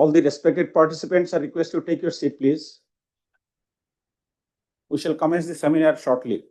All the respected participants are requested to take your seat, please. We shall commence the seminar shortly.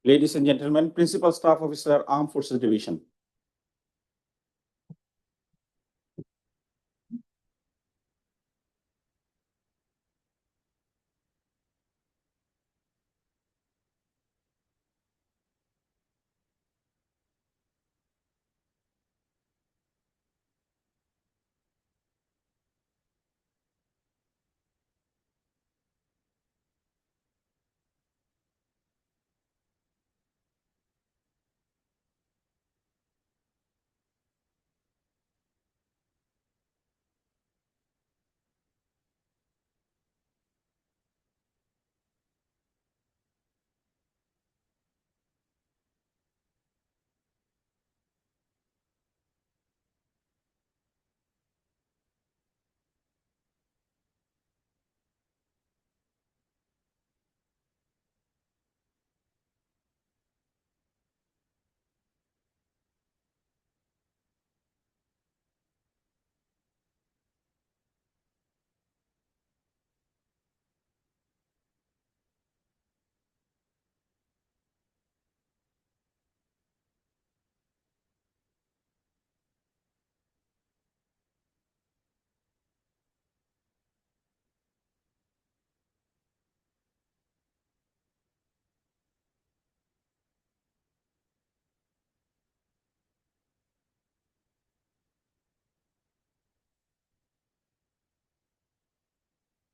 Ladies and gentlemen, Principal Staff Officer, Armed Forces Division.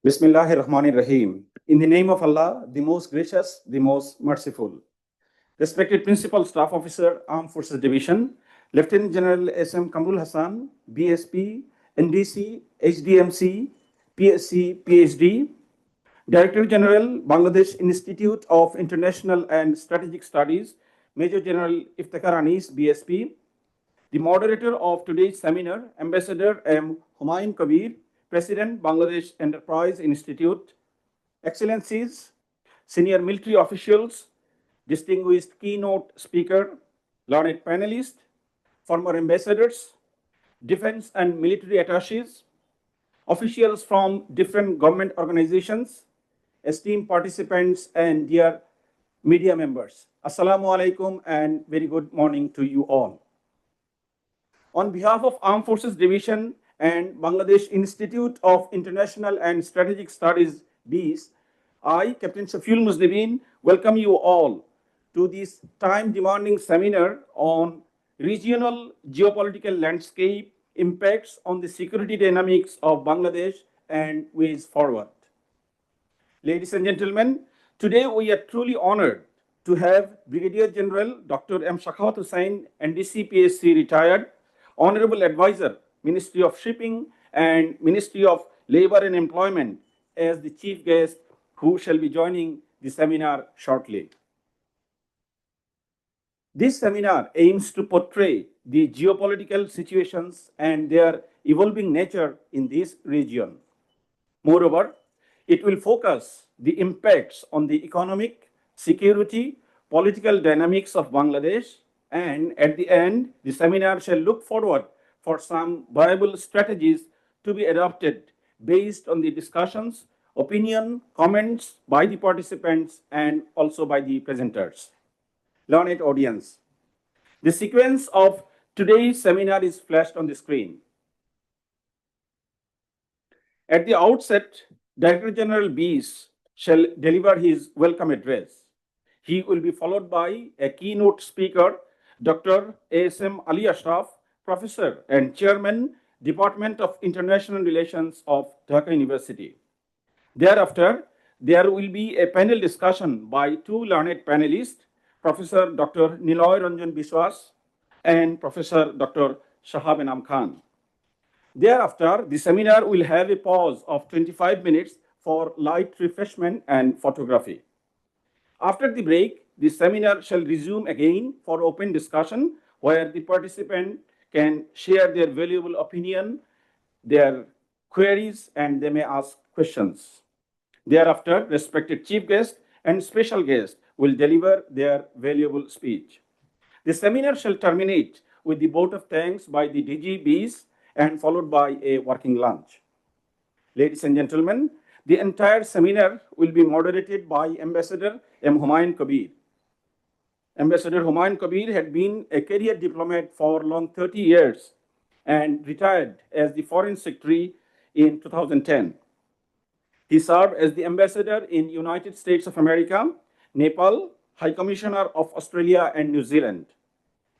Bismillahir Rahmanir Rahim. In the name of Allah, the most gracious, the most merciful. Respected Principal Staff Officer, Armed Forces Division, Lieutenant General S.M. Kamrul Hassan, BSP, NDC, HDMC, PSC, PhD, Director General, Bangladesh Institute of International and Strategic Studies, Major General Iftikhar Anis, BSP, the moderator of today's seminar, Ambassador M. Humayun Kabir, President, Bangladesh Enterprise Institute, Excellencies, senior military officials, distinguished keynote speaker, learned panelists, former ambassadors, defense and military attaches, officials from different government organizations, esteemed participants, and dear media members. Assalamu alaikum and very good morning to you all. On behalf of Armed Forces Division and Bangladesh Institute of International and Strategic Studies, BIS, I, Captain Shafiul Muznibin, welcome you all to this time-demanding seminar on regional geopolitical landscape, impacts on the security dynamics of Bangladesh, and ways forward. Ladies and gentlemen, today we are truly honored to have Brigadier General Dr. M. Shakhawat Hussain, NDC PSC retired, Honorable Advisor, Ministry of Shipping and Ministry of Labor and Employment as the chief guest who shall be joining the seminar shortly. This seminar aims to portray the geopolitical situations and their evolving nature in this region. Moreover, it will focus the impacts on the economic, security, political dynamics of Bangladesh, and at the end, the seminar shall look forward for some viable strategies to be adopted based on the discussions, opinion, comments by the participants, and also by the presenters. Learned audience, the sequence of today's seminar is flashed on the screen. At the outset, Director General BIS shall deliver his welcome address. He will be followed by a keynote speaker, Dr. A.S.M. Ali Ashraf, Professor and Chairman, Department of International Relations of Dhaka University. Thereafter, there will be a panel discussion by two learned panelists, Professor Dr. Niloy Ranjan Biswas and Professor Dr. Shahab Enam Khan. Thereafter, the seminar will have a pause of 25 minutes for light refreshment and photography. After the break, the seminar shall resume again for open discussion where the participant can share their valuable opinion, their queries, and they may ask questions. Thereafter, respected chief guest and special guest will deliver their valuable speech. The seminar shall terminate with the vote of thanks by the DGBs and followed by a working lunch. Ladies and gentlemen, the entire seminar will be moderated by Ambassador M. Humayun Kabir. Ambassador Humayun Kabir had been a career diplomat for long 30 years and retired as the Foreign Secretary in 2010. He served as the ambassador in United States of America, Nepal, High Commissioner of Australia and New Zealand.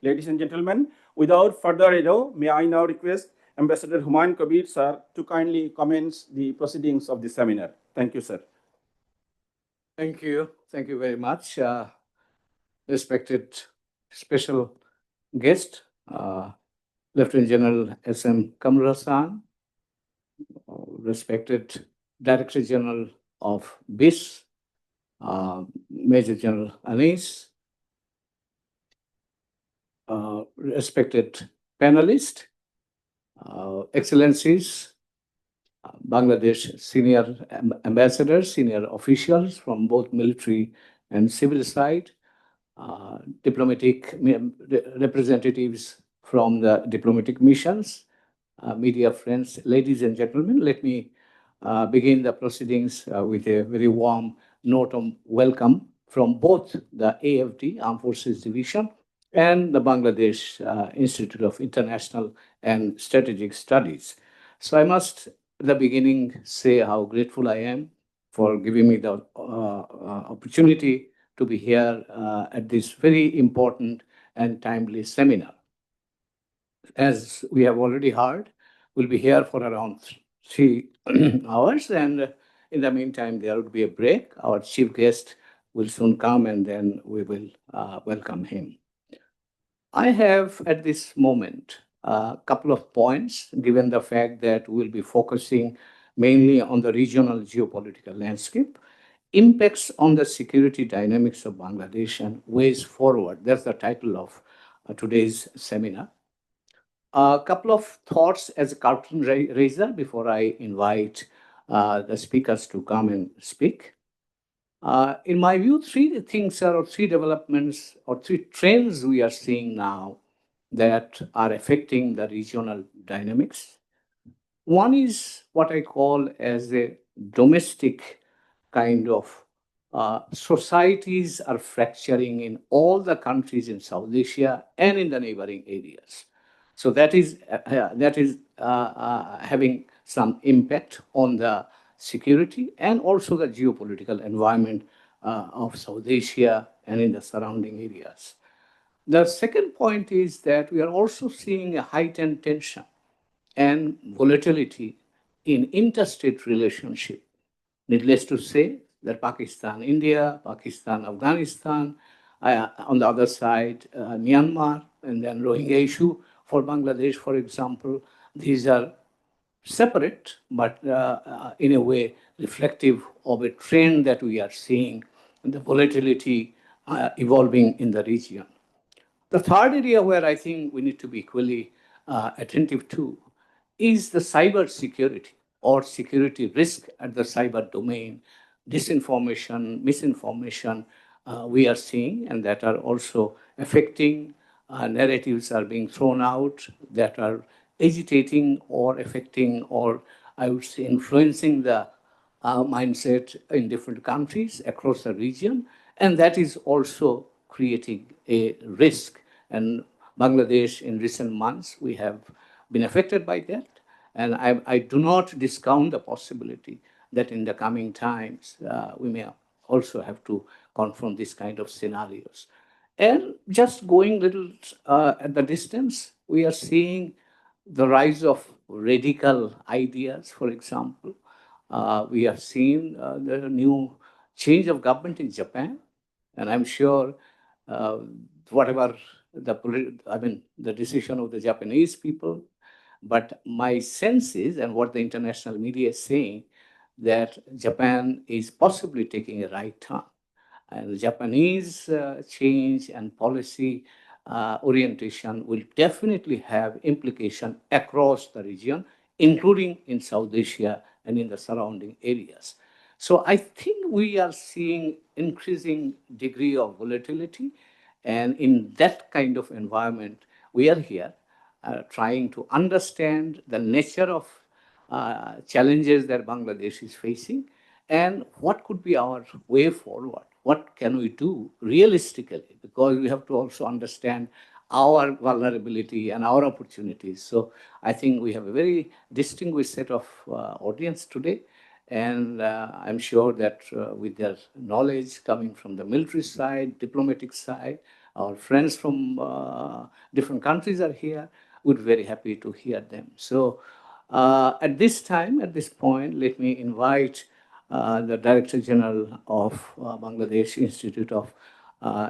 Ladies and gentlemen, without further ado, may I now request Ambassador Humayun Kabir, sir, to kindly commence the proceedings of the seminar. Thank you, sir. Thank you. Thank you very much. Respected special guest, Lieutenant General S.M. Kamrul Hassan, respected Director General of BIS, Major General Anis, respected panelists, Excellencies, Bangladesh senior ambassadors, senior officials from both military and civil side, diplomatic representatives from the diplomatic missions, media friends, ladies and gentlemen, let me begin the proceedings with a very warm note of welcome from both the AFD, Armed Forces Division, and the Bangladesh Institute of International and Strategic Studies. So I must, at the beginning, say how grateful I am for giving me the opportunity to be here at this very important and timely seminar. As we have already heard, we'll be here for around 3 hours, and in the meantime, there will be a break. Our chief guest will soon come, and then we will welcome him. I have at this moment a couple of points, given the fact that we'll be focusing mainly on the regional geopolitical landscape, impacts on the security dynamics of Bangladesh and ways forward. That's the title of today's seminar. A couple of thoughts as a curtain raiser before I invite the speakers to come and speak. In my view, three things or three developments or three trends we are seeing now that are affecting the regional dynamics. One is what I call as a domestic kind of societies are fracturing in all the countries in South Asia and in the neighboring areas. So that is having some impact on the security and also the geopolitical environment of South Asia and in the surrounding areas. The second point is that we are also seeing a heightened tension and volatility in interstate relationship. Needless to say that Pakistan, India, Pakistan, Afghanistan, on the other side, Myanmar, and then Rohingya issue for Bangladesh, for example, these are separate, but in a way reflective of a trend that we are seeing, the volatility evolving in the region. The third area where I think we need to be equally attentive to is the cyber security or security risk at the cyber domain, disinformation, misinformation we are seeing, and that are also affecting narratives are being thrown out that are agitating or affecting or I would say influencing the mindset in different countries across the region, and that is also creating a risk. And Bangladesh, in recent months, we have been affected by that. And I do not discount the possibility that in the coming times, we may also have to confront this kind of scenarios. And just going little at the distance, we are seeing the rise of radical ideas, for example. We have seen the new change of government in Japan, and I'm sure whatever the decision of the Japanese people, but my sense is, and what the international media is saying, that Japan is possibly taking a right turn. And the Japanese change and policy orientation will definitely have implication across the region, including in South Asia and in the surrounding areas. So I think we are seeing increasing degree of volatility, and in that kind of environment, we are here trying to understand the nature of challenges that Bangladesh is facing and what could be our way forward? What can we do realistically? Because we have to also understand our vulnerability and our opportunities. So I think we have a very distinguished set of audience today. And I'm sure that with their knowledge coming from the military side, diplomatic side, our friends from different countries are here. We're very happy to hear them. So at this time, at this point, let me invite the Director General of Bangladesh Institute of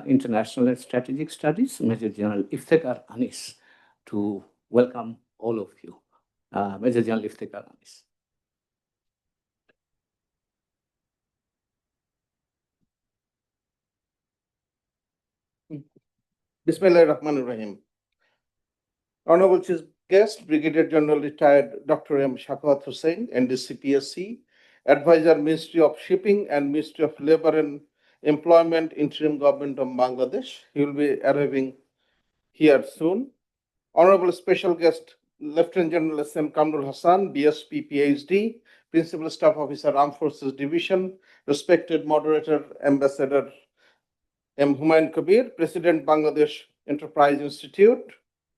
International and Strategic Studies, Major General Iftekhar Anis, to welcome all of you. Major General Iftekhar Anis. Bismillahirrahmanirrahim. Honorable Chief Guest, Brigadier General Retired Dr. M. Shakawat Hussain, NDCPSC, Advisor, Ministry of Shipping and Ministry of Labor and Employment, Interim Government of Bangladesh. He will be arriving here soon. Honorable Special Guest, Lieutenant General S.M. Kamrul Hassan, BSP, PhD, Principal Staff Officer, Armed Forces Division, respected moderator, Ambassador M. Humayun Kabir, President, Bangladesh Enterprise Institute,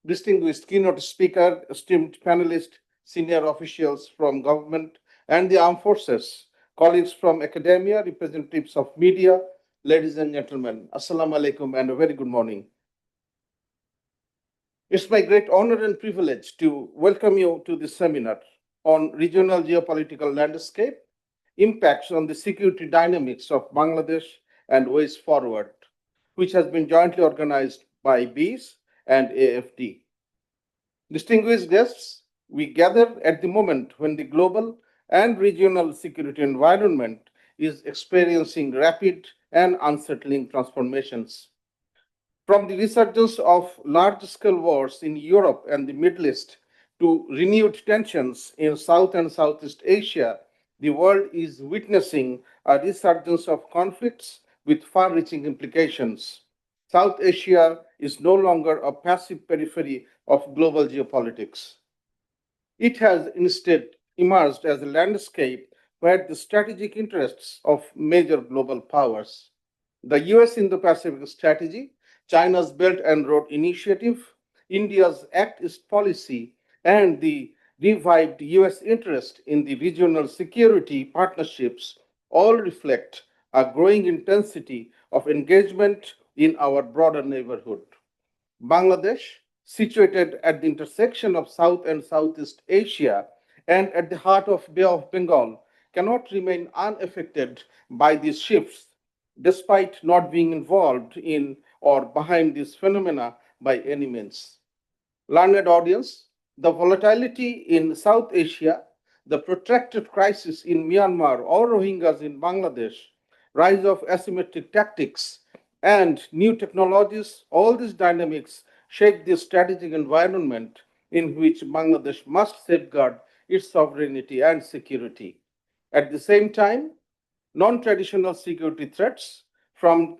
distinguished keynote speaker, esteemed panelists, senior officials from government and the armed forces, colleagues from academia, representatives of media, ladies and gentlemen, Assalamu alaikum and a very good morning. It's my great honor and privilege to welcome you to this seminar on regional geopolitical landscape, impacts on the security dynamics of Bangladesh and ways forward, which has been jointly organized by BEAS and AFD. Distinguished guests, we gather at the moment when the global and regional security environment is experiencing rapid and unsettling transformations. From the resurgence of large-scale wars in Europe and the Middle East to renewed tensions in South and Southeast Asia, the world is witnessing a resurgence of conflicts with far-reaching implications. South Asia is no longer a passive periphery of global geopolitics. It has instead emerged as a landscape where the strategic interests of major global powers, the US Indo-Pacific Strategy, China's Belt and Road Initiative, India's Act East policy, and the revived US interest in the regional security partnerships all reflect a growing intensity of engagement in our broader neighborhood. Bangladesh, situated at the intersection of South and Southeast Asia and at the heart of Bay of Bengal, cannot remain unaffected by these shifts, despite not being involved in or behind these phenomena by any means. Learned audience, the volatility in South Asia, the protracted crisis in Myanmar or Rohingyas in Bangladesh, rise of asymmetric tactics, and new technologies, all these dynamics shape the strategic environment in which Bangladesh must safeguard its sovereignty and security. At the same time, non-traditional security threats from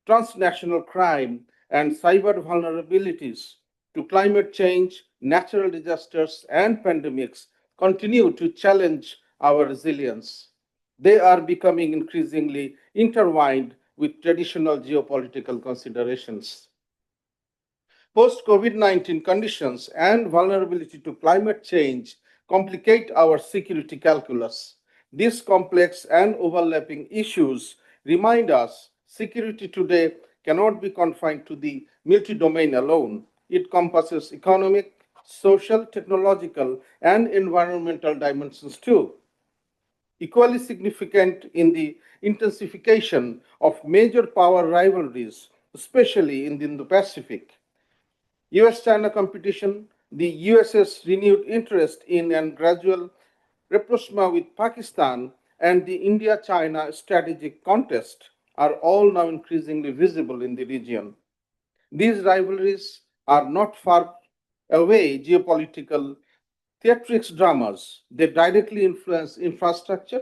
transnational crime and cyber vulnerabilities to climate change, natural disasters, and pandemics continue to challenge our resilience. They are becoming increasingly intertwined with traditional geopolitical considerations. Post-COVID-19 conditions and vulnerability to climate change complicate our security calculus. These complex and overlapping issues remind us security today cannot be confined to the military domain alone. It encompasses economic, social, technological, and environmental dimensions too. Equally significant in the intensification of major power rivalries, especially in the Indo-Pacific. US-China competition, the US's renewed interest in and gradual rapprochement with Pakistan, and the India-China strategic contest are all now increasingly visible in the region. These rivalries are not far away geopolitical theatrics dramas. They directly influence infrastructure,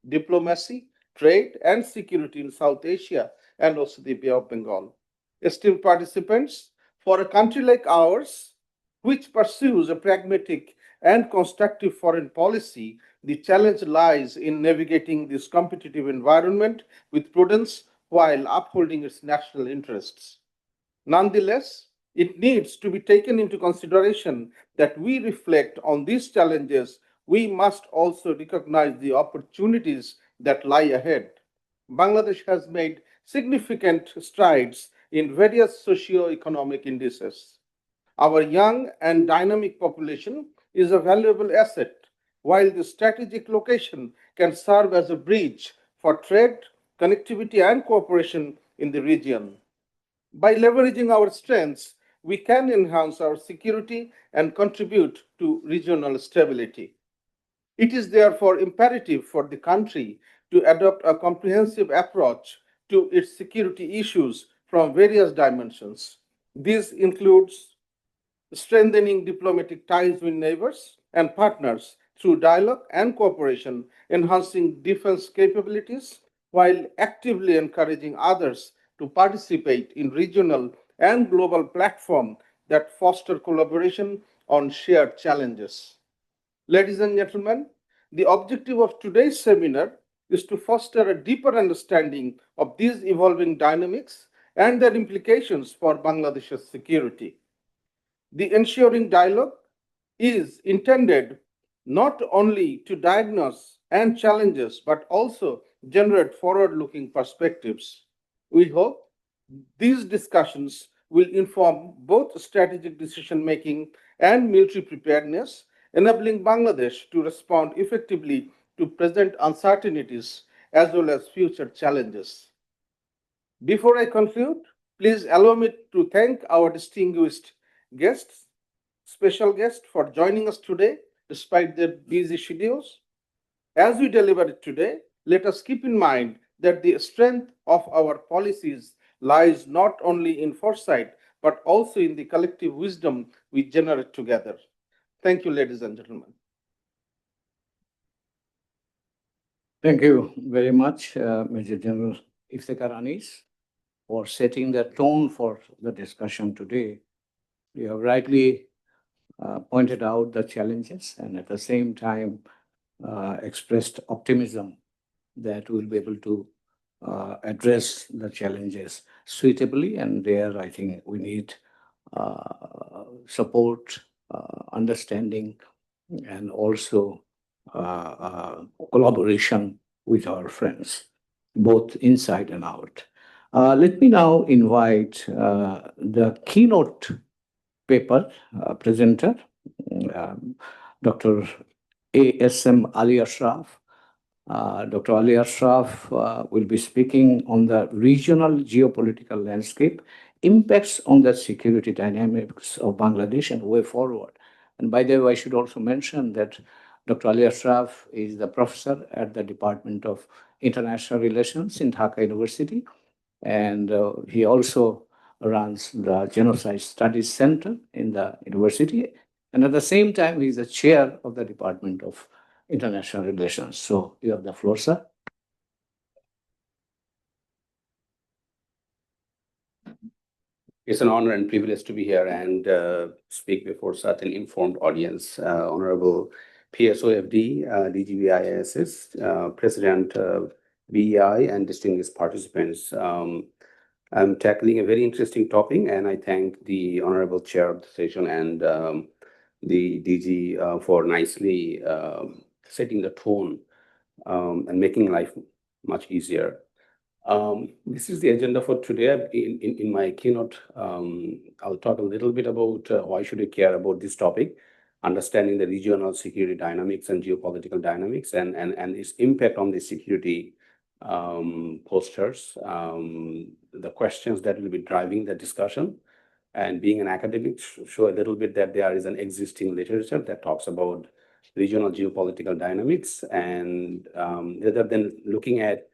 diplomacy, trade, and security in South Asia and also the Bay of Bengal. Esteemed participants, for a country like ours, which pursues a pragmatic and constructive foreign policy, the challenge lies in navigating this competitive environment with prudence while upholding its national interests. Nonetheless, it needs to be taken into consideration that we reflect on these challenges, we must also recognize the opportunities that lie ahead. Bangladesh has made significant strides in various socio-economic indices. Our young and dynamic population is a valuable asset, while the strategic location can serve as a bridge for trade, connectivity, and cooperation in the region. By leveraging our strengths, we can enhance our security and contribute to regional stability. It is therefore imperative for the country to adopt a comprehensive approach to its security issues from various dimensions. This includes strengthening diplomatic ties with neighbors and partners through dialogue and cooperation, enhancing defense capabilities, while actively encouraging others to participate in regional and global platforms that foster collaboration on shared challenges. Ladies and gentlemen, the objective of today's seminar is to foster a deeper understanding of these evolving dynamics and their implications for Bangladesh's security. The ensuing dialogue is intended not only to diagnose and challenges, but also generate forward-looking perspectives. We hope these discussions will inform both strategic decision-making and military preparedness, enabling Bangladesh to respond effectively to present uncertainties as well as future challenges. Before I conclude, please allow me to thank our distinguished guests, special guests, for joining us today despite their busy schedules. As we deliver it today, let us keep in mind that the strength of our policies lies not only in foresight, but also in the collective wisdom we generate together. Thank you, ladies and gentlemen. Thank you very much, Major General Iftikhar Anis, for setting the tone for the discussion today. You have rightly pointed out the challenges and at the same time expressed optimism that we'll be able to address the challenges suitably. And there, I think we need support, understanding, and also collaboration with our friends, both inside and out. Let me now invite the keynote paper presenter, Dr. A.S.M. Ali Ashraf. Dr. Ali Ashraf will be speaking on the regional geopolitical landscape, impacts on the security dynamics of Bangladesh and way forward. And by the way, I should also mention that Dr. Ali Ashraf is the professor at the Department of International Relations in Dhaka University, and he also runs the Genocide Studies Center in the university. And at the same time, he's the chair of the Department of International Relations. So you have the floor, sir. It's an honor and privilege to be here and speak before such an informed audience. Honorable PSOFD, DGBISS, President BEI, and distinguished participants. I'm tackling a very interesting topic, and I thank the Honorable Chair of the session and the DG for nicely setting the tone and making life much easier. This is the agenda for today. In my keynote, I'll talk a little bit about why should we care about this topic, understanding the regional security dynamics and geopolitical dynamics and its impact on the security posters, the questions that will be driving the discussion. And being an academic, show a little bit that there is an existing literature that talks about regional geopolitical dynamics. And rather than looking at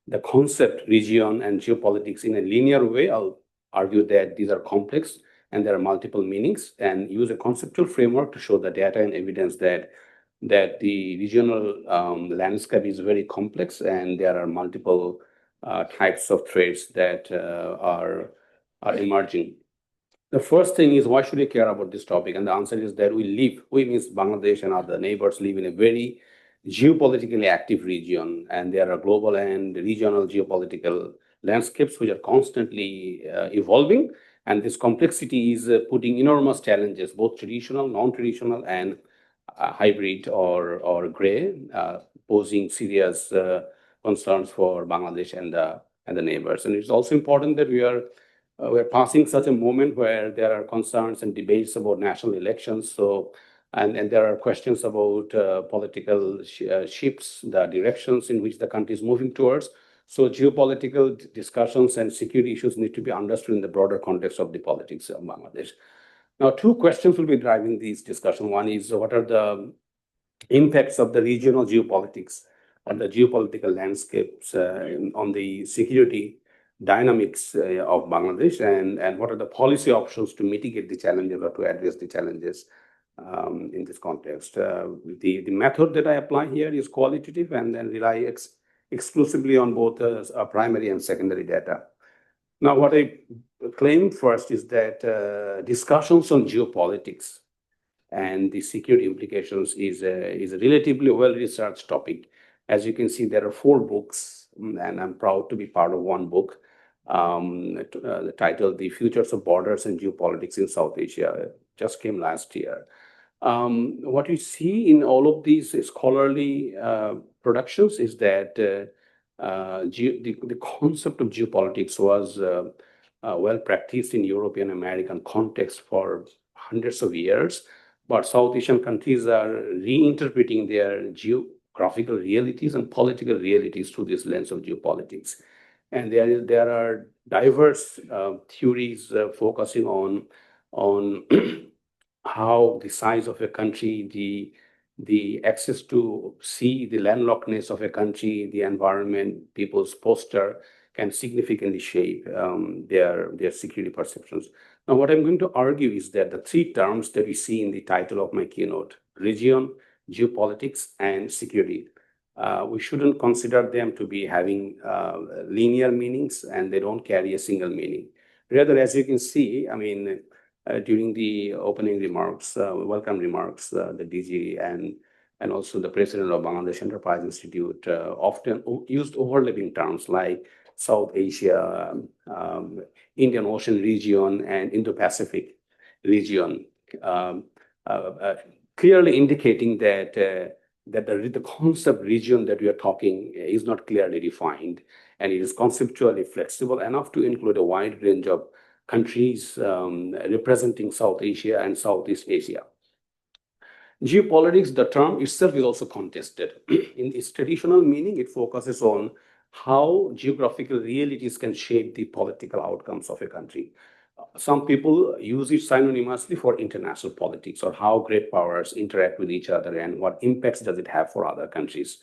the concept region and geopolitics in a linear way, I'll argue that these are complex and there are multiple meanings, and use a conceptual framework to show the data and evidence that the regional landscape is very complex and there are multiple types of threats that are emerging. The first thing is, why should we care about this topic? And the answer is that we means Bangladesh and other neighbors live in a very geopolitically active region, and there are global and regional geopolitical landscapes which are constantly evolving. And this complexity is putting enormous challenges, both traditional, non-traditional, and hybrid or gray, posing serious concerns for Bangladesh and the neighbors. And it's also important that we're passing such a moment where there are concerns and debates about national elections. So, and there are questions about political shifts, the directions in which the country is moving towards. So geopolitical discussions and security issues need to be understood in the broader context of the politics of Bangladesh. Now, two questions will be driving these discussions. One is, what are the impacts of the regional geopolitics on the geopolitical landscapes on the security dynamics of Bangladesh, and what are the policy options to mitigate the challenges or to address the challenges in this context. The method that I apply here is qualitative and then rely exclusively on both primary and secondary data. Now, what I claim first is that discussions on geopolitics and the security implications is a relatively well-researched topic. As you can see, there are 4 books, and I'm proud to be part of one book titled "The Futures of Borders and Geopolitics in South Asia." Just came last year. What you see in all of these scholarly productions is that the concept of geopolitics was well practiced in European American context for hundreds of years, but South Asian countries are reinterpreting their geographical realities and political realities through this lens of geopolitics. And there are diverse theories focusing on how the size of a country, the access to sea, the landlockedness of a country, the environment, people's posture can significantly shape their security perceptions. Now, what I'm going to argue is that the 3 terms that we see in the title of my keynote, region, geopolitics, and security, we shouldn't consider them to be having linear meanings, and they don't carry a single meaning. Rather, as you can see, I mean, during the opening remarks, welcome remarks, the DG and also the president of Bangladesh Enterprise Institute often used overlapping terms like South Asia, Indian Ocean region, and Indo-Pacific region, clearly indicating that the concept region that we are talking is not clearly defined, and it is conceptually flexible enough to include a wide range of countries representing South Asia and Southeast Asia. Geopolitics, the term itself is also contested. In its traditional meaning, it focuses on how geographical realities can shape the political outcomes of a country. Some people use it synonymously for international politics, or how great powers interact with each other and what impacts does it have for other countries.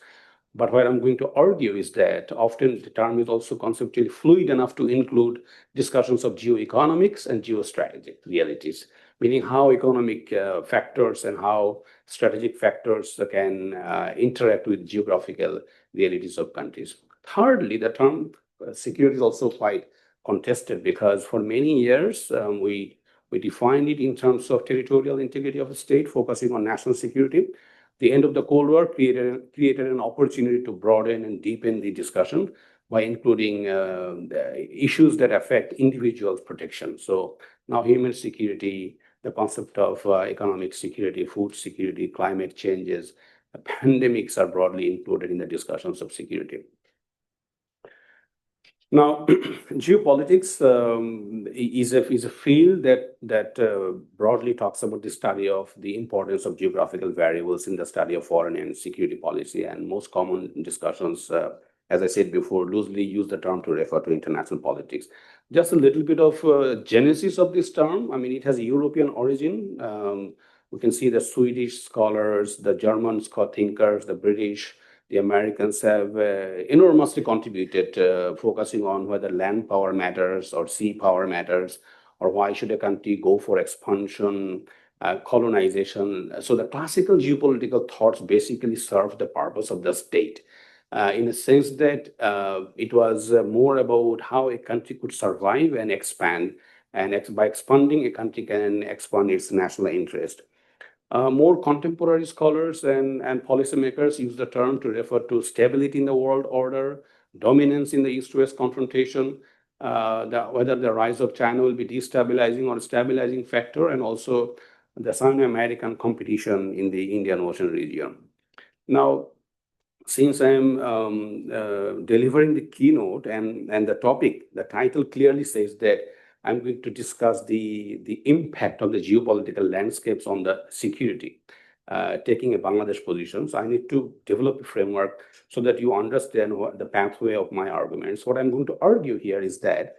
But what I'm going to argue is that often the term is also conceptually fluid enough to include discussions of geoeconomics and geostrategic realities, meaning how economic factors and how strategic factors can interact with geographical realities of countries. Thirdly, the term security is also quite contested because for many years we defined it in terms of territorial integrity of a state, focusing on national security. The end of the Cold War created an opportunity to broaden and deepen the discussion by including issues that affect individuals' protection. So now human security, the concept of economic security, food security, climate changes, pandemics are broadly included in the discussions of security. Now, geopolitics is a field that broadly talks about the study of the importance of geographical variables in the study of foreign and security policy. And most common discussions, as I said before, loosely use the term to refer to international politics. Just a little bit of genesis of this term. I mean, it has a European origin. We can see the Swedish scholars, the German thinkers, the British, the Americans have enormously contributed, focusing on whether land power matters or sea power matters, or why should a country go for expansion, colonization. So the classical geopolitical thoughts basically served the purpose of the state, in a sense that it was more about how a country could survive and expand and by expanding, a country can expand its national interest. More contemporary scholars and policymakers use the term to refer to stability in the world order, dominance in the East-West confrontation, whether the rise of China will be destabilizing or stabilizing factor, and also the Sino-American competition in the Indian Ocean region. Now, since I'm delivering the keynote and the topic, the title clearly says that I'm going to discuss the impact of the geopolitical landscapes on the security, taking a Bangladesh position. So I need to develop a framework so that you understand what the pathway of my arguments. What I'm going to argue here is that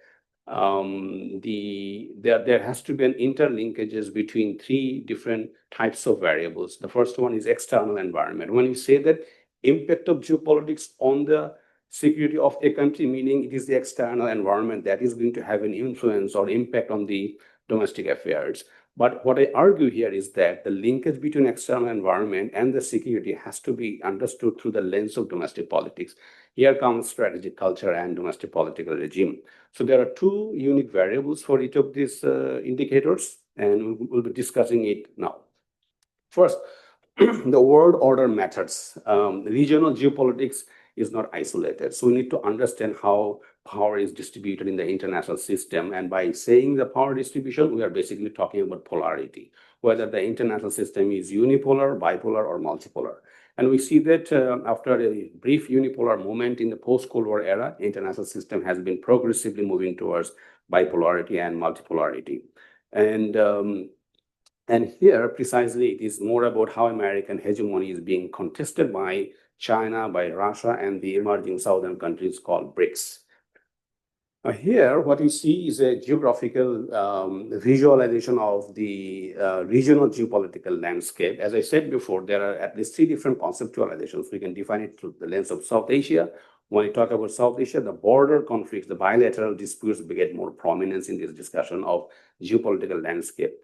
there has to be an interlinkages between three different types of variables. The first one is external environment. When you say that impact of geopolitics on the security of a country, meaning it is the external environment that is going to have an influence or impact on the domestic affairs. But what I argue here is that the linkage between external environment and the security has to be understood through the lens of domestic politics. Here comes strategic culture and domestic political regime. So there are two unique variables for each of these indicators, and we'll be discussing it now. First, the world order matters. Regional geopolitics is not isolated. So we need to understand how power is distributed in the international system. And by saying the power distribution, we are basically talking about polarity, whether the international system is unipolar, bipolar, or multipolar. And we see that after a brief unipolar moment in the post-Cold War era, the international system has been progressively moving towards bipolarity and multipolarity. And here, precisely, it is more about how American hegemony is being contested by China, by Russia, and the emerging southern countries called BRICS. Here, what you see is a geographical visualization of the regional geopolitical landscape. As I said before, there are at least three different conceptualizations. We can define it through the lens of South Asia. When we talk about South Asia, the border conflicts, the bilateral disputes get more prominence in this discussion of geopolitical landscape.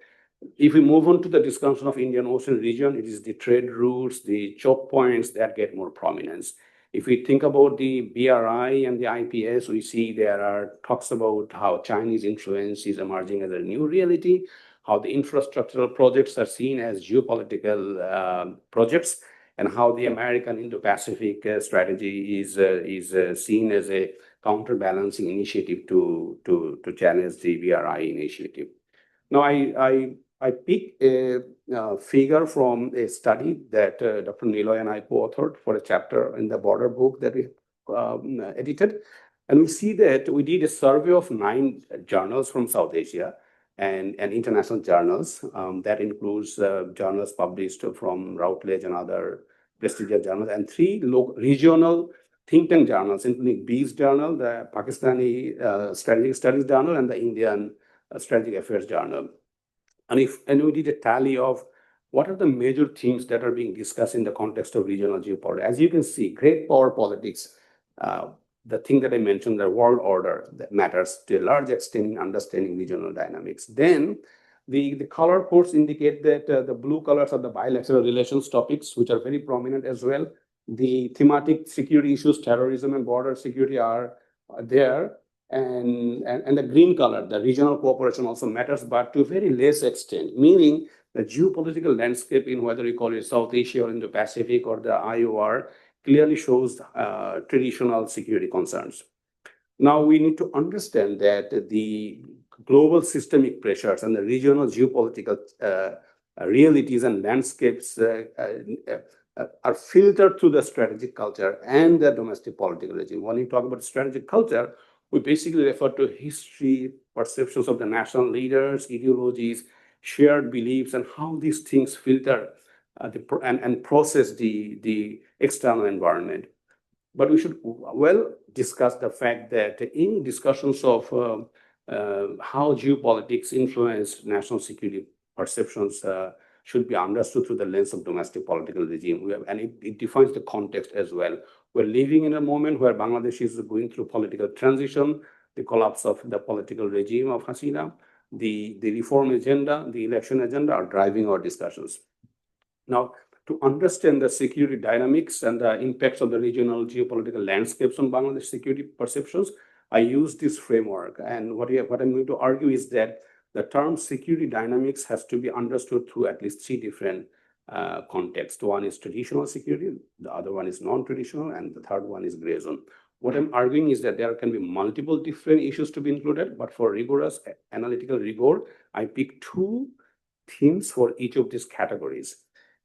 If we move on to the discussion of Indian Ocean region, it is the trade routes, the choke points that get more prominence. If we think about the BRI and the IPS, we see there are talks about how Chinese influence is emerging as a new reality, how the infrastructural projects are seen as geopolitical projects, and how the American Indo-Pacific strategy is seen as a counterbalancing initiative to challenge the BRI initiative. Now, I picked a figure from a study that Dr. Niloy and I co-authored for a chapter in the border book that we edited. And we see that we did a survey of 9 journals from South Asia and international journals. That includes journals published from Routledge and other prestigious journals, and 3 regional think tank journals, including Bees Journal, the Pakistani Strategic Studies Journal, and the Indian Strategic Affairs Journal. And we did a tally of what are the major themes that are being discussed in the context of regional geopolitics. As you can see, great power politics, the thing that I mentioned, the world order that matters to a large extent in understanding regional dynamics. Then the color codes indicate that the blue colors are the bilateral relations topics, which are very prominent as well. The thematic security issues, terrorism and border security are there. And the green color, the regional cooperation also matters, but to a very less extent, meaning the geopolitical landscape in whether you call it South Asia or Indo-Pacific or the IOR clearly shows traditional security concerns. Now, we need to understand that the global systemic pressures and the regional geopolitical realities and landscapes are filtered through the strategic culture and the domestic political regime. When you talk about strategic culture, we basically refer to history, perceptions of the national leaders, ideologies, shared beliefs, and how these things filter and process the external environment. But we should well discuss the fact that in discussions of how geopolitics influence national security perceptions should be understood through the lens of domestic political regime. And it defines the context as well. We're living in a moment where Bangladesh is going through political transition, the collapse of the political regime of Hasina, the reform agenda, the election agenda are driving our discussions. Now, to understand the security dynamics and the impacts of the regional geopolitical landscapes on Bangladesh security perceptions, I use this framework, and what I'm going to argue is that the term security dynamics has to be understood through at least three different contexts. One is traditional security, the other one is non-traditional, and the third one is gray zone. What I'm arguing is that there can be multiple different issues to be included, but for rigorous analytical rigor, I pick two themes for each of these categories.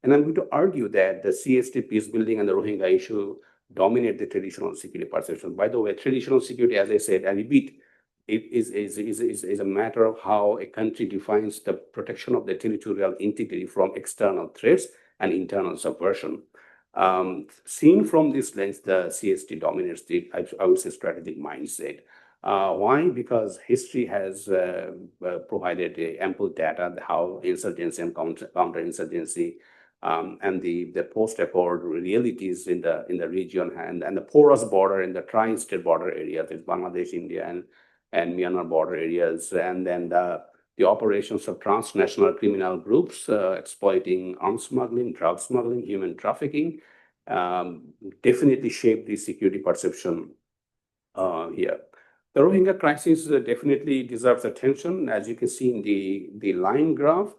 And I'm going to argue that the CST peace building and the Rohingya issue dominate the traditional security perception. By the way, traditional security, as I said, I repeat, it is a matter of how a country defines the protection of the territorial integrity from external threats and internal subversion. Seen from this lens, the CST dominates the, I would say, strategic mindset. Why? Because history has provided ample data how insurgency and counterinsurgency and the post-accord realities in the region and the porous border in the tri-state border areas, it's Bangladesh, India, and Myanmar border areas, and then the operations of transnational criminal groups exploiting arms smuggling, drug smuggling, human trafficking, definitely shape the security perception here. The Rohingya crisis definitely deserves attention. As you can see in the line graph,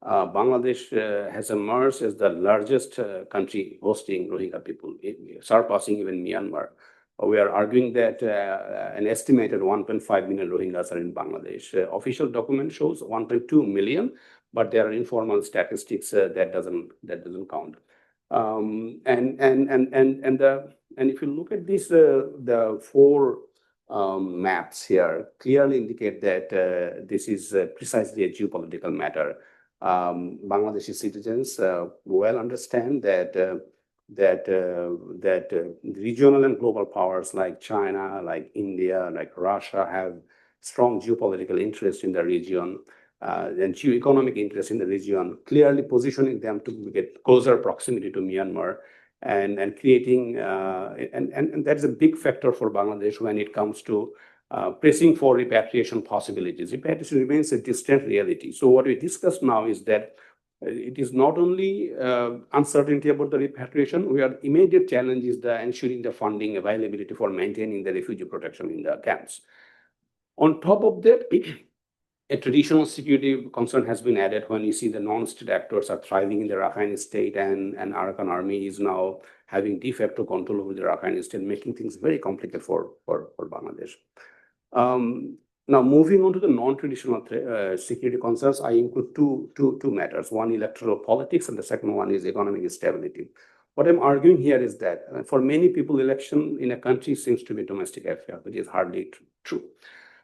Bangladesh has emerged as the largest country hosting Rohingya people, surpassing even Myanmar. We are arguing that an estimated 1.5 million Rohingyas are in Bangladesh. Official document shows 1.2 million, but there are informal statistics that doesn't count. And if you look at this, the four maps here clearly indicate that this is precisely a geopolitical matter. Bangladeshi citizens well understand that regional and global powers like China, like India, like Russia have strong geopolitical interest in the region and geo-economic interest in the region, clearly positioning them to get closer proximity to Myanmar and creating, and that's a big factor for Bangladesh when it comes to pressing for repatriation possibilities. Repatriation remains a distant reality. So what we discussed now is that it is not only uncertainty about the repatriation, our immediate challenge is the ensuring the funding availability for maintaining the refugee protection in the camps. On top of that, a traditional security concern has been added when you see the non-state actors are thriving in the Rakhine state and Arakan army is now having de facto control over the Rakhine state, making things very complicated for Bangladesh. Now, moving on to the non-traditional security concerns, I include two matters. One, electoral politics, and the second one is economic stability. What I'm arguing here is that for many people, election in a country seems to be a domestic affair, which is hardly true.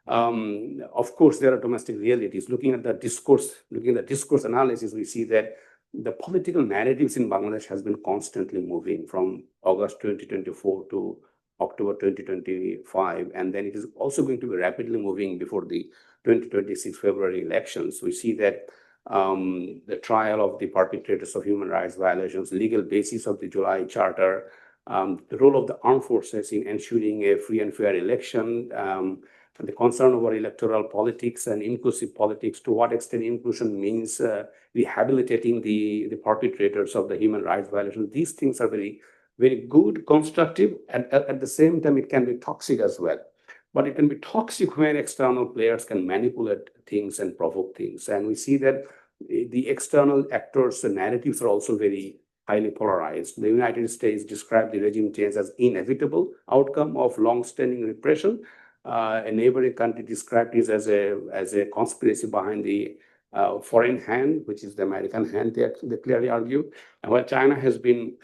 Of course, there are domestic realities. Looking at the discourse analysis, we see that the political narratives in Bangladesh has been constantly moving from August 2024 to October 2025, and then it is also going to be rapidly moving before the 2026 February elections. We see that the trial of the perpetrators of human rights violations, legal basis of the July Charter, the role of the armed forces in ensuring a free and fair election, the concern over electoral politics and inclusive politics, to what extent inclusion means rehabilitating the perpetrators of the human rights violations. These things are very, very good, constructive, and at the same time, it can be toxic as well. But it can be toxic when external players can manipulate things and provoke things. And we see that the external actors' narratives are also very highly polarized. The United States described the regime change as inevitable outcome of long-standing repression. A neighboring country described this as a conspiracy behind the foreign hand, which is the American hand, they clearly argue. And while China has been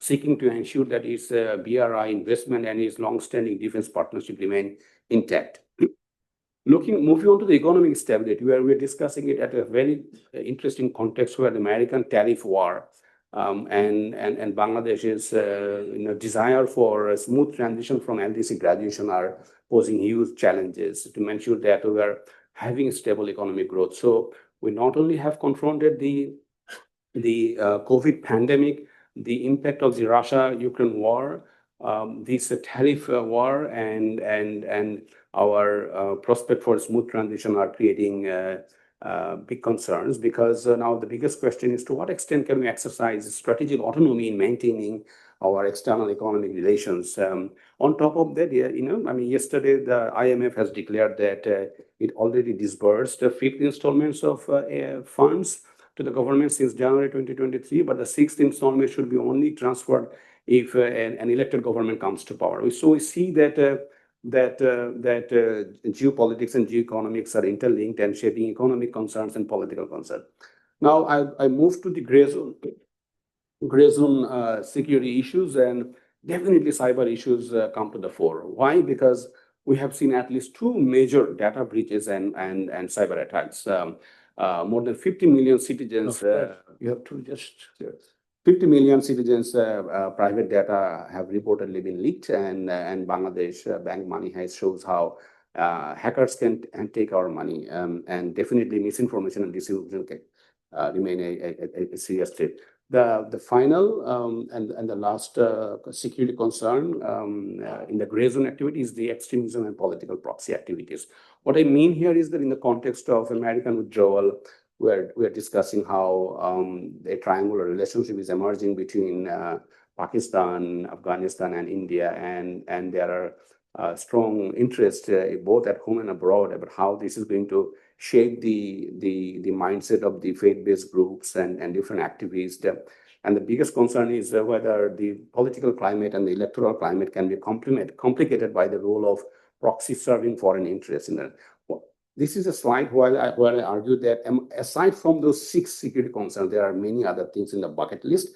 seeking to ensure that its BRI investment and its long-standing defense partnership remain intact. Moving on to the economic stability, where we're discussing it at a very interesting context where the American tariff war and Bangladesh's desire for a smooth transition from LDC graduation are posing huge challenges to ensure that we are having stable economic growth. So we not only have confronted the COVID pandemic, the impact of the Russia-Ukraine war, this tariff war, and our prospect for a smooth transition are creating big concerns, because now the biggest question is to what extent can we exercise strategic autonomy in maintaining our external economic relations. On top of that, yesterday the IMF has declared that it already disbursed the fifth installments of funds to the government since January 2023, but the sixth installment should be only transferred if an elected government comes to power. So we see that geopolitics and geoeconomics are interlinked and shaping economic concerns and political concerns. Now I move to the gray zone security issues, and definitely cyber issues come to the fore. Why? Because we have seen at least two major data breaches and cyber attacks. More than 50 million citizens. You have to just. 50 million citizens' private data have reportedly been leaked, and Bangladesh Bank Money Heist shows how hackers can take our money, and definitely misinformation and disinformation can remain a serious threat. The final and the last security concern in the gray zone activity is the extremism and political proxy activities. What I mean here is that in the context of American withdrawal, we're discussing how a triangular relationship is emerging between Pakistan, Afghanistan, and India, and there are strong interests both at home and abroad about how this is going to shape the mindset of the faith-based groups and different activists. And the biggest concern is whether the political climate and the electoral climate can be complicated by the role of proxy serving foreign interests in the. This is a slide where I argue that aside from those 6 security concerns, there are many other things in the bucket list.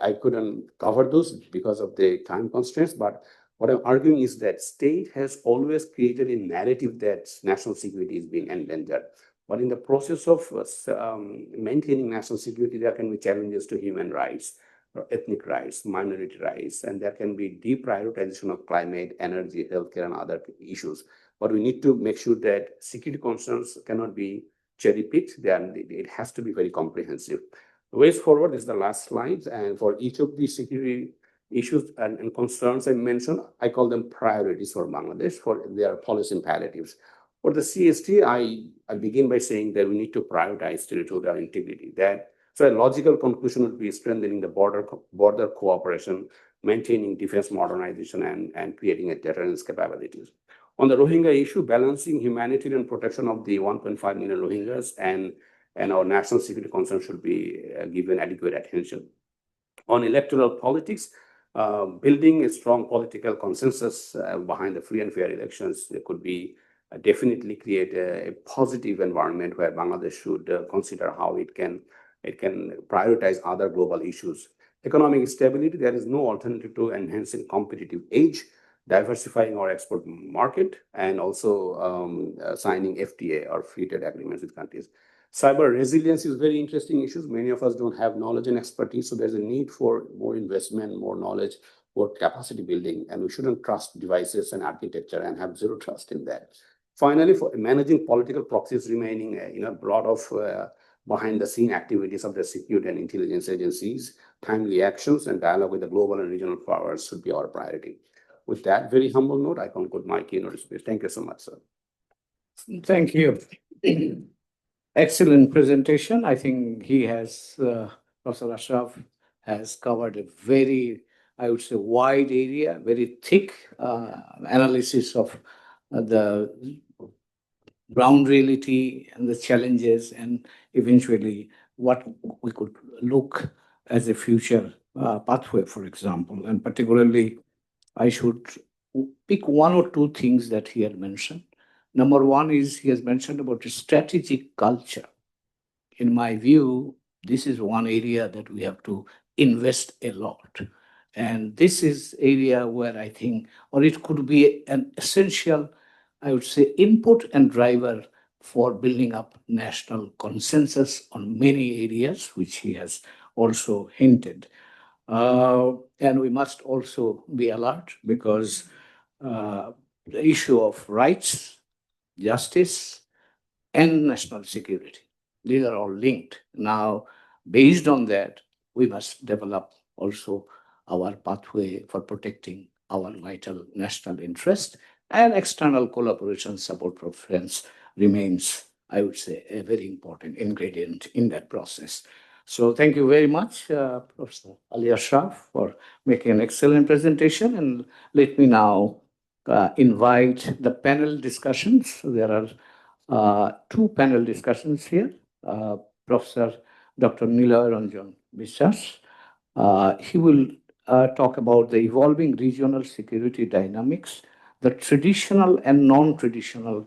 I couldn't cover those because of the time constraints, but what I'm arguing is that state has always created a narrative that national security is being endangered. But in the process of maintaining national security, there can be challenges to human rights, ethnic rights, minority rights, and there can be deprioritization of climate, energy, healthcare, and other issues. But we need to make sure that security concerns cannot be cherry-picked. It has to be very comprehensive. The ways forward is the last slide, and for each of these security issues and concerns I mentioned, I call them priorities for Bangladesh, for their policy imperatives. For the CST, I begin by saying that we need to prioritize territorial integrity. So a logical conclusion would be strengthening the border cooperation, maintaining defense modernization, and creating a deterrence capabilities. On the Rohingya issue, balancing humanitarian protection of the 1.5 million Rohingyas and our national security concerns should be given adequate attention. On electoral politics, building a strong political consensus behind the free and fair elections could be definitely create a positive environment where Bangladesh should consider how it can prioritize other global issues. Economic stability, there is no alternative to enhancing competitive edge, diversifying our export market, and also signing FTA or free trade agreements with countries. Cyber resilience is very interesting issue. Many of us don't have knowledge and expertise, so there's a need for more investment, more knowledge, more capacity building, and we shouldn't trust devices and architecture and have zero trust in that. Finally, for managing political proxies remaining a lot of behind-the-scene activities of the security and intelligence agencies, timely actions and dialogue with the global and regional powers should be our priority. With that very humble note, I conclude my keynote speech. Thank you so much, sir. Thank you. Excellent presentation. I think he has, Professor Ashraf has covered a very, I would say, wide area, very thick analysis of the ground reality and the challenges, and eventually what we could look as a future pathway, for example. And particularly, I should pick one or two things that he had mentioned. Number one is he has mentioned about strategic culture. In my view, this is one area that we have to invest a lot. And this is area where I think, or it could be an essential, I would say, input and driver for building up national consensus on many areas, which he has also hinted. And we must also be alert because the issue of rights, justice, and national security, these are all linked. Now, based on that, we must develop also our pathway for protecting our vital national interest, and external collaboration support for friends remains, I would say, a very important ingredient in that process. So thank you very much, Professor Ali Ashraf, for making an excellent presentation. And let me now invite the panel discussions. There are two panel discussions here. Professor Dr. Niloy Ranjan বিশ্বাস. He will talk about the evolving regional security dynamics, the traditional and non-traditional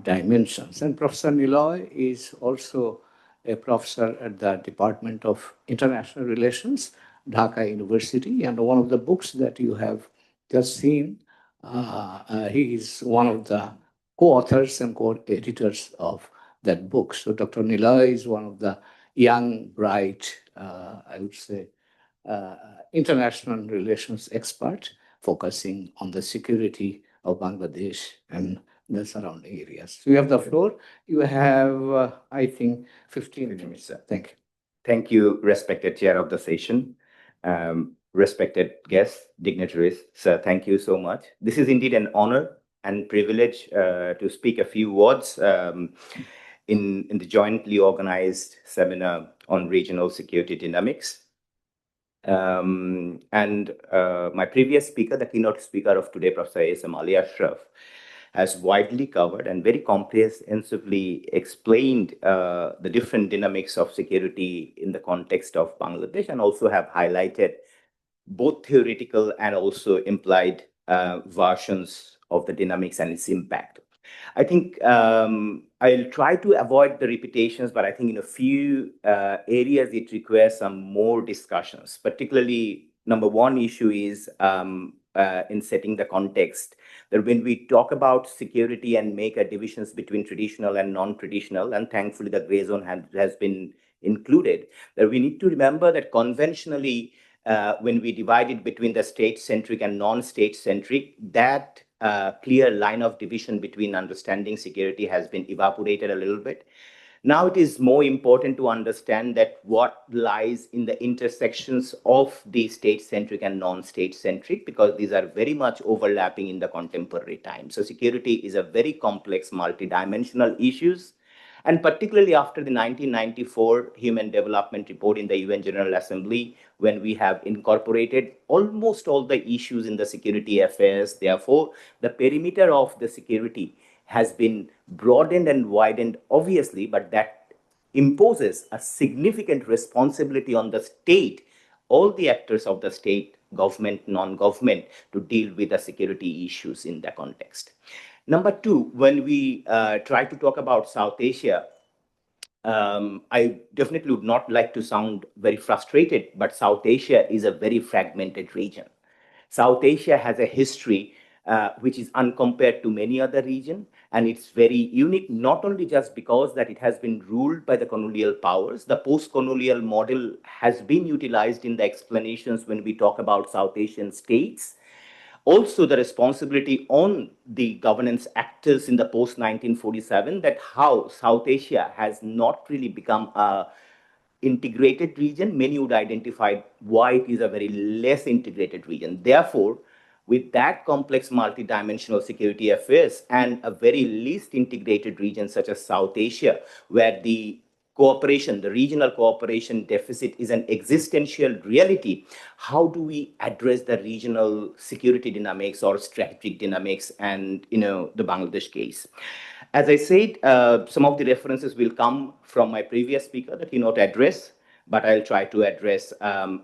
dimensions. And Professor Niloy is also a professor at the Department of International Relations, Dhaka University. And one of the books that you have just seen, he is one of the co-authors and co-editors of that book. So Dr. Niloy is one of the young, bright, I would say, international relations expert focusing on the security of Bangladesh and the surrounding areas. So you have the floor. You have, I think, 15 minutes. Thank you. Thank you, respected chair of the session, respected guests, dignitaries. Sir, thank you so much. This is indeed an honor and privilege to speak a few words in the jointly organized seminar on regional security dynamics. My previous speaker, the keynote speaker of today, Professor A.S.M. Ali Ashraf, has widely covered and very comprehensively explained the different dynamics of security in the context of Bangladesh, and also have highlighted both theoretical and also implied versions of the dynamics and its impact. I think I'll try to avoid the repetitions, but I think in a few areas it requires some more discussions. Particularly, number one issue is in setting the context that when we talk about security and make a divisions between traditional and non-traditional, and thankfully the gray zone has been included, that we need to remember that conventionally, when we divide it between the state-centric and non-state-centric, that clear line of division between understanding security has been evaporated a little bit. Now it is more important to understand that what lies in the intersections of the state-centric and non-state-centric, because these are very much overlapping in the contemporary time. So security is a very complex, multidimensional issues. And particularly after the 1994 Human Development Report in the UN General Assembly, when we have incorporated almost all the issues in the security affairs, therefore, the perimeter of the security has been broadened and widened, obviously, but that imposes a significant responsibility on the state, all the actors of the state, government, non-government, to deal with the security issues in that context. Number two, when we try to talk about South Asia, I definitely would not like to sound very frustrated, but South Asia is a very fragmented region. South Asia has a history which is uncompared to many other regions, and it's very unique, not only just because that it has been ruled by the colonial powers. The post-colonial model has been utilized in the explanations when we talk about South Asian states. Also, the responsibility on the governance actors in the post-1947, that how South Asia has not really become a integrated region. Many would identify why it is a very less integrated region. Therefore, with that complex multidimensional security affairs and a very least integrated region such as South Asia, where the cooperation, the regional cooperation deficit is an existential reality, how do we address the regional security dynamics or strategic dynamics and, the Bangladesh case? As I said, some of the references will come from my previous speaker, the keynote address, but I'll try to address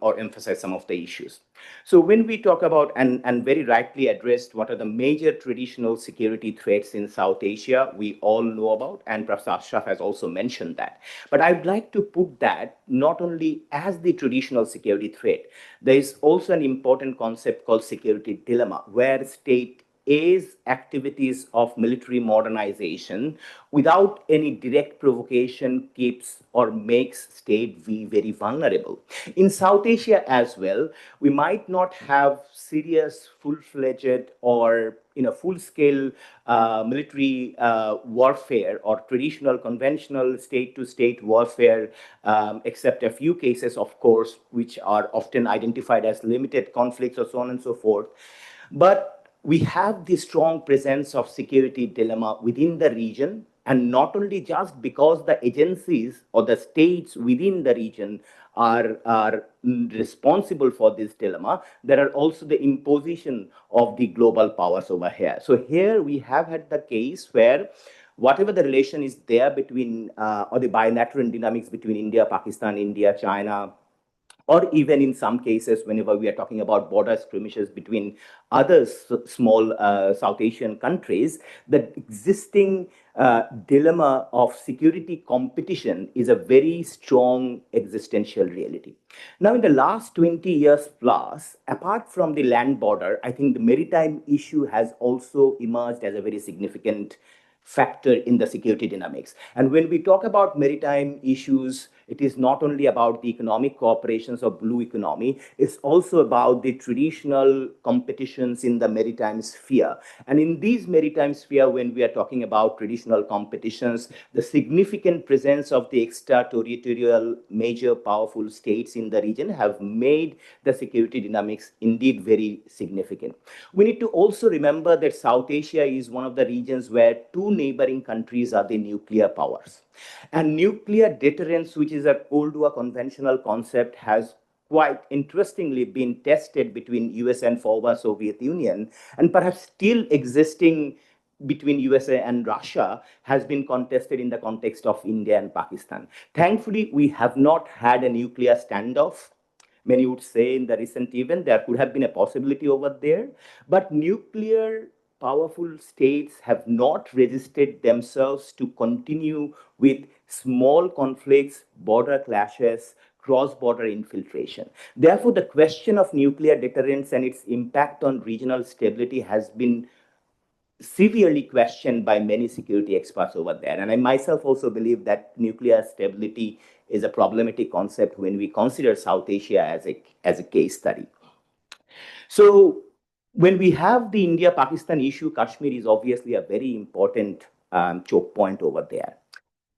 or emphasize some of the issues. So when we talk about, and very rightly addressed, what are the major traditional security threats in South Asia, we all know about, and Professor Ashraf has also mentioned that. But I'd like to put that not only as the traditional security threat, there is also an important concept called security dilemma, where state A's activities of military modernization without any direct provocation keeps or makes state V very vulnerable. In South Asia as well, we might not have serious, full-fledged or full-scale military warfare or traditional conventional state-to-state warfare, except a few cases, of course, which are often identified as limited conflicts or so on and so forth. But we have the strong presence of security dilemma within the region And not only just because the agencies or the states within the region are responsible for this dilemma, there are also the imposition of the global powers over here. So here we have had the case where whatever the relation is there between, or the bilateral dynamics between India, Pakistan, India, China, or even in some cases, whenever we are talking about border skirmishes between other small South Asian countries, the existing dilemma of security competition is a very strong existential reality. Now, in the last 20 years plus, apart from the land border, I think the maritime issue has also emerged as a very significant factor in the security dynamics. And when we talk about maritime issues, it is not only about the economic cooperations of blue economy, it's also about the traditional competitions in the maritime sphere. And in these maritime sphere, when we are talking about traditional competitions, the significant presence of the extraterritorial major powerful states in the region have made the security dynamics indeed very significant. We need to also remember that South Asia is one of the regions where two neighboring countries are the nuclear powers. And nuclear deterrence, which is a Cold War conventional concept, has quite interestingly been tested between US and former Soviet Union, and perhaps still existing between USA and Russia has been contested in the context of India and Pakistan. Thankfully, we have not had a nuclear standoff. Many would say in the recent event there could have been a possibility over there, but nuclear powerful states have not resisted themselves to continue with small conflicts, border clashes, cross-border infiltration. Therefore, the question of nuclear deterrence and its impact on regional stability has been severely questioned by many security experts over there. And I myself also believe that nuclear stability is a problematic concept when we consider South Asia as a case study. So when we have the India-Pakistan issue, Kashmir is obviously a very important choke point over there.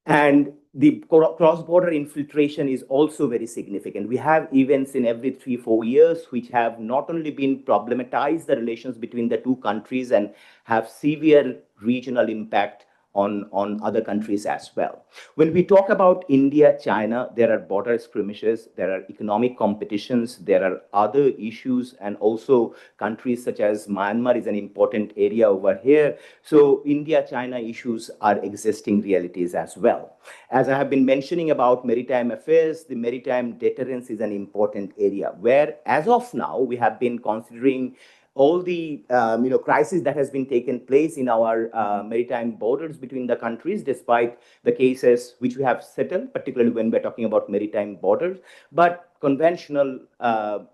And the cross-border infiltration is also very significant. We have events in every 3-4 years which have not only been problematized the relations between the two countries and have severe regional impact on other countries as well. When we talk about India, China, there are border skirmishes, there are economic competitions, there are other issues, and also countries such as Myanmar is an important area over here. So India-China issues are existing realities as well. As I have been mentioning about maritime affairs, the maritime deterrence is an important area where, as of now, we have been considering all the crisis that has been taken place in our maritime borders between the countries, despite the cases which we have settled, particularly when we're talking about maritime borders. But conventional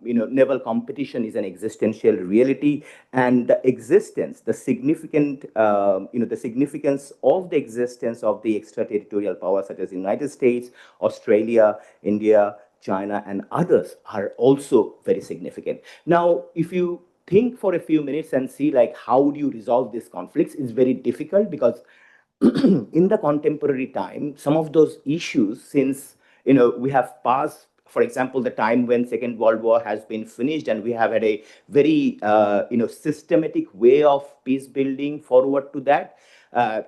naval competition is an existential reality, and the existence, the significant the significance of the existence of the extraterritorial powers such as the United States, Australia, India, China, and others are also very significant. Now, if you think for a few minutes and see like how do you resolve these conflicts, is very difficult because in the contemporary time, some of those issues, since we have passed, for example, the time when Second World War has been finished, and we have had a very systematic way of peace building forward to that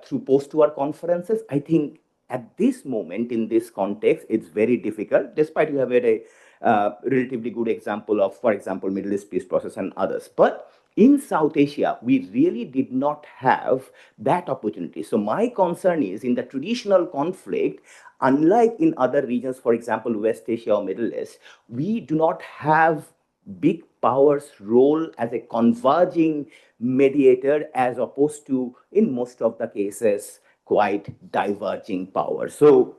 through post-war conferences. I think at this moment, in this context, it's very difficult, despite you have had a relatively good example of, for example, Middle East peace process and others. But in South Asia, we really did not have that opportunity. So my concern is in the traditional conflict, unlike in other regions, for example, West Asia or Middle East, we do not have big powers' role as a converging mediator as opposed to, in most of the cases, quite diverging powers. So,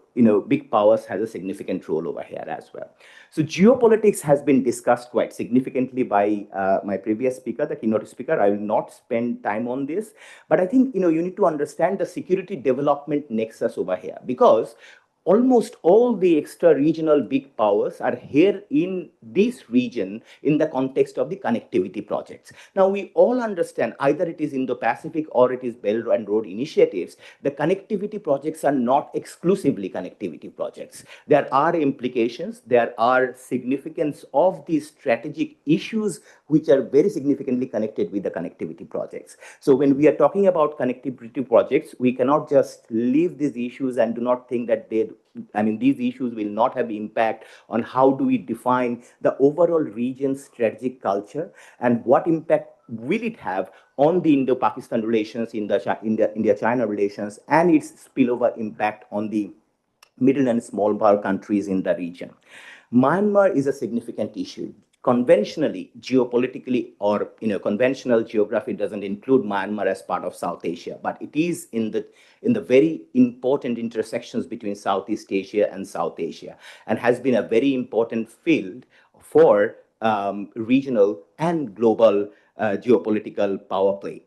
big powers has a significant role over here as well. So geopolitics has been discussed quite significantly by my previous speaker, the keynote speaker. I will not spend time on this, but I think, you need to understand the security development nexus over here, because almost all the extra regional big powers are here in this region in the context of the connectivity projects. Now, we all understand either it is Indo-Pacific or it is Belt and Road initiatives. The connectivity projects are not exclusively connectivity projects. There are implications, there are significance of these strategic issues which are very significantly connected with the connectivity projects. So when we are talking about connectivity projects, we cannot just leave these issues and do not think that these issues will not have impact on how do we define the overall region's strategic culture and what impact will it have on the Indo-Pakistan relations, India-China relations, and its spillover impact on the middle and small power countries in the region. Myanmar is a significant issue. Conventionally, geopolitically, or conventional geography doesn't include Myanmar as part of South Asia, but it is in the very important intersections between Southeast Asia and South Asia, and has been a very important field for regional and global geopolitical power play.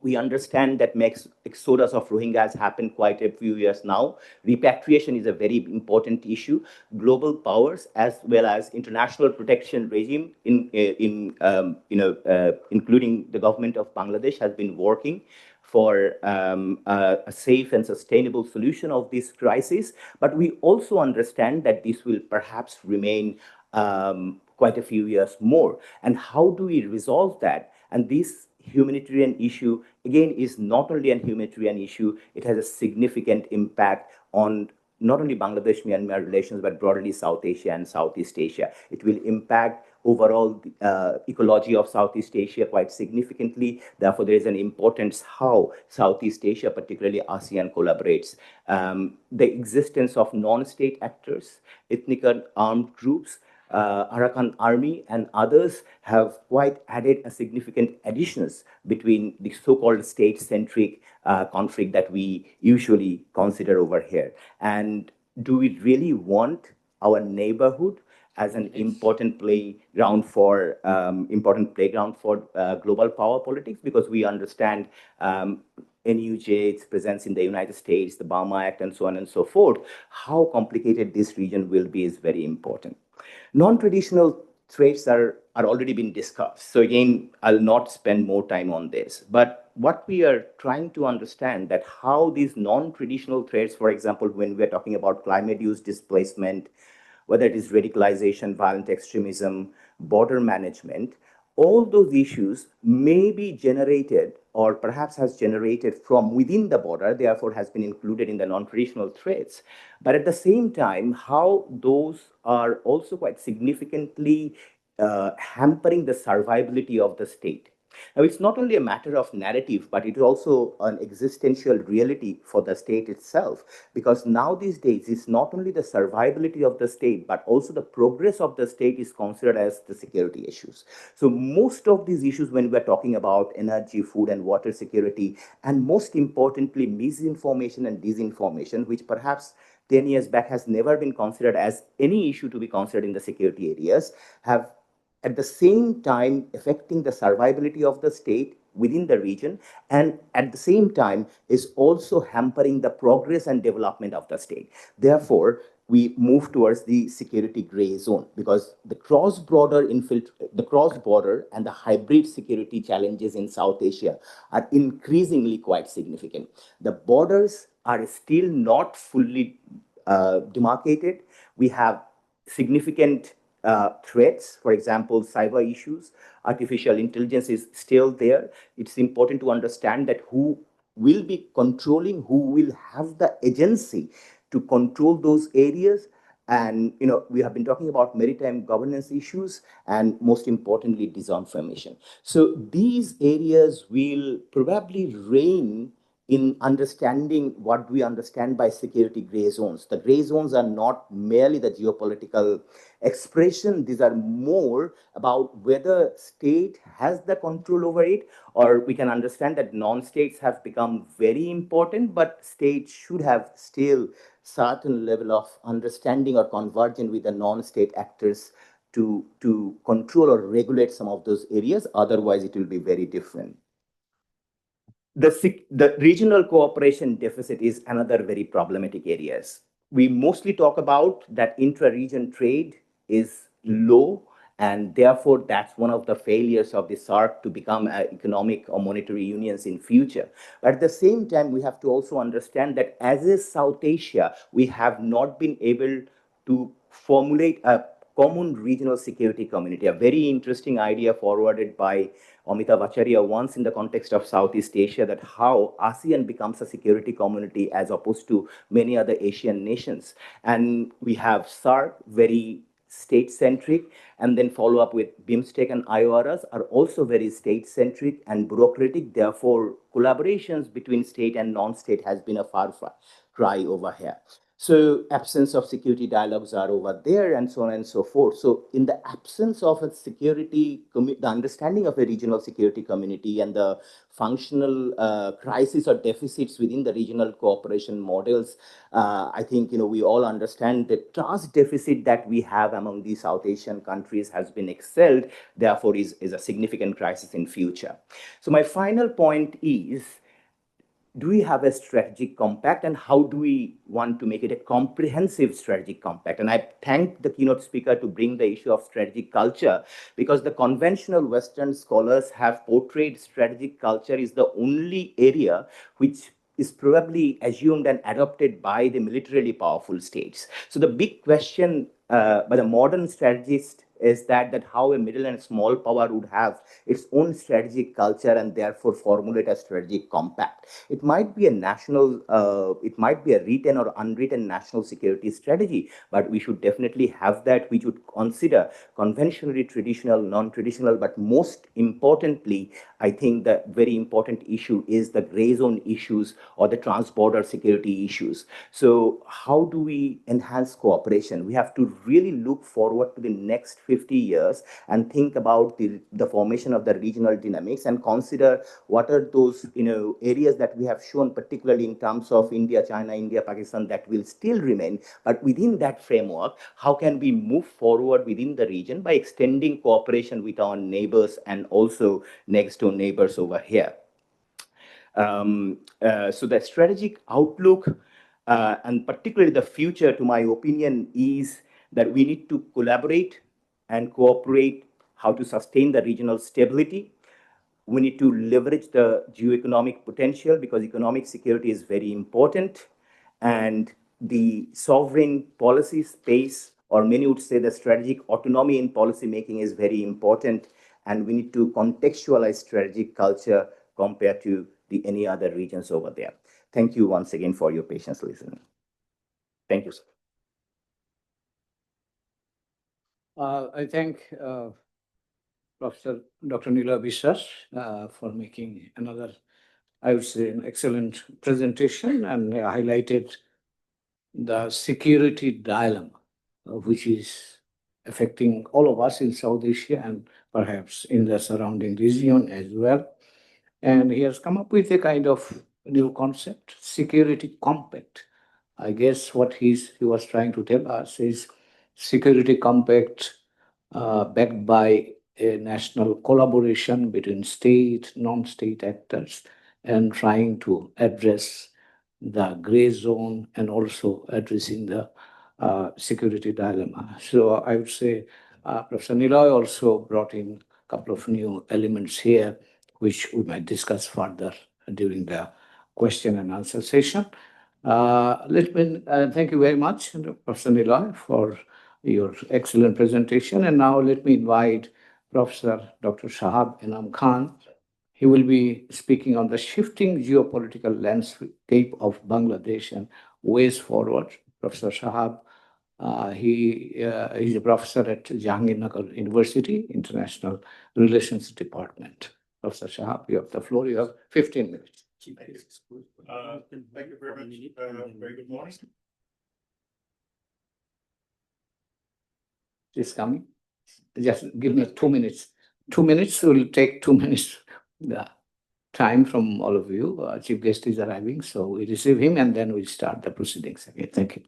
We understand that makes exodus of Rohingyas happen quite a few years now. Repatriation is a very important issue. Global powers, as well as international protection regime, including the government of Bangladesh, has been working for a safe and sustainable solution of this crisis. But we also understand that this will perhaps remain quite a few years more. And how do we resolve that? And this humanitarian issue, again, is not only a humanitarian issue, it has a significant impact on not only Bangladesh-Myanmar relations, but broadly South Asia and Southeast Asia. It will impact overall ecology of Southeast Asia quite significantly. Therefore, there is an importance how Southeast Asia, particularly ASEAN, collaborates. The existence of non-state actors, ethnic and armed groups, Arakan army and others have quite added a significant additions between the so-called state-centric conflict that we usually consider over here. And do we really want our neighborhood as an important playground for global power politics? Because we understand NUJ, its presence in the United States, the Burma Act, and so on and so forth. How complicated this region will be is very important. Non-traditional threats are already been discussed. So again, I'll not spend more time on this. But what we are trying to understand that how these non-traditional threats, for example, when we're talking about climate-induced displacement, whether it is radicalization, violent extremism, border management, all those issues may be generated or perhaps has generated from within the border, therefore has been included in the non-traditional threats. But at the same time, how those are also quite significantly hampering the survivability of the state. Now, it's not only a matter of narrative, but it is also an existential reality for the state itself, because now these days, it's not only the survivability of the state, but also the progress of the state is considered as the security issues. So most of these issues, when we're talking about energy, food, and water security, and most importantly, misinformation and disinformation, which perhaps 10 years back has never been considered as any issue to be considered in the security areas, have at the same time affecting the survivability of the state within the region, and at the same time is also hampering the progress and development of the state. Therefore, we move towards the security gray zone, because the cross-border and the hybrid security challenges in South Asia are increasingly quite significant. The borders are still not fully demarcated. We have significant threats, for example, cyber issues, artificial intelligence is still there. It's important to understand that who will be controlling, who will have the agency to control those areas. And we have been talking about maritime governance issues and most importantly, disinformation. So these areas will probably reign in understanding what we understand by security gray zones. The gray zones are not merely the geopolitical expression. These are more about whether state has the control over it, or we can understand that non-states have become very important, but states should have still certain level of understanding or convergence with the non-state actors to control or regulate some of those areas. Otherwise, it will be very different. The regional cooperation deficit is another very problematic areas. We mostly talk about that intra-region trade is low, and therefore that's one of the failures of the SARC to become economic or monetary unions in future. But at the same time, we have to also understand that as is South Asia, we have not been able to formulate a common regional security community, a very interesting idea forwarded by Amitav Acharya once in the context of Southeast Asia, that how ASEAN becomes a security community as opposed to many other Asian nations. And we have SARC, very state-centric, and then follow up with BIMSTEC and IORs are also very state-centric and bureaucratic. Therefore, collaborations between state and non-state has been a far cry over here. So absence of security dialogues are over there, and so on and so forth. So in the absence of a security, the understanding of a regional security community and the functional crisis or deficits within the regional cooperation models, I think we all understand the trust deficit that we have among these South Asian countries has been excelled. Therefore, is a significant crisis in future. So my final point is, do we have a strategic compact, and how do we want to make it a comprehensive strategic compact? And I thank the keynote speaker to bring the issue of strategic culture, because the conventional Western scholars have portrayed strategic culture is the only area which is probably assumed and adopted by the militarily powerful states. So the big question by the modern strategist is that how a middle and small power would have its own strategic culture and therefore formulate a strategic compact. It might be a national, it might be a written or unwritten national security strategy, but we should definitely have that. We should consider conventionally traditional, non-traditional, but most importantly, I think the very important issue is the gray zone issues or the trans-border security issues. So how do we enhance cooperation? We have to really look forward to the next 50 years and think about the formation of the regional dynamics and consider what are those areas that we have shown, particularly in terms of India, China, India, Pakistan, that will still remain. But within that framework, how can we move forward within the region by extending cooperation with our neighbors and also next door neighbors over here? So the strategic outlook, and particularly the future, to my opinion, is that we need to collaborate and cooperate how to sustain the regional stability. We need to leverage the geoeconomic potential, because economic security is very important. And the sovereign policy space, or many would say the strategic autonomy in policy making, is very important. And we need to contextualize strategic culture compared to any other regions over there. Thank you once again for your patience listening. Thank you, sir. I thank Professor Dr. Nila Biswas for making another, I would say, an excellent presentation, and highlighted the security dilemma, which is affecting all of us in South Asia and perhaps in the surrounding region as well. And he has come up with a kind of new concept, security compact. I guess what he was trying to tell us is security compact backed by a national collaboration between state, non-state actors, and trying to address the gray zone and also addressing the security dilemma. So I would say Professor Niloy also brought in a couple of new elements here, which we might discuss further during the question and answer session. Let me thank you very much, Professor Niloy, for your excellent presentation. And now let me invite Professor Dr. Shahab Enam Khan. He will be speaking on the shifting geopolitical landscape of Bangladesh and ways forward. Professor Shahab, he is a professor at Jahangirnagar University, International Relations Department. Professor Shahab, you have the floor. You have 15 minutes. Thank you very much. Very good morning. She's coming. Just give me 2 minutes. 2 minutes will take 2 minutes. The time from all of you. Chief guest is arriving, so we receive him and then we start the proceedings again. Thank you.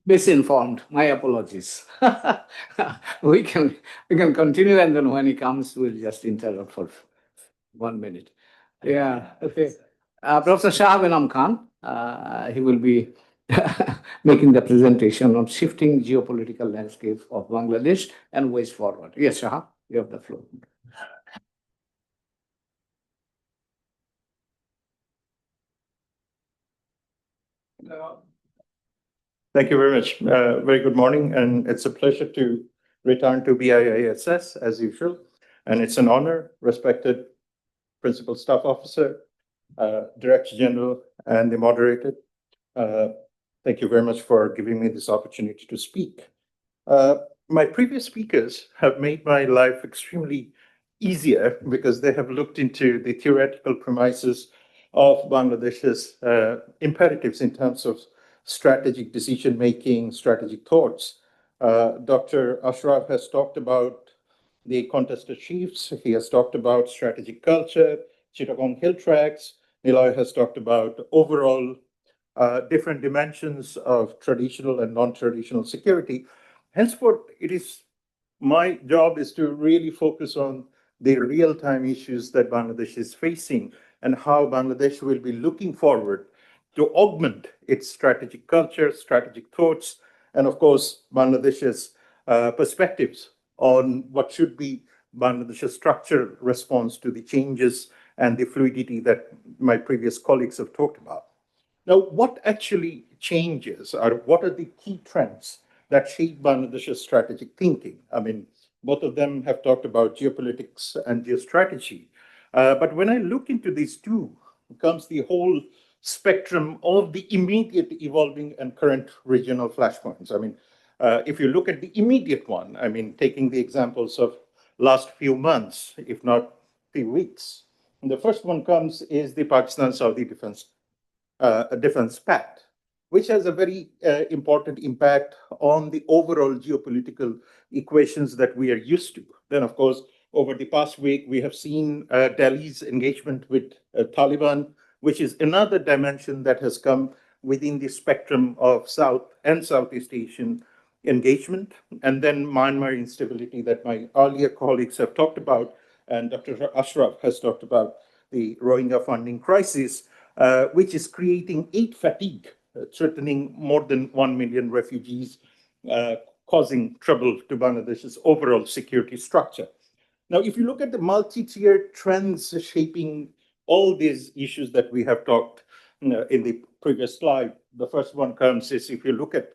misinformed. My apologies. we can continue, and then when he comes, we'll just interrupt for 1 minute. Yeah. Okay. Professor Shah Benam Khan, he will be making the presentation on shifting geopolitical landscape of Bangladesh and ways forward. Yes, Shah, you have the floor. Thank you very much. Very good morning, and it's a pleasure to return to BIISS as usual. And it's an honor, respected Principal Staff Officer, Director General, and the moderator. Thank you very much for giving me this opportunity to speak. My previous speakers have made my life extremely easier because they have looked into the theoretical premises of Bangladesh's imperatives in terms of strategic decision-making, strategic thoughts. Dr. Ashraf has talked about the contested chiefs. He has talked about strategic culture, Chittagong Hill Tracks. Niloy has talked about overall different dimensions of traditional and non-traditional security. Henceforth, it is my job is to really focus on the real-time issues that Bangladesh is facing and how Bangladesh will be looking forward to augment its strategic culture, strategic thoughts, and of course, Bangladesh's perspectives on what should be Bangladesh's structural response to the changes and the fluidity that my previous colleagues have talked about. Now, what actually changes, or what are the key trends that shape Bangladesh's strategic thinking? I mean, both of them have talked about geopolitics and geostrategy. But when I look into these two, comes the whole spectrum of the immediate evolving and current regional flashpoints. I mean, if you look at the immediate one, I mean, taking the examples of last few months, if not few weeks, and the first one comes is the Pakistan-Saudi defense pact, which has a very important impact on the overall geopolitical equations that we are used to. Then, of course, over the past week, we have seen Delhi's engagement with Taliban, which is another dimension that has come within the spectrum of South and Southeast Asian engagement. And then Myanmar instability that my earlier colleagues have talked about, and Dr. Ashraf has talked about the Rohingya funding crisis, which is creating aid fatigue, threatening more than 1 million refugees, causing trouble to Bangladesh's overall security structure. Now, if you look at the multi-tiered trends shaping all these issues that we have talked in the previous slide, the first one comes is if you look at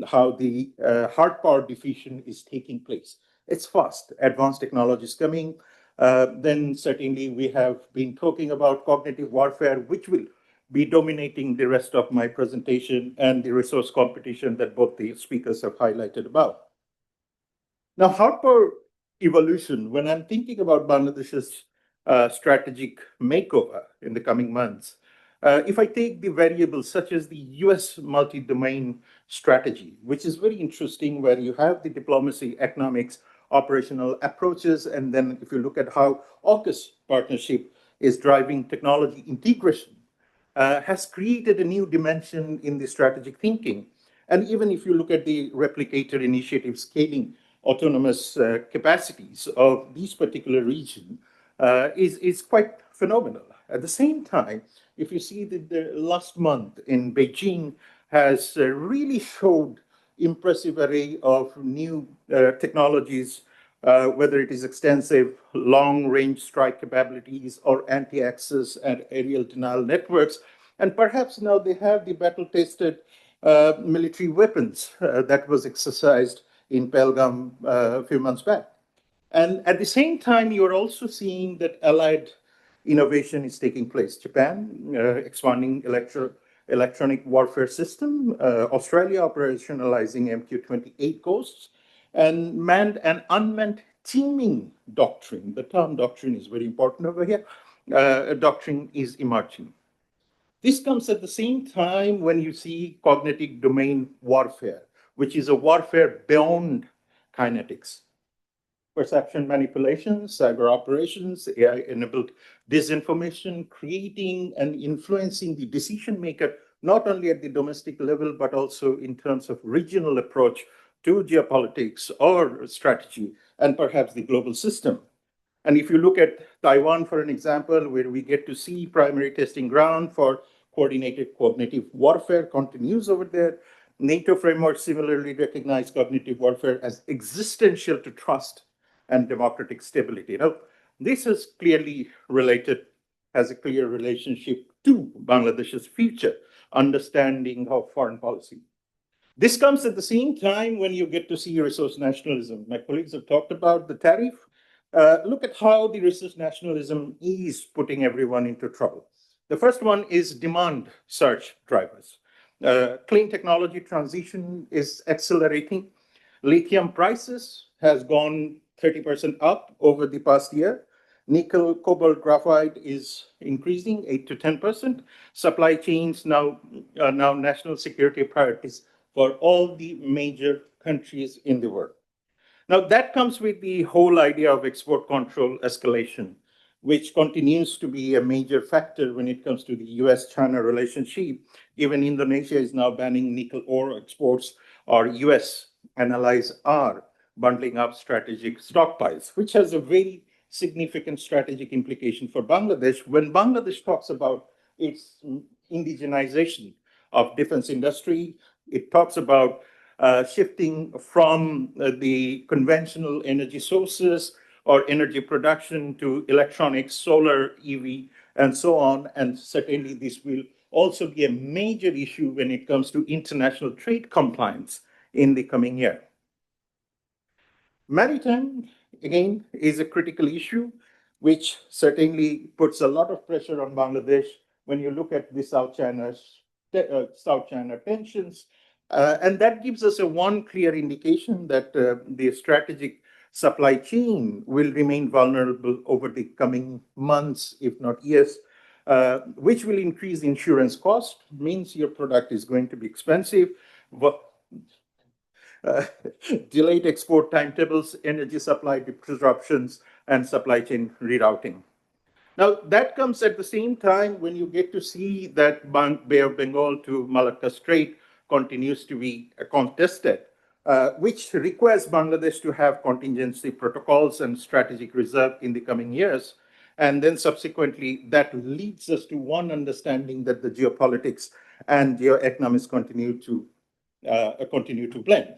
how the hard power diffusion is taking place. It's fast, advanced technologies coming. Then certainly we have been talking about cognitive warfare, which will be dominating the rest of my presentation, and the resource competition that both the speakers have highlighted about. Now, hard power evolution, when I'm thinking about Bangladesh's strategic makeover in the coming months, if I take the variables such as the US multi-domain strategy, which is very interesting, where you have the diplomacy, economics, operational approaches, and then if you look at how AUKUS partnership is driving technology integration, has created a new dimension in the strategic thinking. And even if you look at the replicator initiative scaling autonomous capacities of this particular region, is quite phenomenal. At the same time, if you see that the last month in Beijing has really showed impressive array of new technologies, whether it is extensive long-range strike capabilities or anti-access and aerial denial networks. And perhaps now they have the battle-tested military weapons that was exercised in Pelgam a few months back. And at the same time, you're also seeing that allied innovation is taking place. Japan expanding electronic warfare system, Australia operationalizing MQ-28 Ghosts, and manned and unmanned teaming doctrine. The term doctrine is very important over here. Doctrine is emerging. This comes at the same time when you see cognitive domain warfare, which is a warfare beyond kinetics. Perception manipulation, cyber operations, AI-enabled disinformation, creating and influencing the decision maker not only at the domestic level, but also in terms of regional approach to geopolitics or strategy, and perhaps the global system. And if you look at Taiwan, for an example, where we get to see primary testing ground for coordinated cognitive warfare continues over there. NATO framework similarly recognize cognitive warfare as existential to trust and democratic stability. Now, this is clearly related, has a clear relationship to Bangladesh's future understanding of foreign policy. This comes at the same time when you get to see resource nationalism. My colleagues have talked about the tariff. Look at how the resource nationalism is putting everyone into trouble. The first one is demand surge drivers. Clean technology transition is accelerating. Lithium prices has gone 30% up over the past year. Nickel, cobalt, graphite is increasing 8 to 10%. Supply chains now are now national security priorities for all the major countries in the world. Now, that comes with the whole idea of export control escalation, which continues to be a major factor when it comes to the US-China relationship. Even Indonesia is now banning nickel ore exports, or US and allies are bundling up strategic stockpiles, which has a very significant strategic implication for Bangladesh. When Bangladesh talks about its indigenization of defense industry, it talks about shifting from the conventional energy sources or energy production to electronics, solar, EV, and so on. And certainly this will also be a major issue when it comes to international trade compliance in the coming year. Maritime, again, is a critical issue, which certainly puts a lot of pressure on Bangladesh when you look at the South China tensions. And that gives us a one clear indication that the strategic supply chain will remain vulnerable over the coming months, if not years, which will increase insurance cost, means your product is going to be expensive. Delayed export timetables, energy supply disruptions, and supply chain rerouting. Now, that comes at the same time when you get to see that Bay of Bengal to Malacca Strait continues to be contested, which requires Bangladesh to have contingency protocols and strategic reserve in the coming years. And then subsequently, that leads us to one understanding that the geopolitics and geoeconomics continue to blend.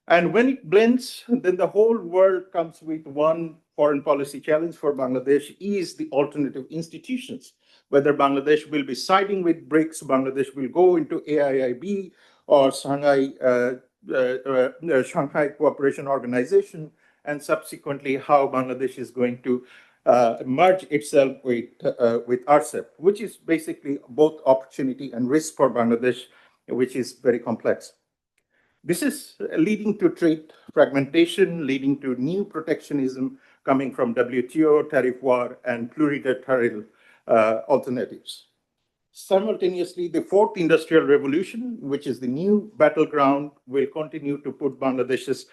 And when it blends, then the whole world comes with one foreign policy challenge for Bangladesh is the alternative institutions. Whether Bangladesh will be siding with BRICS, Bangladesh will go into AIIB or Shanghai Cooperation Organization, and subsequently how Bangladesh is going to merge itself with RCEP, which is basically both opportunity and risk for Bangladesh, which is very complex. This is leading to trade fragmentation, leading to new protectionism coming from WTO, tariff war, and plurilateral alternatives. Simultaneously, the fourth industrial revolution, which is the new battleground, will continue to put Bangladesh's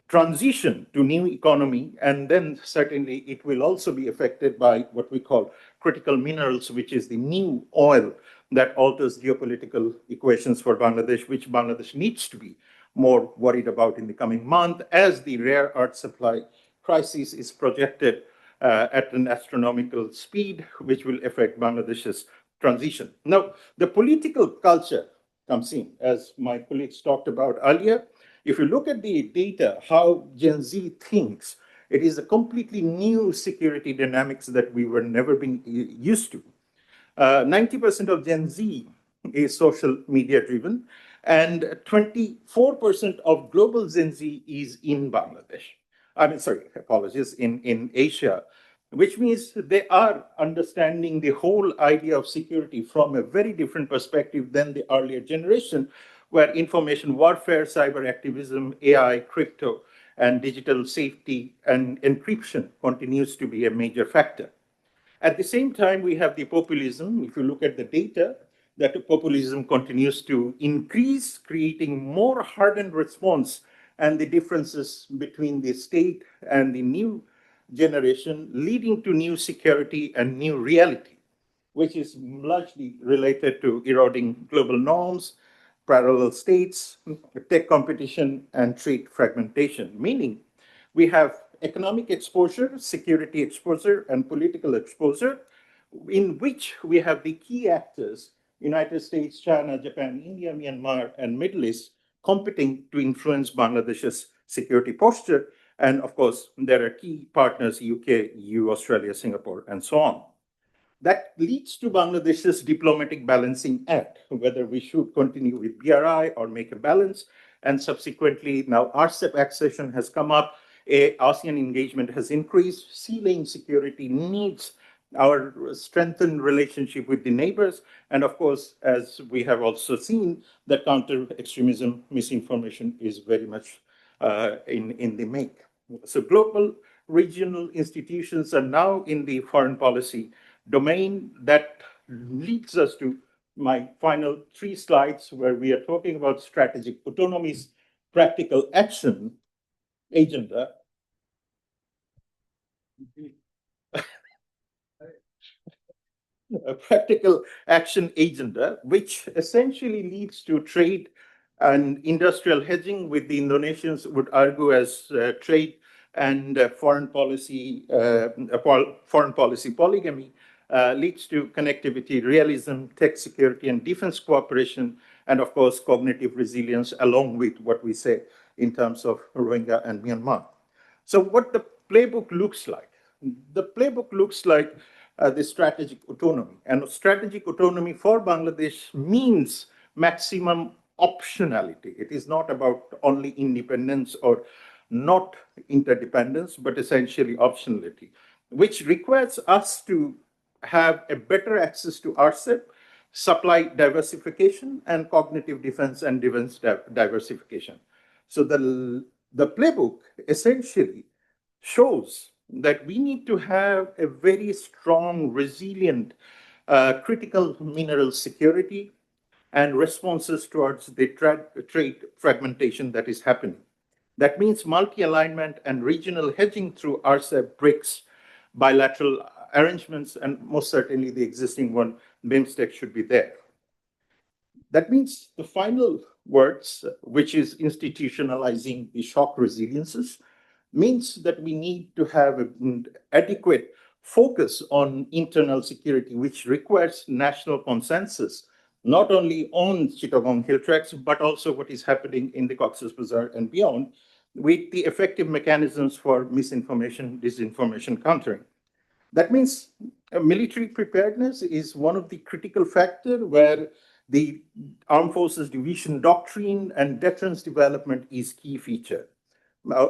transition to new economy, and then certainly it will also be affected by what we call critical minerals, which is the new oil that alters geopolitical equations for Bangladesh, which Bangladesh needs to be more worried about in the coming month as the rare earth supply crisis is projected at an astronomical speed, which will affect Bangladesh's transition. Now, the political culture comes in, as my colleagues talked about earlier. If you look at the data, how Gen Z thinks, it is a completely new security dynamics that we were never been used to. 90% of Gen Z is social media driven, and 24% of global Gen Z is in Bangladesh. In Asia, which means they are understanding the whole idea of security from a very different perspective than the earlier generation, where information warfare, cyber activism, AI, crypto, and digital safety and encryption continues to be a major factor. At the same time, we have the populism. If you look at the data, that populism continues to increase, creating more hardened response and the differences between the state and the new generation, leading to new security and new reality. which is largely related to eroding global norms, parallel states, tech competition, and trade fragmentation, meaning we have economic exposure, security exposure, and political exposure, in which we have the key actors, United States, China, Japan, India, Myanmar, and Middle East, competing to influence Bangladesh's security posture. And of course, there are key partners, UK, EU, Australia, Singapore, and so on. That leads to Bangladesh's diplomatic balancing act, whether we should continue with BRI or make a balance. And subsequently, now RCEP accession has come up, ASEAN engagement has increased, sea lane security needs our strengthened relationship with the neighbors. And of course, as we have also seen, that counter-extremism misinformation is very much in the make. So global regional institutions are now in the foreign policy domain. That leads us to my final 3 slides, where we are talking about strategic autonomy's practical action agenda. A practical action agenda, which essentially leads to trade and industrial hedging, with the Indonesians would argue as trade and foreign policy polygamy, leads to connectivity, realism, tech security, and defense cooperation, and of course, cognitive resilience, along with what we say in terms of Rohingya and Myanmar. So what the playbook looks like? The playbook looks like the strategic autonomy. And strategic autonomy for Bangladesh means maximum optionality. It is not about only independence or not interdependence, but essentially optionality, which requires us to have a better access to RCEP, supply diversification, and cognitive defense and defense diversification. So the playbook essentially shows that we need to have a very strong, resilient, critical mineral security and responses towards the trade fragmentation that is happening. That means multi-alignment and regional hedging through RCEP, BRICS, bilateral arrangements, and most certainly the existing one, BIMSTEC, should be there. That means the final words, which is institutionalizing the shock resiliences, means that we need to have an adequate focus on internal security, which requires national consensus, not only on Chittagong Hill Tracks, but also what is happening in the Cox's Bazar and beyond, with the effective mechanisms for misinformation, disinformation countering. That means military preparedness is one of the critical factors where the Armed Forces Division doctrine and deterrence development is key feature.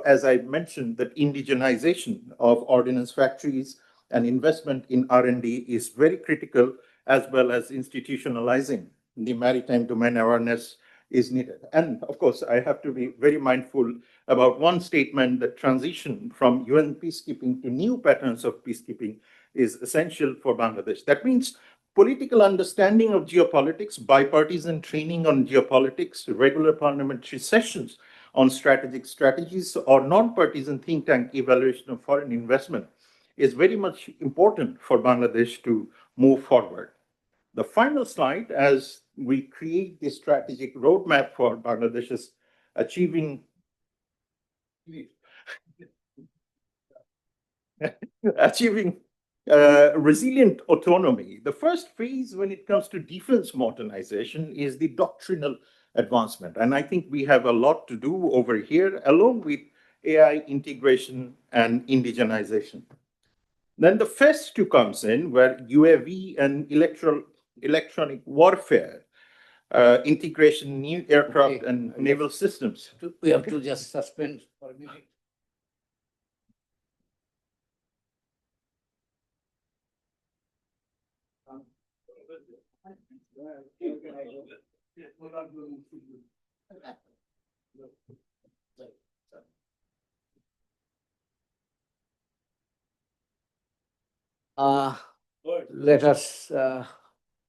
As I mentioned, that indigenization of ordnance factories and investment in R&D is very critical, as well as institutionalizing the maritime domain awareness is needed. And of course, I have to be very mindful about one statement: that transition from UN peacekeeping to new patterns of peacekeeping is essential for Bangladesh. That means political understanding of geopolitics, bipartisan training on geopolitics, regular parliamentary sessions on strategic strategies, or non-partisan think tank evaluation of foreign investment is very much important for Bangladesh to move forward. The final slide, as we create the strategic roadmap for Bangladesh's achieving resilient autonomy. The first phase when it comes to defense modernization is the doctrinal advancement. And I think we have a lot to do over here, along with AI integration and indigenization. Then the phase 2 comes in, where UAV and electronic warfare, integration, new aircraft and naval systems. We have to just suspend for a minute. Let us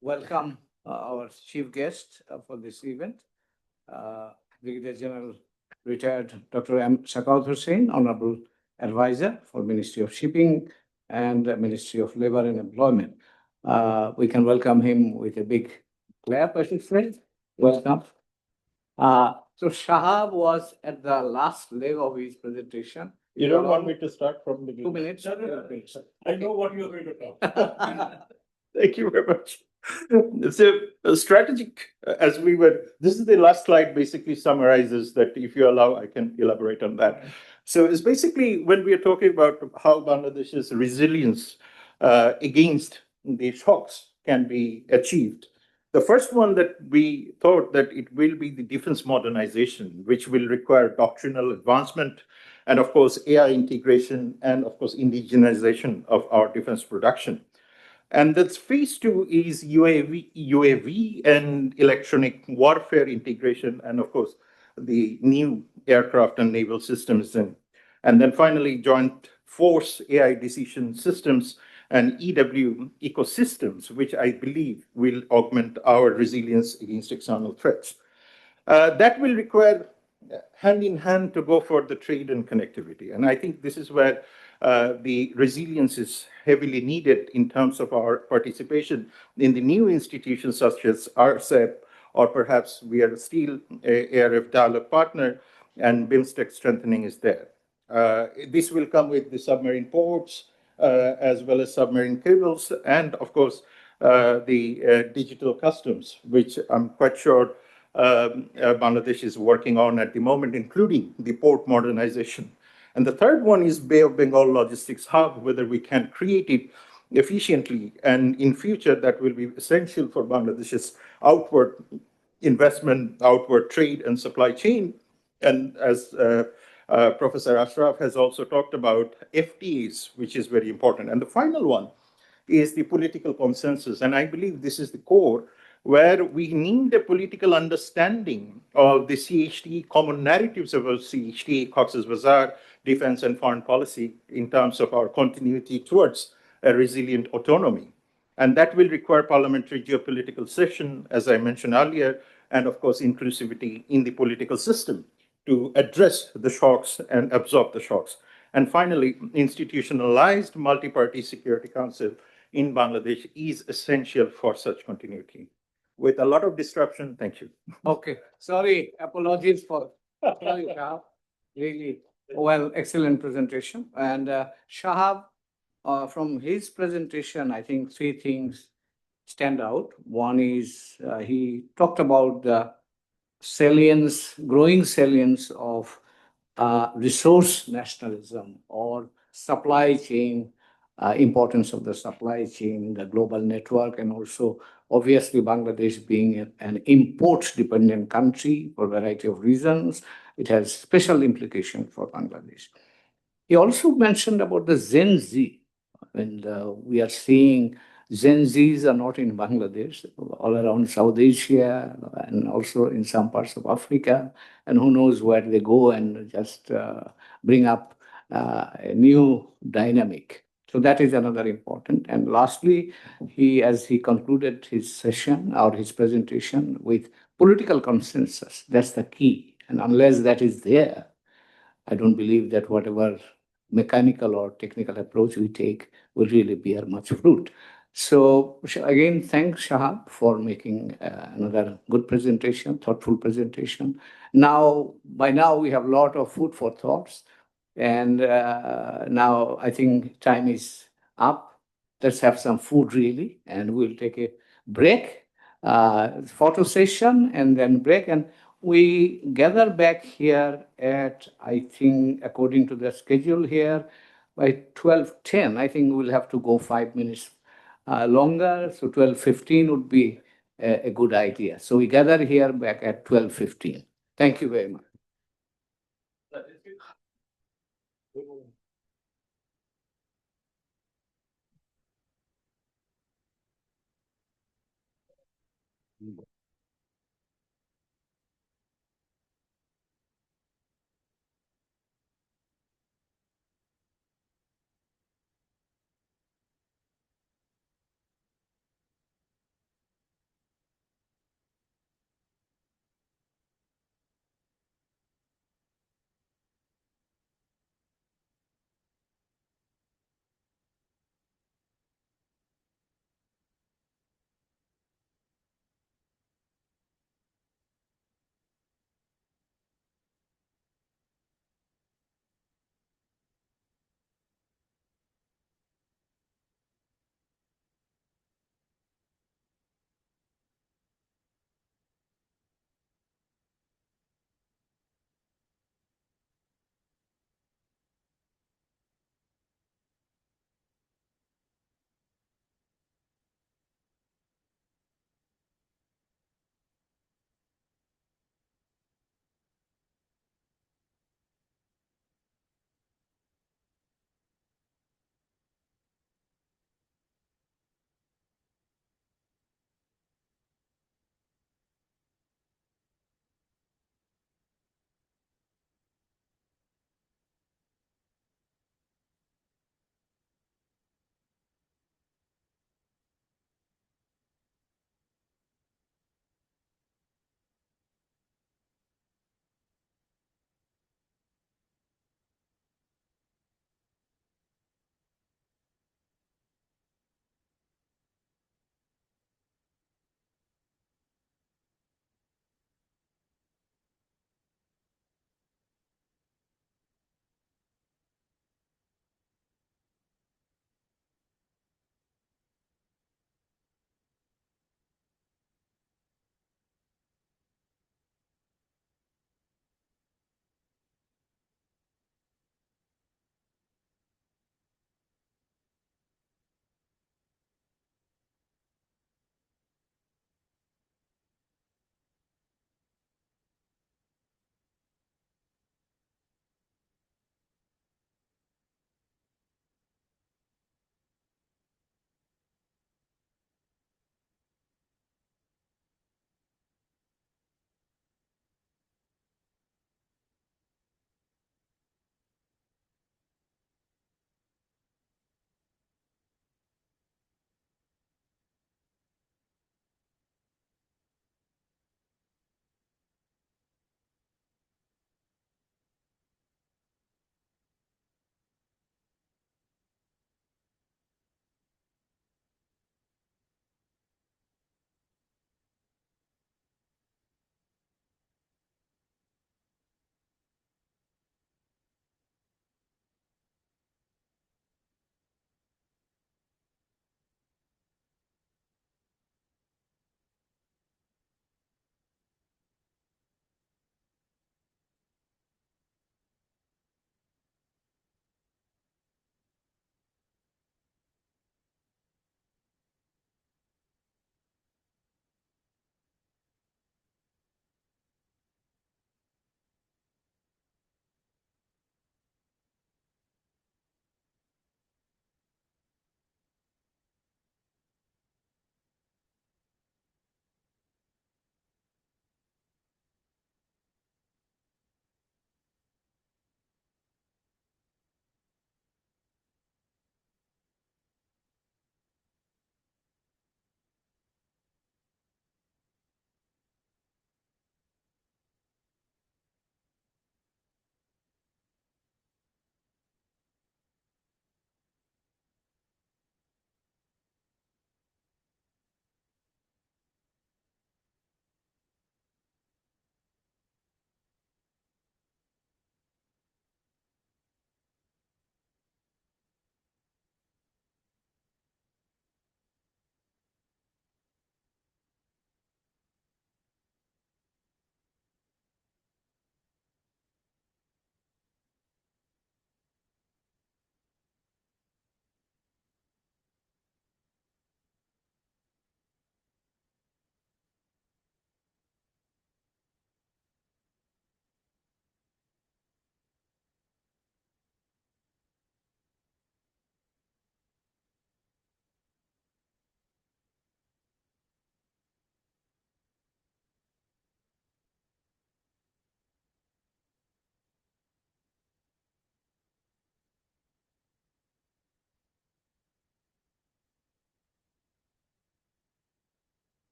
welcome our chief guest for this event, Brigadier General retired Dr. M. Shakaut Hussain, Honorable Advisor for Ministry of Shipping and Ministry of Labor and Employment. We can welcome him with a big clap, I should say. Welcome. So Shahab was at the last leg of his presentation. You don't want me to start from the 2 beginning? minutes? I know what you're going to talk. Thank you very much. So, strategic, as we were, this is the last slide, basically summarizes that. If you allow, I can elaborate on that. So, it's basically when we are talking about how Bangladesh's resilience against the shocks can be achieved. The first one that we thought that it will be the defense modernization, which will require doctrinal advancement and, of course, AI integration and, of course, indigenization of our defense production. And that's phase two is UAV and electronic warfare integration, and of course, the new aircraft and naval systems. And then finally, joint force AI decision systems and EW ecosystems, which I believe will augment our resilience against external threats. That will require hand in hand to go for the trade and connectivity. And I think this is where the resilience is heavily needed in terms of our participation in the new institutions such as RCEP, or perhaps we are still a ARF dialogue partner, and BIMSTEC strengthening is there. This will come with the submarine ports, as well as submarine cables, and of course, the digital customs, which I'm quite sure Bangladesh is working on at the moment, including the port modernization. And the third one is Bay of Bengal Logistics Hub, whether we can create it efficiently. And in future, that will be essential for Bangladesh's outward investment, outward trade and supply chain. And as Professor Ashraf has also talked about, FTAs, which is very important. And the final one is the political consensus. And I believe this is the core where we need a political understanding of the CHT, common narratives about CHT, Cox's Bazar, defense and foreign policy in terms of our continuity towards a resilient autonomy. And that will require parliamentary geopolitical session, as I mentioned earlier, and of course, inclusivity in the political system to address the shocks and absorb the shocks. And finally, institutionalized multi-party Security Council in Bangladesh is essential for such continuity. With a lot of disruption, thank you. Okay, sorry, apologies for, sorry, Shahab. Really, well, excellent presentation. And Shahab, from his presentation, I think three things stand out. One is he talked about the salience, growing salience of resource nationalism or supply chain, importance of the supply chain, the global network, and also obviously Bangladesh being an import-dependent country for a variety of reasons, it has special implication for Bangladesh. He also mentioned about the Gen Z, and we are seeing Gen Zs are not in Bangladesh, all around South Asia and also in some parts of Africa, and who knows where they go and just bring up a new dynamic. So that is another important. And lastly, as he concluded his session or his presentation with political consensus, that's the key. And unless that is there, I don't believe that whatever mechanical or technical approach we take will really bear much fruit. So again, thanks Shahab for making another good presentation, thoughtful presentation. By now we have a lot of food for thoughts, and now I think time is up. Let's have some food really, and we'll take a break, photo session, and then break. And we gather back here at, I think, according to the schedule here, by 12:10. I think we'll have to go 5 minutes longer. So 12:15 would be a good idea. So we gather here back at 12:15. Thank you very much.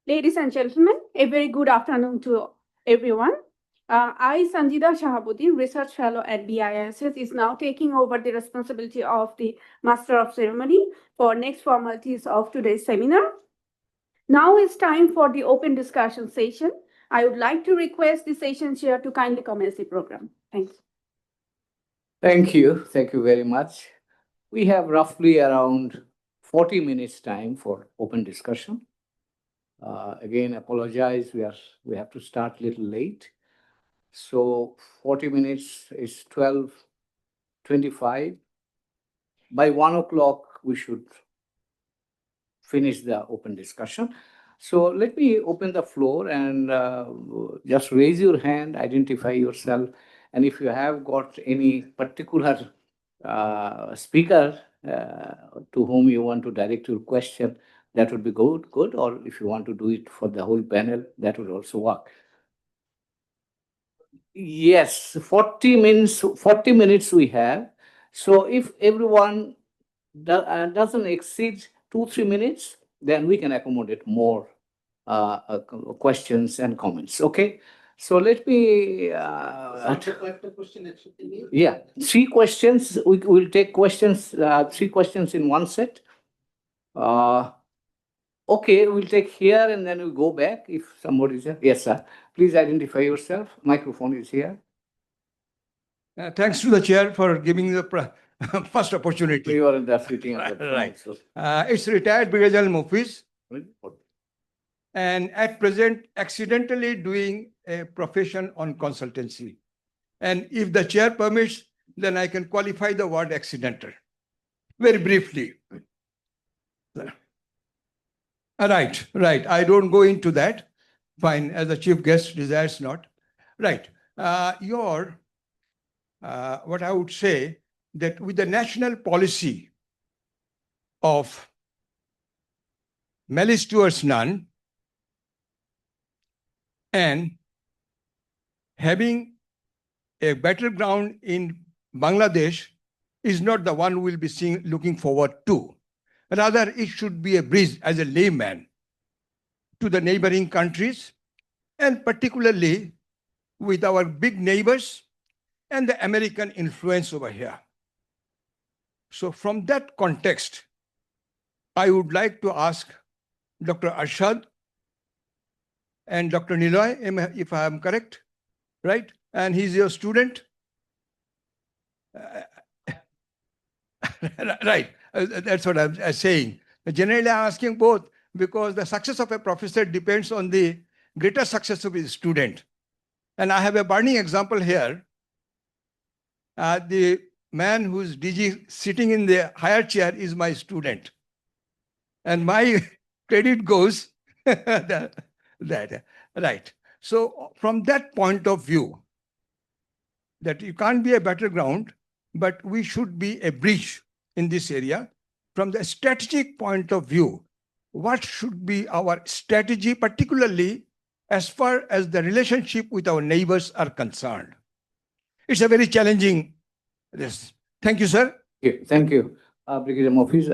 Ladies and gentlemen, a very good afternoon to everyone. I, Sanjida Shahabuddin, Research Fellow at BISS, is now taking over the responsibility of the Master of Ceremony for next formalities of today's seminar. Now it's time for the open discussion session. I would like to request the session chair to kindly commence the program. Thanks. Thank you. Thank you very much. We have roughly around 40 minutes time for open discussion. Again, apologize, we have to start a little late. So 40 minutes is 12:25. By 1 o'clock, we should finish the open discussion. So let me open the floor and just raise your hand, identify yourself. And if you have got any particular speaker to whom you want to direct your question, that would be good. Or if you want to do it for the whole panel, that would also work. Yes, 40 minutes we have. So if everyone doesn't exceed 2-3 minutes, then we can accommodate more questions and comments. Okay. So let me. Yeah, 3 questions. We will take questions. 3 questions in one set. Okay, we'll take here and then we'll go back if somebody is here. Yes, sir. Please identify yourself. Microphone is here. Thanks to the chair for giving the first opportunity. You are in the sitting at the Right. front, so- It's retired Brigadier General Mufis, and at present accidentally doing a profession on consultancy. And if the chair permits, then I can qualify the word accidental. Very briefly. Right. I don't go into that. Fine, as the chief guest desires not. Right. What I would say that with the national policy of malice towards none and having a battleground in Bangladesh is not the one we'll be looking forward to. Rather, it should be a bridge as a layman to the neighboring countries, and particularly with our big neighbors and the American influence over here. So from that context, I would like to ask Dr. Arshad and Dr. Niloy, if I am correct, right? And he's your student. Right, that's what I'm saying. Generally, I'm asking both because the success of a professor depends on the greater success of his student. And I have a burning example here. The man who's DG sitting in the higher chair is my student. And my credit goes that. Right. So from that point of view, that you can't be a battleground, but we should be a bridge in this area. From the strategic point of view, what should be our strategy, particularly as far as the relationship with our neighbors are concerned? It's a very challenging this. Thank you, sir. Thank you. Brigadier Mofis,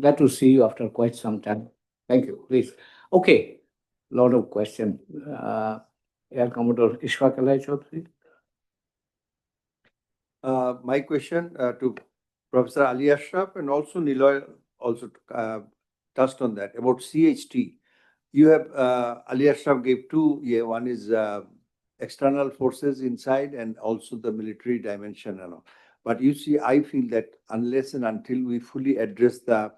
glad to see you after quite some time. Thank you, please. Okay, lot of question. Air Commodore Ishfaq Alai Chaudhary. My question to Professor Ali Ashraf and also Niloy also touched on that about CHT. You have Ali Ashraf gave 2. One is external forces inside and also the military dimension and all. But you see, I feel that unless and until we fully address the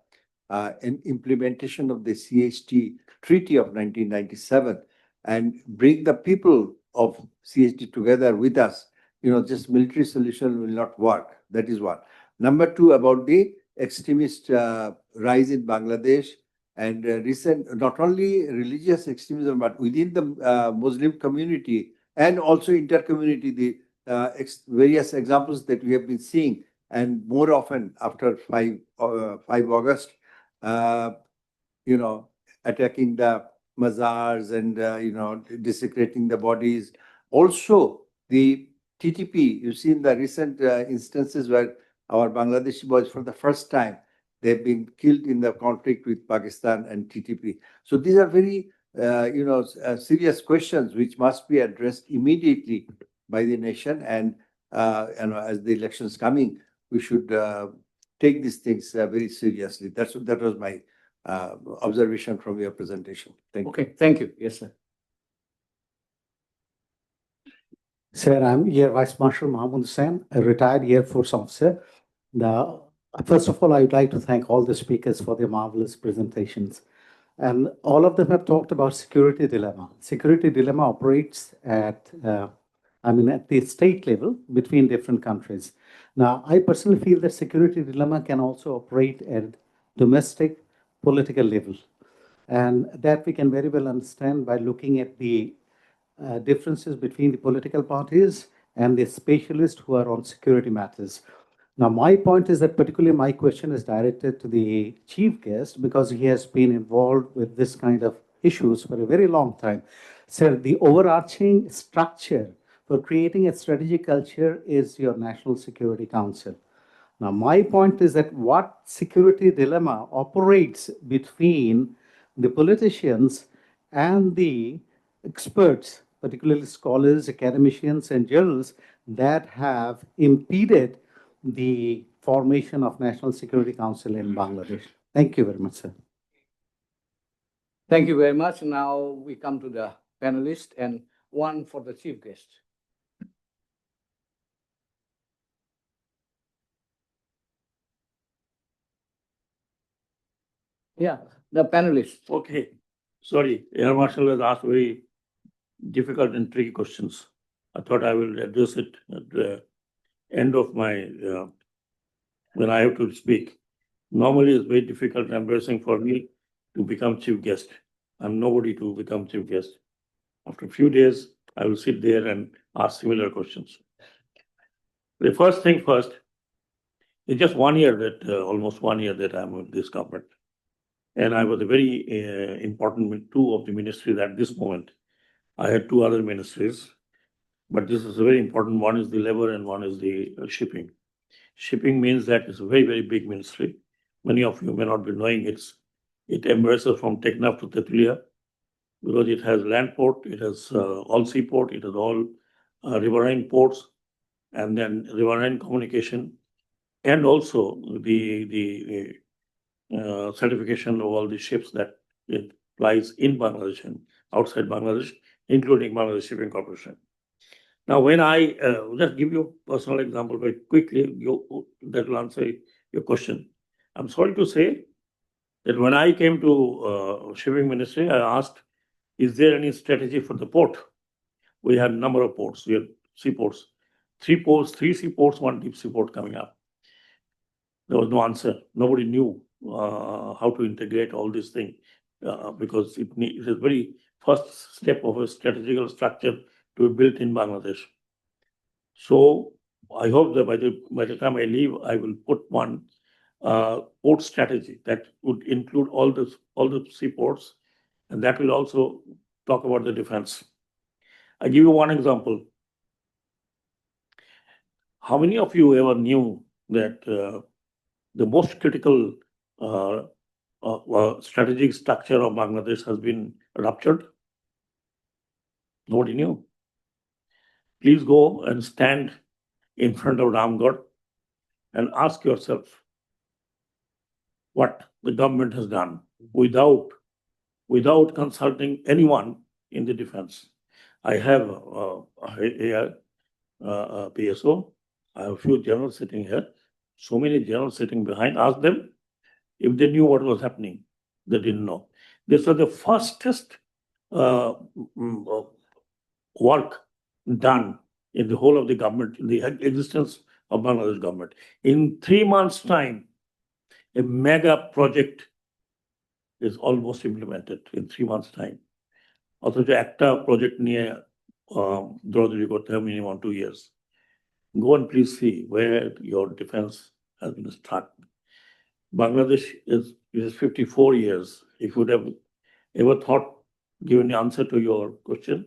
implementation of the CHT Treaty of 1997 and bring the people of CHT together with us, just military solution will not work. That is one. Number 2, about the extremist rise in Bangladesh and recent, not only religious extremism, but within the Muslim community and also inter-community, the various examples that we have been seeing, and more often after 5 August, attacking the mazars and, desecrating the bodies. Also, the TTP, you've seen the recent instances where our Bangladeshi boys, for the first time, they've been killed in the conflict with Pakistan and TTP. So these are very, serious questions which must be addressed immediately by the nation. And as the elections coming, we should take these things very seriously. That was my observation from your presentation. Thank you. Okay, thank you. Yes, sir. Sir, I'm Air Vice Marshal Mahmoud Hussain, a retired Air Force officer. First of all, I would like to thank all the speakers for their marvelous presentations. And all of them have talked about security dilemma. Security dilemma operates at the state level between different countries. Now, I personally feel that security dilemma can also operate at domestic political level. And that we can very well understand by looking at the differences between the political parties and the specialists who are on security matters. Now, my point is that particularly my question is directed to the chief guest because he has been involved with this kind of issues for a very long time. Sir, the overarching structure for creating a strategic culture is your National Security Council. Now, my point is that what security dilemma operates between the politicians and the experts, particularly scholars, academicians, and journalists that have impeded the formation of National Security Council in Bangladesh. Thank you very much, sir. Thank you very much. Now we come to the panelists and one for the chief guest. Yeah, the panelists. Okay. Sorry, Air Marshal has asked very difficult and tricky questions. I thought I will address it at the end of my, when I have to speak. Normally, it's very difficult and embarrassing for me to become chief guest. I'm nobody to become chief guest. After a few days, I will sit there and ask similar questions. The first thing first, it's just 1 year that, almost 1 year that I'm with this government. And I was a very important two of the ministries at this moment. I had two other ministries, but this is a very important. One is the labor and one is the shipping. Shipping means that it's a very, very big ministry. Many of you may not be knowing it embraces from Teknaf to Tetulia because it has land port, it has all seaport, it has all riverine ports, and then riverine communication, and also the certification of all the ships that it flies in Bangladesh and outside Bangladesh, including Bangladesh Shipping Corporation. Now, when I just give you a personal example very quickly, that will answer your question. I'm sorry to say that when I came to shipping ministry, I asked, is there any strategy for the port? We had a number of ports. We had seaports, three seaports, one deep seaport coming up. There was no answer. Nobody knew how to integrate all these things because it is very first step of a strategical structure to be built in Bangladesh. So I hope that by the time I leave, I will put one port strategy that would include all the seaports, and that will also talk about the defense. I give you one example. How many of you ever knew that the most critical strategic structure of Bangladesh has been ruptured? Nobody knew. Please go and stand in front of Ramgarh and ask yourself what the government has done without consulting anyone in the defense. I have a PSO. I have a few generals sitting here. So many generals sitting behind. Ask them if they knew what was happening. They didn't know. This was the fastest work done in the whole of the government, in the existence of Bangladesh government. In 3 months' time, a mega project is almost implemented in 3 months' time. অথচ একটা project নিয়ে দৌড়াদৌড়ি করতে হবে minimum 2 years. Go and please see where your defense has been struck. Bangladesh is 54 years. If you would have ever thought, given the answer to your question,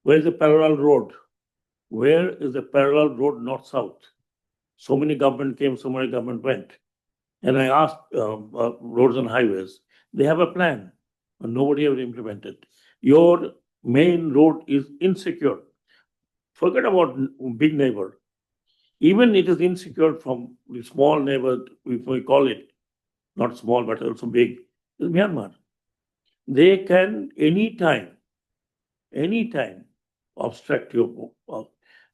where is the parallel road? where is the parallel road north-south? So many government came, so many government went. And I asked roads and highways, they have a plan, but nobody ever implemented. Your main road is insecure. Forget about big neighbor. Even it is insecure from the small neighbor, if we call it, not small, but also big, is Myanmar. They can anytime obstruct your,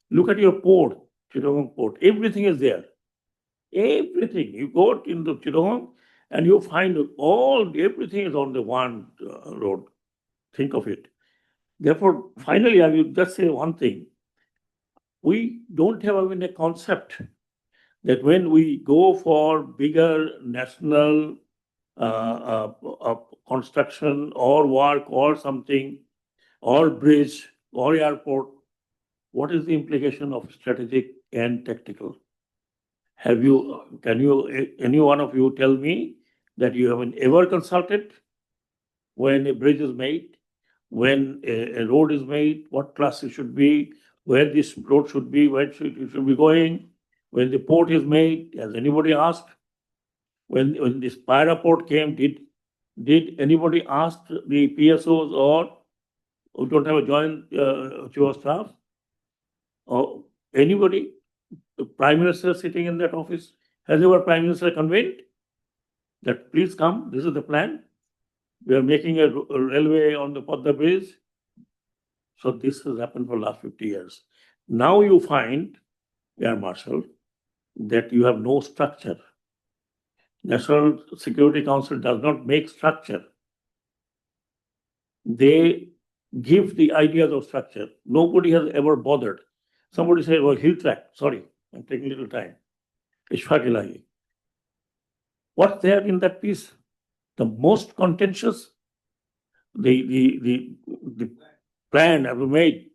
look at your port, Chittagong port, everything is there. Everything. You go into Chittagong and you find everything is on the one road. Think of it. Therefore, finally, I will just say one thing. We don't have even a concept that when we go for bigger national construction or work or something, or bridge or airport, what is the implication of strategic and tactical? Any one of you tell me that you haven't ever consulted when a bridge is made, when a road is made, what class it should be, where this road should be, where it should be going, when the port is made, has anybody asked? When this Pyra port came, did anybody ask the PSOs or who don't have a joint chief of staff? Or anybody? The Prime Minister sitting in that office, has ever Prime Minister convened that please come, this is the plan. We are making a railway on the Padma Bridge. So this has happened for the last 50 years. Now you find, Air Marshal, that you have no structure. National Security Council does not make structure. They give the ideas of structure. Nobody has ever bothered. Somebody said, well, hill track. Sorry, I'm taking a little time. Ishfaq Ilahi. What's there in that piece? The most contentious, the plan ever made,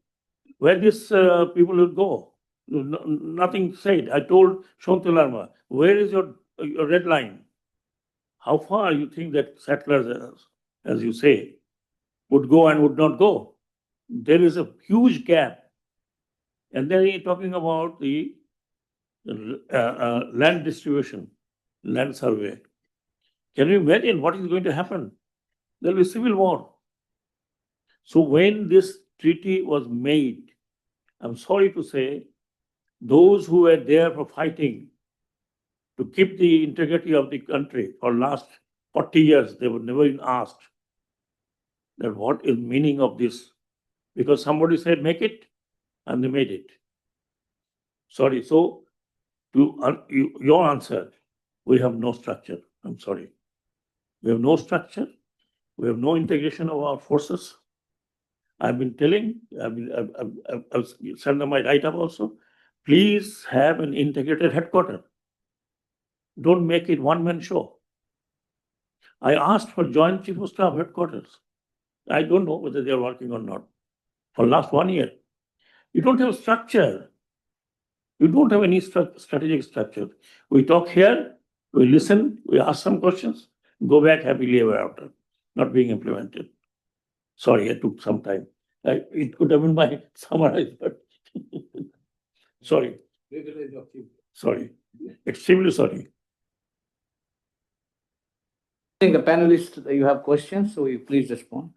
where these people would go. Nothing said. I told Shontil Larma, where is your red line? How far you think that settlers, as you say, would go and would not go? There is a huge gap. And then you're talking about the land distribution, land survey. Can you imagine what is going to happen? There will be civil war. So when this treaty was made, I'm sorry to say, those who were there for fighting to keep the integrity of the country for last 40 years, they were never even asked that what is meaning of this? Because somebody said, make it, and they made it. Sorry, so to your answer, we have no structure. I'm sorry. We have no structure. We have no integration of our forces. I've been telling, I've sent them my write-up also. Please have an integrated headquarters. Don't make it one-man show. I asked for Joint Chief of Staff headquarters. I don't know whether they're working or not. For last 1 year. You don't have structure. You don't have any strategic structure. We talk here, we listen, we ask some questions, go back happily ever after, not being implemented. Sorry, it took some time. It could have been my summarized, but sorry. Sorry. Extremely sorry. I think the panelists, you have questions, so you please respond.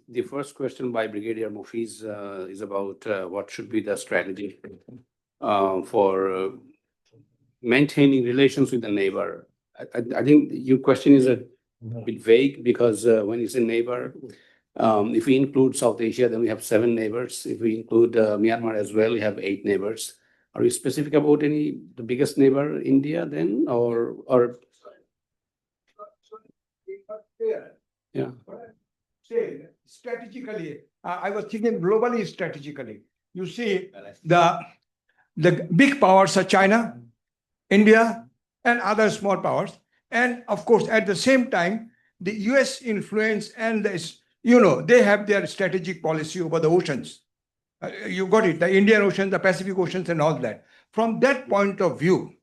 The first question by Brigadier Mufiz is about what should be the strategy for maintaining relations with the neighbor. I think your question is a bit vague because when you say neighbor, if we include South Asia, then we have 7 neighbors. If we include Myanmar as well, we have 8 neighbors. Are you specific about the biggest neighbor, India, then, or? Yeah. Say strategically, I was thinking globally strategically. You see, the big powers are China, India, and other small powers. And of course, at the same time, the US influence and they have their strategic policy over the oceans. You got it, the Indian Ocean, the Pacific Oceans, and all that. From that point of view,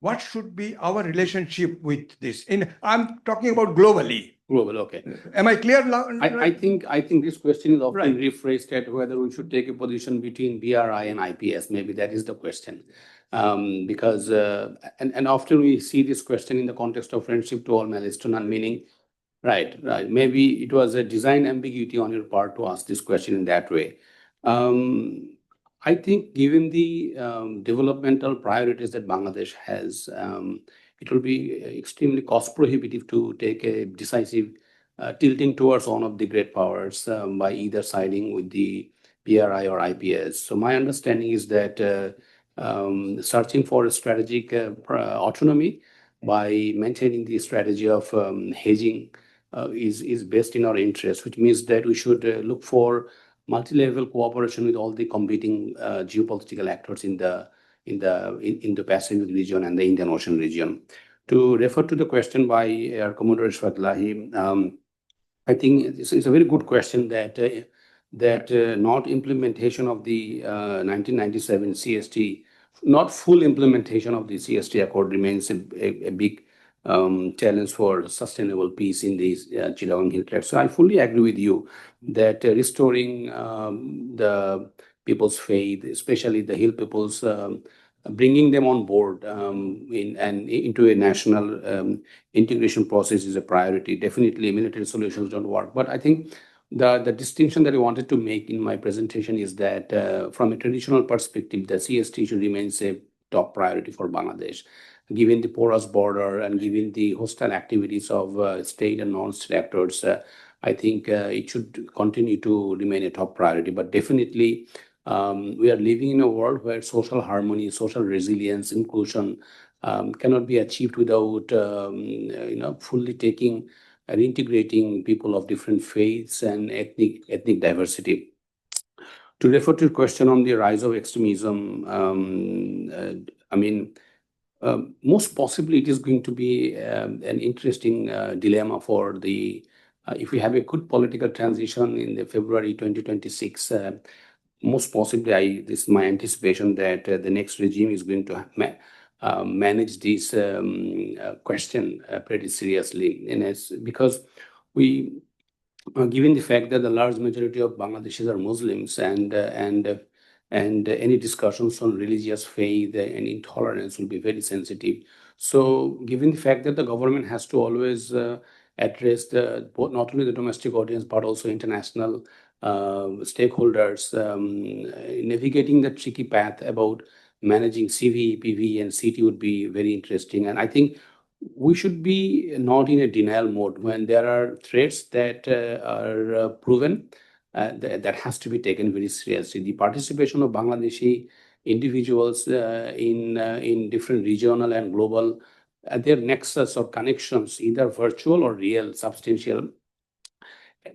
what should be our relationship with this? I'm talking about globally. Global, okay. Am I clear now? I think this question is often Right. rephrased at whether we should take a position between BRI and IPS. Maybe that is the question. Because and often we see this question in the context of friendship to all, malice to none, meaning, right. Maybe it was a design ambiguity on your part to ask this question in that way. I think given the developmental priorities that Bangladesh has, it will be extremely cost prohibitive to take a decisive tilting towards one of the great powers by either siding with the BRI or IPS. So my understanding is that searching for a strategic autonomy by maintaining the strategy of hedging is best in our interest, which means that we should look for multi-level cooperation with all the competing geopolitical actors in the Indo-Pacific region and the Indian Ocean region. To refer to the question by Air Commodore Ishfaq, I think it's a very good question that not implementation of the 1997 CST, not full implementation of the CST Accord remains a big challenge for sustainable peace in these Chittagong Hill Tracts. So I fully agree with you that restoring the people's faith, especially the Hill peoples, bringing them on board into a national integration process is a priority. Definitely, military solutions don't work. But I think the distinction that I wanted to make in my presentation is that from a traditional perspective, the CST should remain a top priority for Bangladesh. Given the porous border and given the hostile activities of state and non-state actors, I think it should continue to remain a top priority. But definitely, we are living in a world where social harmony, social resilience, inclusion cannot be achieved without fully taking and integrating people of different faiths and ethnic diversity. To refer to your question on the rise of extremism, most possibly it is going to be an interesting dilemma for the if we have a good political transition in the February 2026. Most possibly, this is my anticipation that the next regime is going to manage this question pretty seriously, because we, given the fact that the large majority of Bangladeshis are Muslims and any discussions on religious faith and intolerance will be very sensitive. So, given the fact that the government has to always address not only the domestic audience but also international stakeholders, navigating the tricky path about managing CV, PV, and CT would be very interesting. And I think we should be not in a denial mode when there are threats that are proven. That has to be taken very seriously. The participation of Bangladeshi individuals in different regional and global, their nexus or connections, either virtual or real, substantial,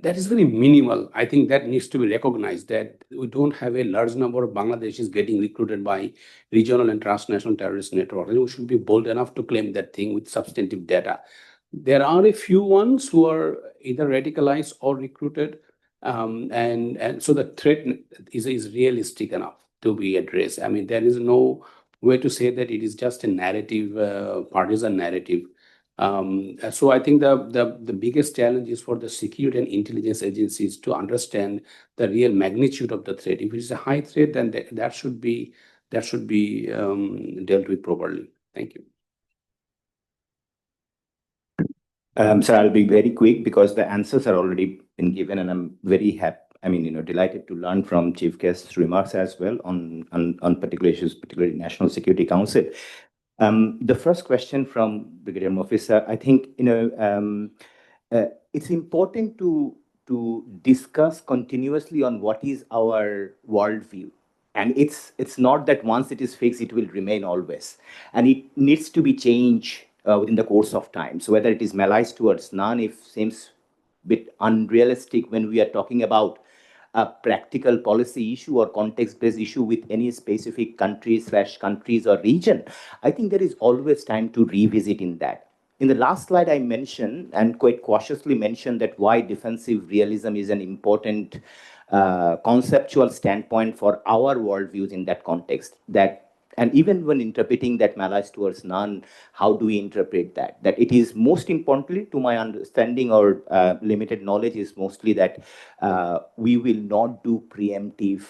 that is very minimal. I think that needs to be recognized, that we don't have a large number of Bangladeshis getting recruited by regional and transnational terrorist networks. We should be bold enough to claim that thing with substantive data. There are a few ones who are either radicalized or recruited, and so the threat is realistic enough to be addressed. I mean, there is no way to say that it is just a narrative, partisan narrative. So I think the biggest challenge is for the security and intelligence agencies to understand the real magnitude of the threat. If it is a high threat, then that should be dealt with properly. Thank you. Sir, I'll be very quick because the answers are already been given, and I'm very happy. Delighted to learn from Chief Guest's remarks as well on particular issues, particularly National Security Council. The first question from Brigadier Murphy, sir, I think it's important to discuss continuously on what is our worldview. And it's not that once it is fixed, it will remain always. And it needs to be changed within the course of time. So whether it is malice towards none, it seems a bit unrealistic when we are talking about a practical policy issue or context-based issue with any specific countries or region. I think there is always time to revisit in that. In the last slide, I mentioned and quite cautiously mentioned that why defensive realism is an important conceptual standpoint for our worldviews in that context. That And even when interpreting that malice towards none, how do we interpret that? That it is most importantly, to my understanding or limited knowledge, is mostly that we will not do preemptive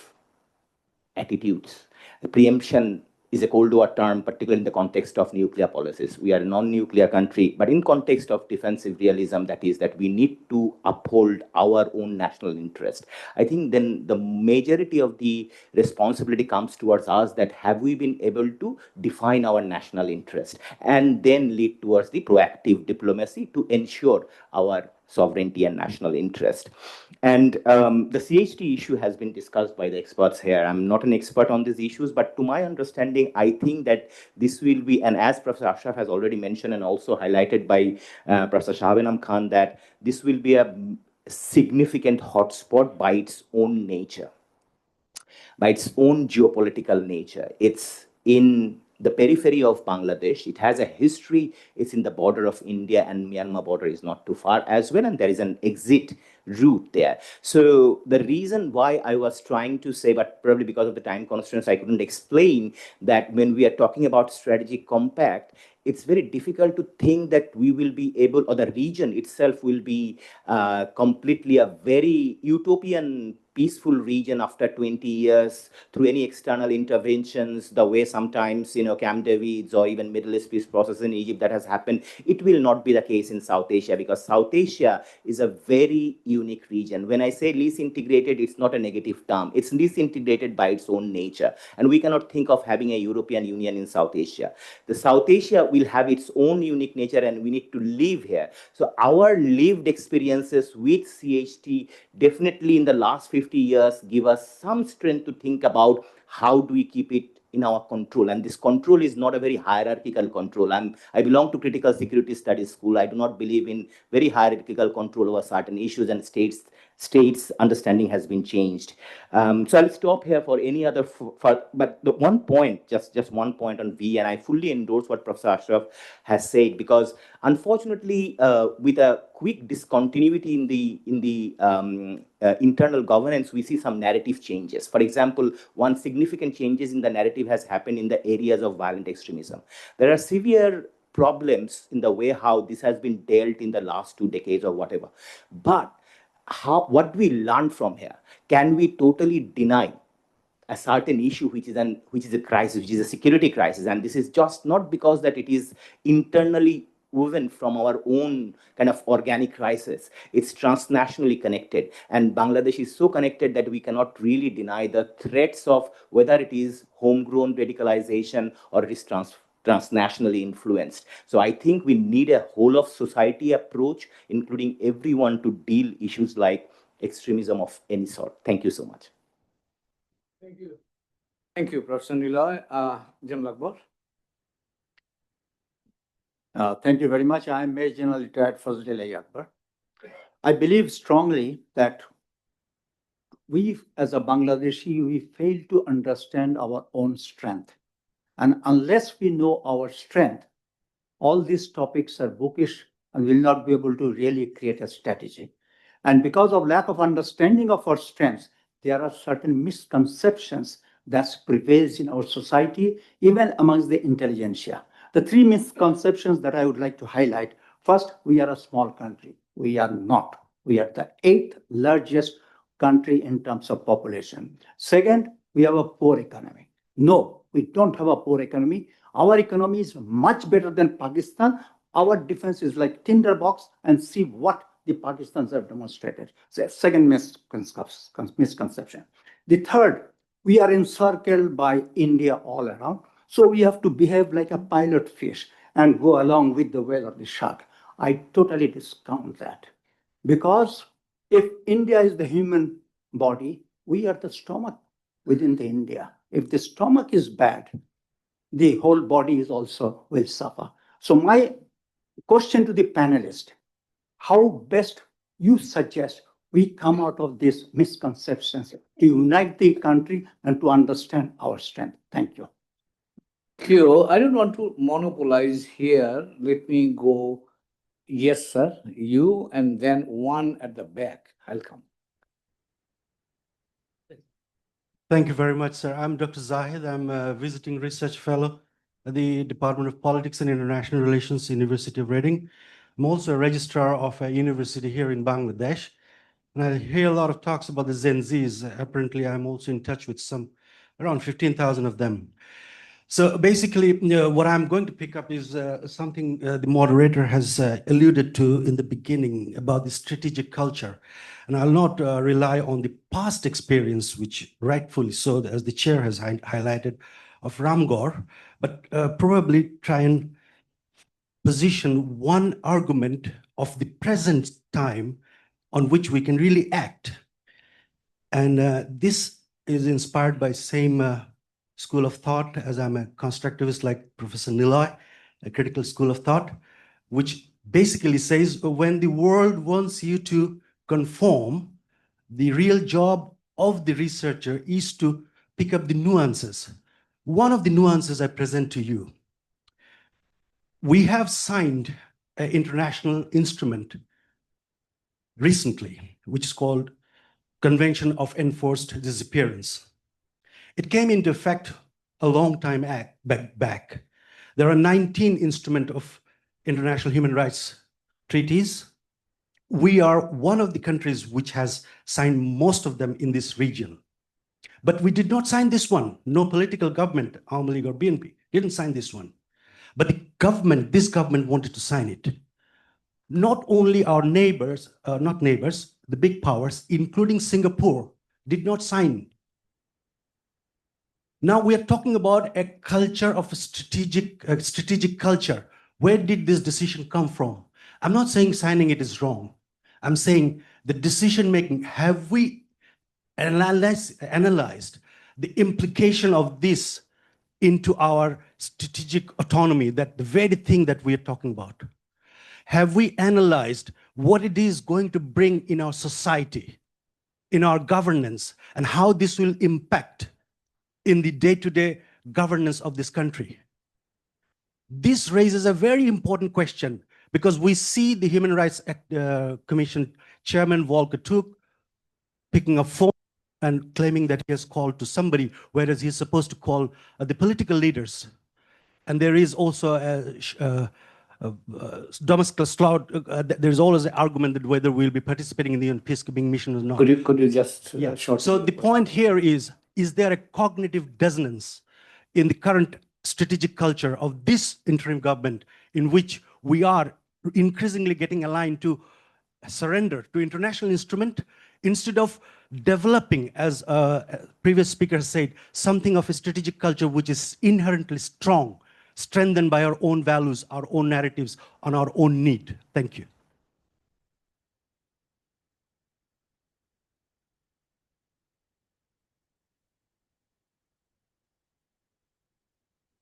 attitudes. Preemption is a Cold War term, particularly in the context of nuclear policies. We are a non-nuclear country, but in context of defensive realism, that is that we need to uphold our own national interest. I think then the majority of the responsibility comes towards us, that have we been able to define our national interest and then lead towards the proactive diplomacy to ensure our sovereignty and national interest. And the CHT issue has been discussed by the experts here. I'm not an expert on these issues, but to my understanding, I think that this will be, and as Professor Ashraf has already mentioned and also highlighted by Professor Shahbenam Khan, that this will be a significant hotspot by its own nature, by its own geopolitical nature. It's in the periphery of Bangladesh. It has a history. It's in the border of India, and Myanmar border is not too far as well, and there is an exit route there. So the reason why I was trying to say, but probably because of the time constraints, I couldn't explain that when we are talking about strategic compact, it's very difficult to think that we will be able, or the region itself will be completely a very utopian peaceful region after 20 years through any external interventions, the way sometimes, Camp David's or even Middle East peace process in Egypt that has happened. It will not be the case in South Asia, because South Asia is a very unique region. When I say least integrated, it's not a negative term. It's least integrated by its own nature. And we cannot think of having a European Union in South Asia. The South Asia will have its own unique nature, and we need to live here. So our lived experiences with CHT definitely in the last 50 years give us some strength to think about how do we keep it in our control. And this control is not a very hierarchical control. I belong to critical security studies school. I do not believe in very hierarchical control over certain issues, and states understanding has been changed. So I'll stop here for any other, but the one point, just one point on V, and I fully endorse what Professor Ashraf has said, because unfortunately, with a quick discontinuity in the internal governance, we see some narrative changes. For example, one significant changes in the narrative has happened in the areas of violent extremism. There are severe problems in the way how this has been dealt in the last 2 decades or whatever. But what we learn from here, can we totally deny a certain issue which is a crisis, which is a security crisis? And this is just not because that it is internally woven from our own kind of organic crisis. It's transnationally connected, and Bangladesh is so connected that we cannot really deny the threats of whether it is homegrown radicalization or it is transnationally influenced. So I think we need a whole of society approach, including everyone, to deal issues like extremism of any sort. Thank you so much. Thank you. Thank you, Professor Niloy. General Akbar. Thank you very much. I am Major General Retired First Delay Akbar. I believe strongly that we, as a Bangladeshi, we fail to understand our own strength. And unless we know our strength, all these topics are bookish and will not be able to really create a strategy. And because of lack of understanding of our strengths, there are certain misconceptions that prevails in our society, even amongst the intelligentsia. The 3 misconceptions that I would like to highlight. First, we are a small country. We are not. We are the 8th largest country in terms of population. Second, we have a poor economy. No, we don't have a poor economy. Our economy is much better than Pakistan. Our defense is like tinderbox, and see what the Pakistans have demonstrated. So second misconception. The third, we are encircled by India all around. So we have to behave like a pilot fish and go along with the whale or the shark. I totally discount that. Because if India is the human body, we are the stomach within the India. If the stomach is bad, the whole body is also will suffer. So my question to the panelist, how best you suggest we come out of these misconceptions to unite the country and to understand our strength? Thank you. Thank you. I don't want to monopolize here. Let me go, yes, sir, you, and then one at the back. I'll come. Thank you very much, sir. I'm Dr. Zahid. I'm a visiting research fellow at the Department of Politics and International Relations, University of Reading. I'm also a registrar of a university here in Bangladesh. And I hear a lot of talks about the Gen Zs. Apparently, I'm also in touch with some, around 15,000 of them. So basically, what I'm going to pick up is something the moderator has alluded to in the beginning about the strategic culture. And I'll not rely on the past experience, which rightfully so, as the chair has highlighted, of Ramgor, but probably try and position one argument of the present time on which we can really act. And this is inspired by same school of thought, as I'm a constructivist like Professor Niloy, a critical school of thought, which basically says when the world wants you to conform, the real job of the researcher is to pick up the nuances. One of the nuances I present to you, we have signed an international instrument recently, which is called Convention of Enforced Disappearance. It came into effect a long time back. There are 19 instruments of international human rights treaties. We are one of the countries which has signed most of them in this region. But we did not sign this one. No political government, Awami League or BNP, didn't sign this one. But the government, this government wanted to sign it. Not only our neighbors, not neighbors, the big powers, including Singapore, did not sign. Now we are talking about a culture of a strategic culture. Where did this decision come from? I'm not saying signing it is wrong. I'm saying the decision making, have we analyzed the implication of this into our strategic autonomy, that the very thing that we are talking about? Have we analyzed what it is going to bring in our society, in our governance, and how this will impact in the day-to-day governance of this country? This raises a very important question, because we see the Human Rights Commission Chairman Volker Turk picking up phone and claiming that he has called to somebody, whereas he's supposed to call the political leaders. And there is also Damascus Cloud, there's always an argument that whether we'll be participating in the peacekeeping mission or not. Could you just shorten? So the point here is there a cognitive dissonance in the current strategic culture of this interim government, in which we are increasingly getting aligned to surrender to international instrument instead of developing, as a previous speaker said, something of a strategic culture which is inherently strong, strengthened by our own values, our own narratives, on our own need. Thank you.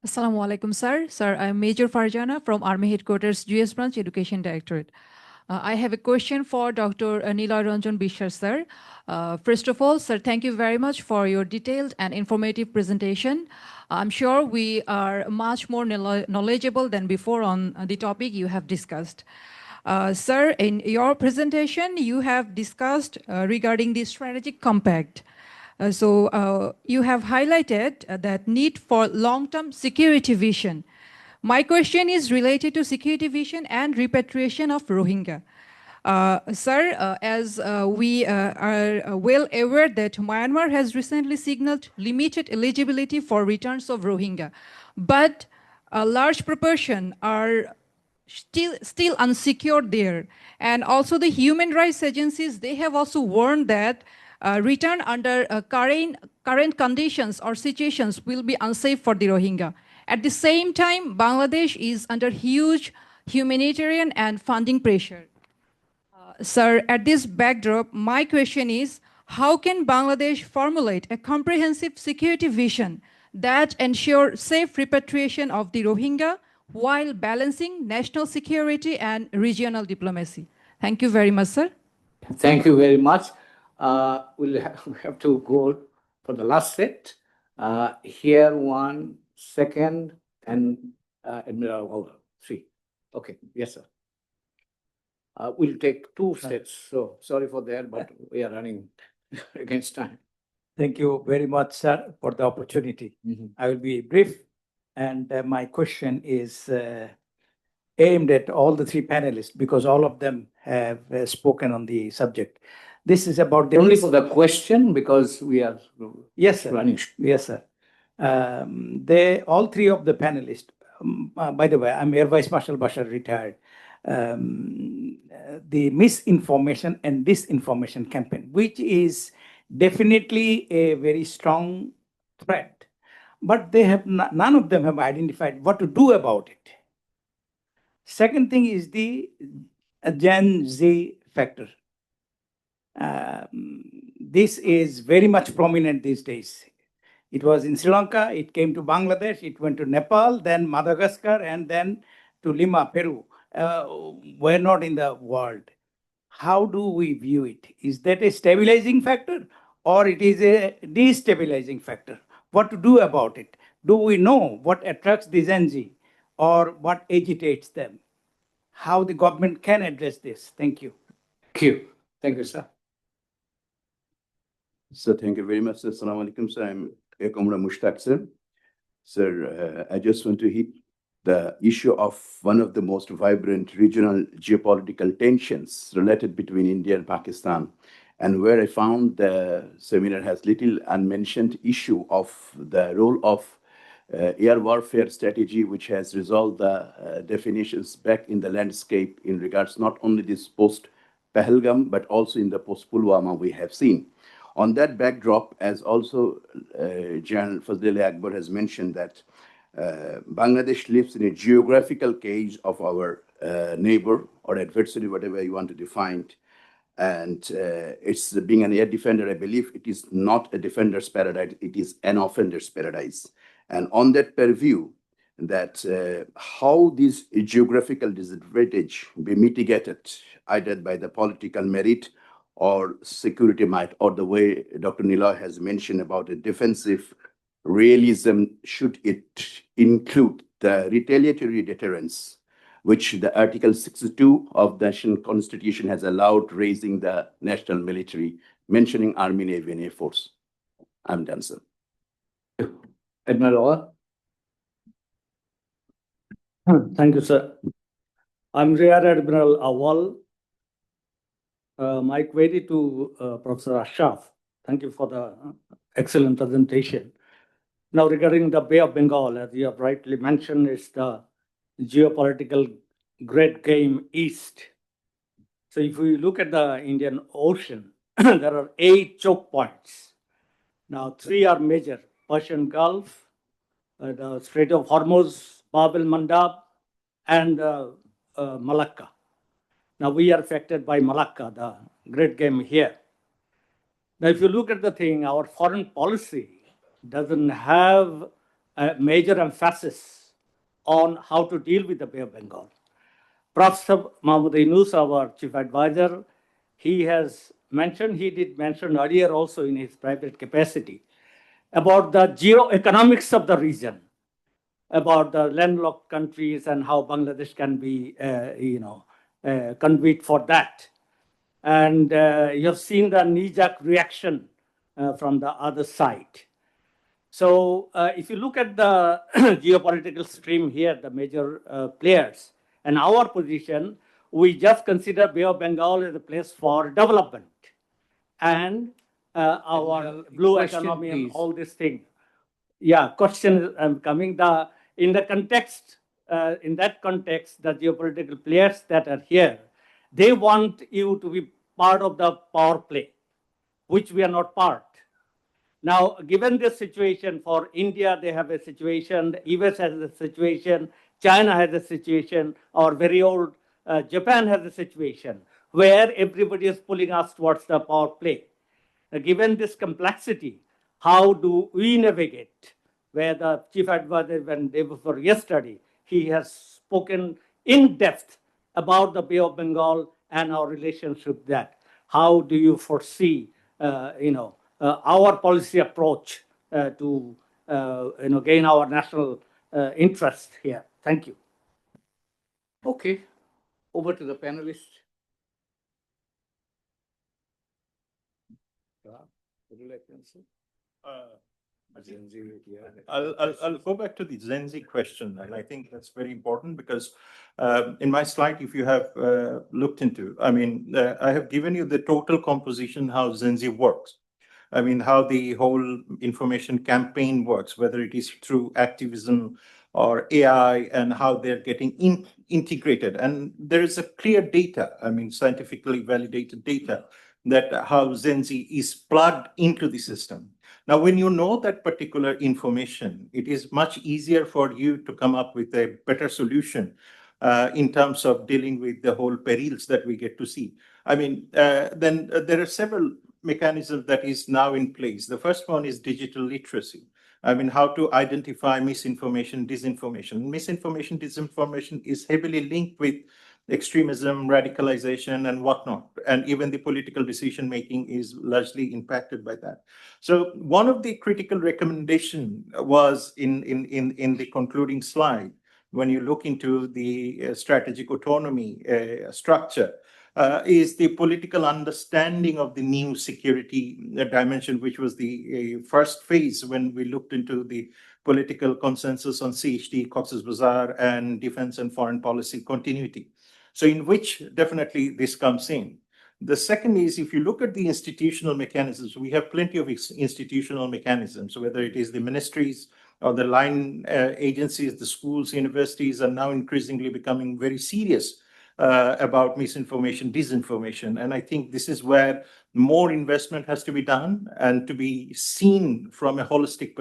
Assalamu alaikum, sir. Sir, I'm Major Farjana from Army Headquarters, GS Branch Education Directorate. I have a question for Dr. Niloy Ranjan Bishar, sir. First of all, sir, thank you very much for your detailed and informative presentation. I'm sure we are much more knowledgeable than before on the topic you have discussed. Sir, in your presentation, you have discussed regarding the strategic compact. So you have highlighted that need for long-term security vision. My question is related to security vision and repatriation of Rohingya. Sir, as we are well aware that Myanmar has recently signaled limited eligibility for returns of Rohingya, but a large proportion are still unsecured there. And also the human rights agencies, they have also warned that return under current conditions or situations will be unsafe for the Rohingya. At the same time, Bangladesh is under huge humanitarian and funding pressure. Sir, at this backdrop, my question is, how can Bangladesh formulate a comprehensive security vision that ensures safe repatriation of the Rohingya while balancing national security and regional diplomacy? Thank you very much, sir. Thank you very much. We have to go for the last set. Here, 1 second, and Admiral three. Okay, yes, sir. We'll take 2 sets. So sorry for that, but we are running against time. Thank you very much, sir, for the opportunity. I will be brief, and my question is aimed at all the three panelists because all of them have spoken on the subject. This is about the Only for the question because we are Yes, sir. running. Yes, sir. They all three of the panelists. By the way, I'm Air Vice Marshal Bashar, retired. The misinformation and disinformation campaign, which is definitely a very strong threat, but they have none of them have identified what to do about it. Second thing is the Gen Z factor. This is very much prominent these days. It was in Sri Lanka, it came to Bangladesh, it went to Nepal, then Madagascar, and then to Lima, Peru. We're not in the world. How do we view it? Is that a stabilizing factor or it is a destabilizing factor? What to do about it? Do we know what attracts the Gen Z or what agitates them? How the government can address this? Thank you. Thank you. Thank you, sir. So thank you very much, sir. Assalamu alaikum, sir. I'm Air Commodore Mushtaq, sir. Sir, I just want to hit the issue of one of the most vibrant regional geopolitical tensions related between India and Pakistan, and where I found the seminar has little unmentioned issue of the role of air warfare strategy, which has resolved the definitions back in the landscape in regards not only this post-Pahalgam, but also in the post-Pulwama we have seen. On that backdrop, as also General Fazlil Akbar has mentioned, that Bangladesh lives in a geographical cage of our neighbor or adversary, whatever you want to define it. And it's being an air defender, I believe it is not a defender's paradise, it is an offender's paradise. And on that purview, that how this geographical disadvantage be mitigated, either by the political merit or security might, or the way Dr. Niloy has mentioned about a defensive realism, should it include the retaliatory deterrence, which the Article 62 of the National Constitution has allowed, raising the national military, mentioning Army, Navy, and Air Force. I'm done, sir. Admiral Thank you, sir. I'm Rear Admiral Awal. My query to Professor Ashraf. Thank you for the excellent presentation. Now, regarding the Bay of Bengal, as you have rightly mentioned, is the geopolitical great game east. So if we look at the Indian Ocean, there are 8 choke points. Now, 3 are major: Persian Gulf, the Strait of Hormuz, Bab el Mandab, and Malacca. Now, we are affected by Malacca, the great game here. Now, if you look at the thing, our foreign policy doesn't have a major emphasis on how to deal with the Bay of Bengal. Professor Mahmood Yunus, our chief advisor, he did mention earlier also in his private capacity about the geoeconomics of the region, about the landlocked countries and how Bangladesh can be, conduit for that. And you have seen the knee-jerk reaction from the other side. So if you look at the geopolitical stream here, the major players, and our position, we just consider Bay of Bengal as a place for development. And our blue economy and all these things. Yeah, question coming. In that context, the geopolitical players that are here, they want you to be part of the power play, which we are not part. Now, given this situation for India, they have a situation, the US has a situation, China has a situation, our very old Japan has a situation, where everybody is pulling us towards the power play. Now, given this complexity, how do we navigate? Where the chief advisor, when day before yesterday, he has spoken in depth about the Bay of Bengal and our relationship with that. How do you foresee, our policy approach to, gain our national interest here? Thank you. Okay, over to the panelists. Would you like to answer? I'll go back to the Gen Z question, and I think that's very important because in my slide, if you have looked into, I have given you the total composition how Gen Z works. I mean, how the whole information campaign works, whether it is through activism or AI, and how they're getting integrated. And there is a clear data, scientifically validated data, that how Gen Z is plugged into the system. Now, when you know that particular information, it is much easier for you to come up with a better solution in terms of dealing with the whole perils that we get to see. Then there are several mechanisms that is now in place. The first one is digital literacy. How to identify misinformation, disinformation. Misinformation, disinformation is heavily linked with extremism, radicalization, and whatnot. And even the political decision making is largely impacted by that. So one of the critical recommendation was in the concluding slide, when you look into the strategic autonomy structure, is the political understanding of the new security dimension, which was the first phase when we looked into the political consensus on CHD, Cox's Bazar, and defense and foreign policy continuity. So in which definitely this comes in. The second is, if you look at the institutional mechanisms, we have plenty of institutional mechanisms, whether it is the ministries or the line agencies, the schools, universities are now increasingly becoming very serious about misinformation, disinformation. And I think this is where more investment has to be done and to be seen from a holistic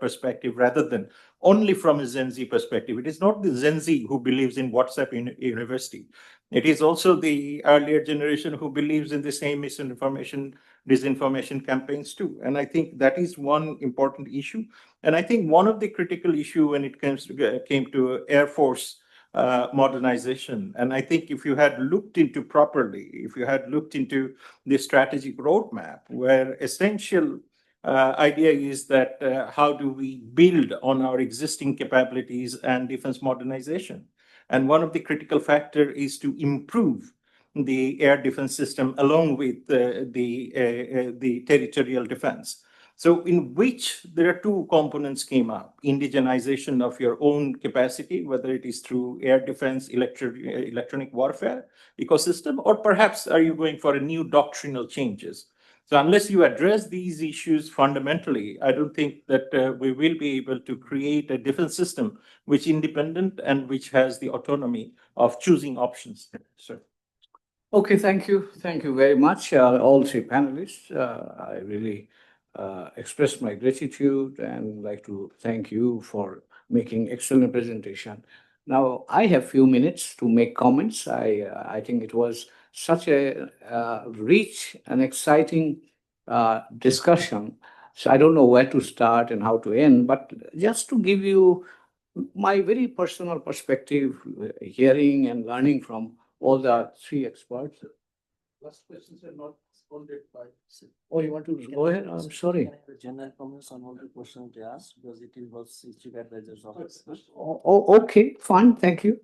perspective rather than only from a Gen Z perspective. It is not the Gen Z who believes in WhatsApp university. It is also the earlier generation who believes in the same misinformation, disinformation campaigns too. And I think that is one important issue. And I think one of the critical issue when it came to Air Force modernization. And I think if you had looked into properly, if you had looked into the strategic roadmap, where essential idea is that how do we build on our existing capabilities and defense modernization? And one of the critical factor is to improve the air defense system along with the territorial defense. So in which there are two components came up: indigenization of your own capacity, whether it is through air defense, electronic warfare ecosystem, or perhaps are you going for a new doctrinal changes? So unless you address these issues fundamentally, I don't think that we will be able to create a defense system which is independent and which has the autonomy of choosing options. So. Okay, thank you. Thank you very much, all three panelists. I really express my gratitude and like to thank you for making excellent presentation. Now, I have few minutes to make comments. I think it was such a rich and exciting discussion. So I don't know where to start and how to end, but just to give you my very personal perspective, hearing and learning from all the three experts. Last questions are not responded by. Oh, you want to go ahead? I'm sorry. General comments on all the questions they asked because it involves chief advisor's office. Oh, okay, fine, thank you.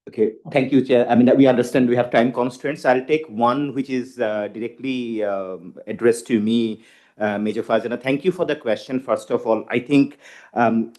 Okay, thank you, Chair. We understand we have time constraints. I'll take one which is directly addressed to me, Major Farjana. Thank you for the question. First of all, I think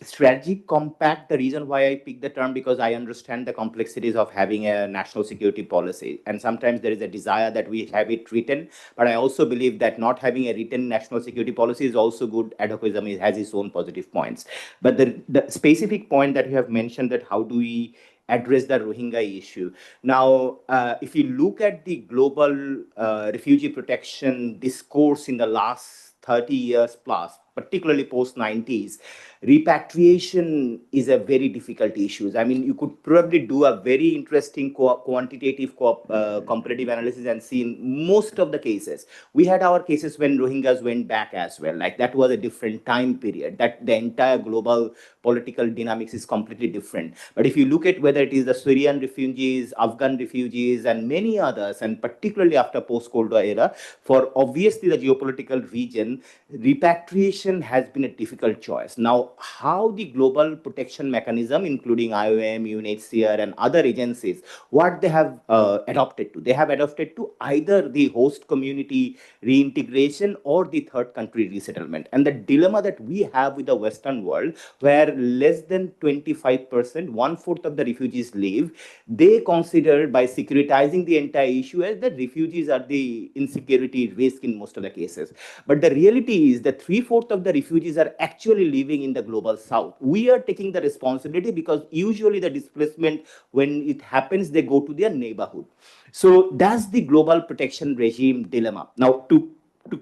strategic compact, the reason why I picked the term, because I understand the complexities of having a national security policy. And sometimes there is a desire that we have it written, but I also believe that not having a written national security policy is also good. Ad hocism has its own positive points. But the specific point that you have mentioned, that how do we address the Rohingya issue. Now, if you look at the global refugee protection discourse in the last 30 years plus, particularly post-90s, repatriation is a very difficult issue. You could probably do a very interesting quantitative comparative analysis and see in most of the cases. We had our cases when Rohingyas went back as well. Like that was a different time period. That the entire global political dynamics is completely different. But if you look at whether it is the Syrian refugees, Afghan refugees, and many others, and particularly after post-Cold War era, for obviously the geopolitical region, reason, repatriation has been a difficult choice. Now, how the global protection mechanism, including IOM, UNHCR, and other agencies, what they have adopted to? They have adopted to either the host community reintegration or the third country resettlement. And the dilemma that we have with the Western world, where less than 25%, one-fourth of the refugees leave, they consider by securitizing the entire issue as that refugees are the insecurity risk in most of the cases. But the reality is that three-fourths of the refugees are actually living in the global south. We are taking the responsibility because usually the displacement, when it happens, they go to their neighborhood. So that's the global protection regime dilemma. Now, to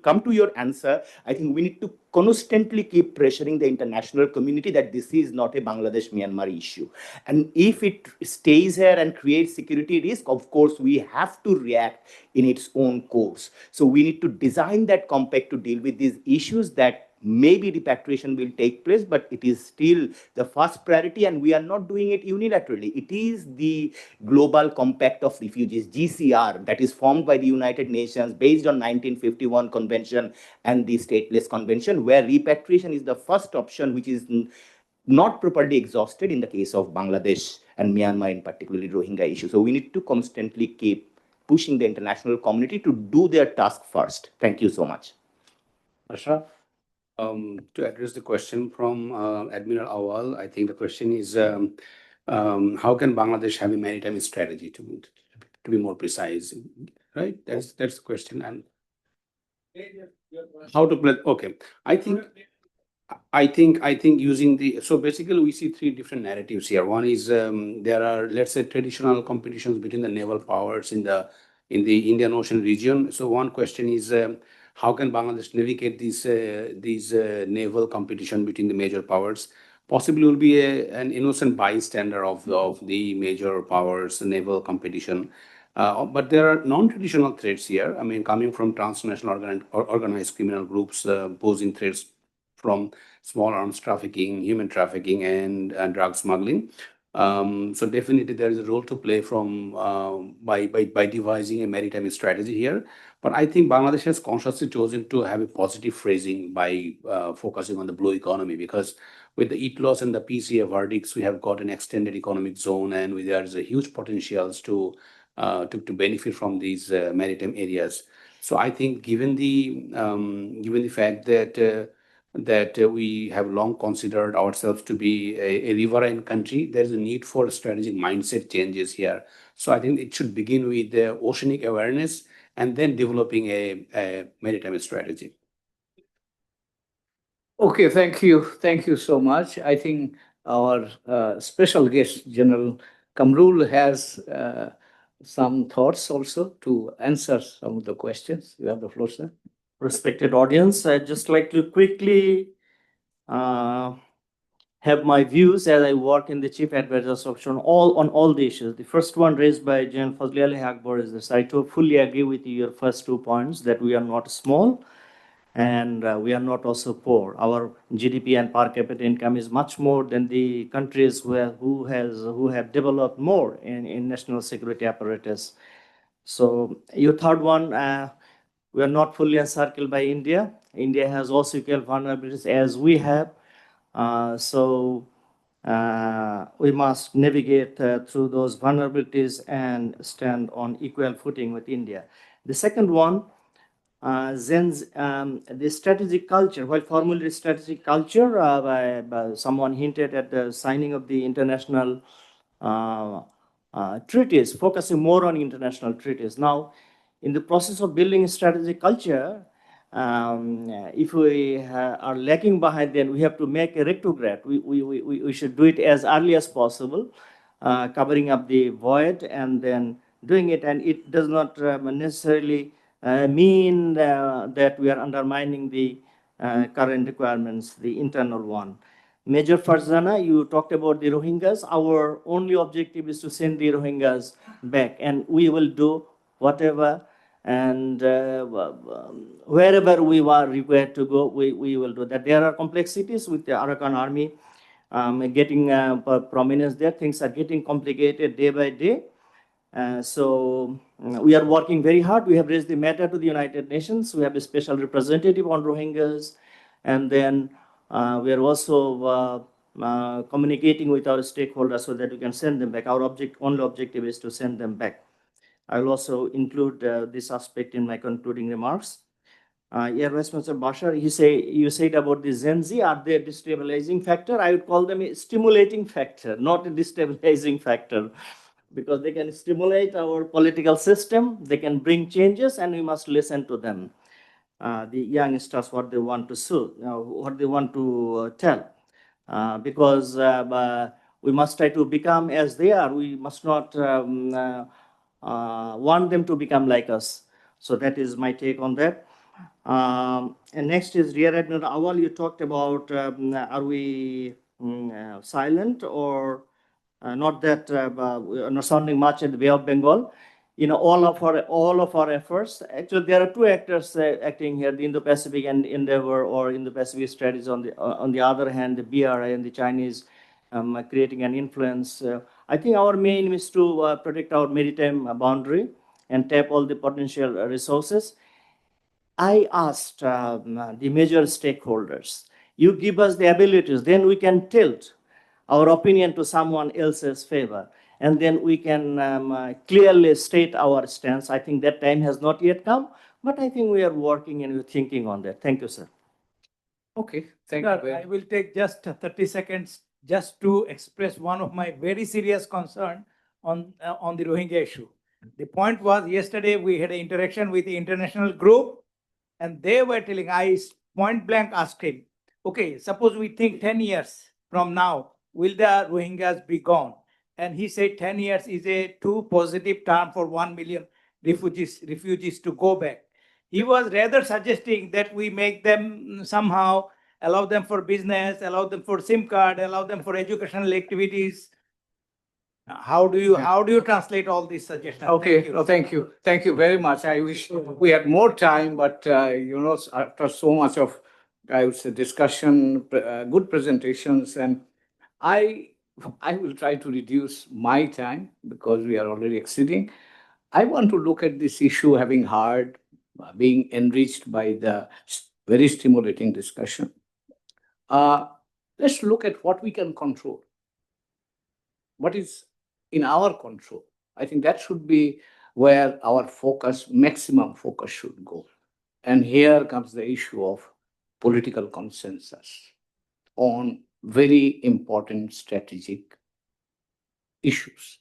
come to your answer, I think we need to constantly keep pressuring the international community that this is not a Bangladesh-Myanmar issue. And if it stays here and creates security risk, of course, we have to react in its own course. So we need to design that compact to deal with these issues that maybe repatriation will take place, but it is still the first priority, and we are not doing it unilaterally. It is the Global Compact of Refugees, GCR, that is formed by the United Nations based on 1951 Convention and the Stateless Convention, where repatriation is the first option, which is not properly exhausted in the case of Bangladesh and Myanmar, in particularly Rohingya issue. So we need to constantly keep pushing the international community to do their task first. Thank you so much. Ashraf? To address the question from Admiral Awal, I think the question is how can Bangladesh have a maritime strategy to be more precise, right? That's the question. And how to play? Okay, I think using the, so basically we see three different narratives here. One is there are, let's say, traditional competitions between the naval powers in the Indian Ocean region. So one question is how can Bangladesh navigate these naval competition between the major powers? Possibly will be an innocent bystander of the major powers naval competition. But there are non-traditional threats here. I mean, coming from transnational organized criminal groups posing threats from small arms trafficking, human trafficking, and drug smuggling. So definitely there is a role to play from by devising a maritime strategy here. But I think Bangladesh has consciously chosen to have a positive phrasing by focusing on the blue economy, because with the EAT-LOS and the PCA verdicts, we have got an extended economic zone, and there is a huge potentials to benefit from these maritime areas. So I think given the fact that we have long considered ourselves to be a riverine country, there is a need for strategic mindset changes here. So I think it should begin with the oceanic awareness and then developing a maritime strategy. Okay, thank you. Thank you so much. I think our special guest, General Kamrul, has some thoughts also to answer some of the questions. You have the floor, sir. Respected audience, I'd just like to quickly have my views as I work in the Chief Advisor's Office on all the issues. The first one raised by General Fazli Ali Akbar is this. I fully agree with your first 2 points, that we are not small and we are not also poor. Our GDP and per capita income is much more than the countries who have developed more in national security apparatus. So your third one, we are not fully encircled by India. India has also equal vulnerabilities as we have. So we must navigate through those vulnerabilities and stand on equal footing with India. The second one, the strategic culture, while formally strategic culture, by someone hinted at the signing of the international treaties, focusing more on international treaties. Now, in the process of building a strategic culture, if we are lacking behind, then we have to make a retrograde. We should do it as early as possible, covering up the void and then doing it. And it does not necessarily mean that we are undermining the current requirements, the internal one. Major Farzana, you talked about the Rohingyas. Our only objective is to send the Rohingyas back, and we will do whatever and wherever we were required to go, we will do that. There are complexities with the Arakan army getting prominence there. Things are getting complicated day by day. So we are working very hard. We have raised the matter to the United Nations. We have a special representative on Rohingyas. And then we are also communicating with our stakeholders so that we can send them back. Our only objective is to send them back. I will also include this aspect in my concluding remarks. Yeah, Mr. Bashar, you said about the Gen Z, are they a destabilizing factor? I would call them a stimulating factor, not a destabilizing factor, because they can stimulate our political system, they can bring changes, and we must listen to them. The youngsters, what they want to say, what they want to tell. Because we must try to become as they are. We must not want them to become like us. So that is my take on that. And next is Rear Admiral Awal. You talked about are we silent or not that not sounding much in the Bay of Bengal. You know, all of our efforts. Actually, there are two actors acting here: the Indo-Pacific and Endeavor, or Indo-Pacific strategies. On the other hand, the BRI and the Chinese creating an influence. I think our main is to protect our maritime boundary and tap all the potential resources. I asked the major stakeholders, you give us the abilities, then we can tilt our opinion to someone else's favor. And then we can clearly state our stance. I think that time has not yet come, but I think we are working and we're thinking on that. Thank you, sir. Okay, thank Sir, you. I will take just 30 seconds just to express one of my very serious concern on the Rohingya issue. The point was, yesterday we had an interaction with the international group, and they were telling, I point blank asked him, okay, suppose we think 10 years from now, will the Rohingyas be gone? And he said 10 years is a too positive term for 1 million refugees to go back. He was rather suggesting that we make them somehow, allow them for business, allow them for SIM card, allow them for educational activities. How do you translate all these suggestions? Okay, Thank you. Thank you very much. I wish we had more time, but after so much of, I would say, discussion, good presentations, and I will try to reduce my time because we are already exceeding. I want to look at this issue having heard, being enriched by the very stimulating discussion. Let's look at what we can control. What is in our control? I think that should be where our focus, maximum focus, should go. And here comes the issue of political consensus on very important strategic issues.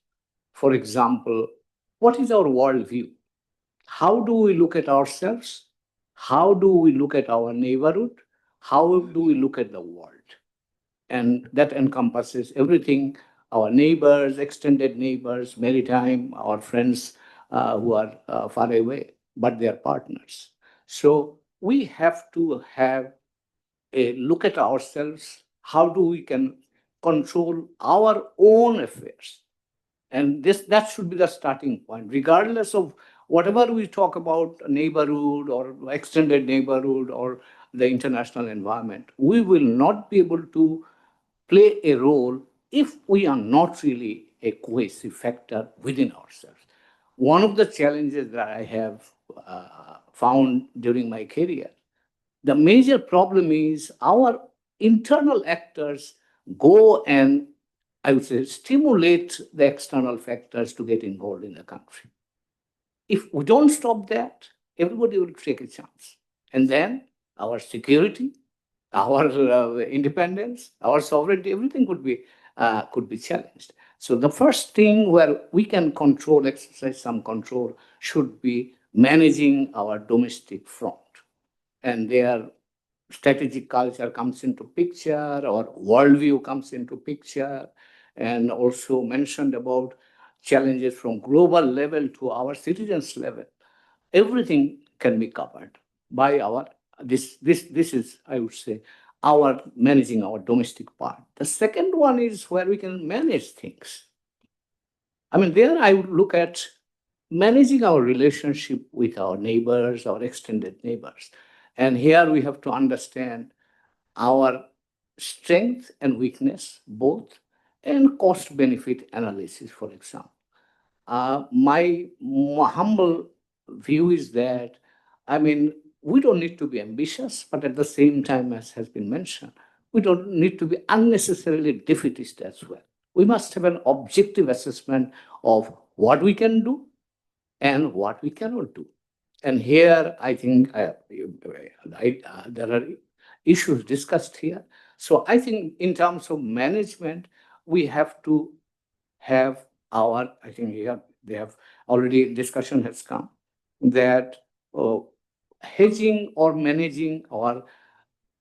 For example, what is our worldview? How do we look at ourselves? How do we look at our neighborhood? How do we look at the world? And that encompasses everything: our neighbors, extended neighbors, maritime, our friends who are far away, but they are partners. So we have to have a look at ourselves. How do we can control our own affairs? And that should be the starting point, regardless of whatever we talk about, neighborhood or extended neighborhood or the international environment. We will not be able to play a role if we are not really a cohesive factor within ourselves. One of the challenges that I have found during my career, the major problem is our internal actors go and, I would say, stimulate the external factors to get involved in the country. If we don't stop that, everybody will take a chance. And then our security, our independence, our sovereignty, everything could be challenged. So the first thing where we can control, exercise some control, should be managing our domestic front. And their strategic culture comes into picture, or worldview comes into picture, and also mentioned about challenges from global level to our citizens level. Everything can be covered by our this is, I would say, our managing our domestic part. The second one is where we can manage things. I mean, there I would look at managing our relationship with our neighbors, our extended neighbors. And here we have to understand our strength and weakness both, and cost benefit analysis, for example. My humble view is that, I mean, we don't need to be ambitious, but at the same time, as has been mentioned, we don't need to be unnecessarily defeatist as well. We must have an objective assessment of what we can do and what we cannot do. And here, I think there are issues discussed here. So I think in terms of management, we have to have our, I think here they have already discussion has come that hedging or managing our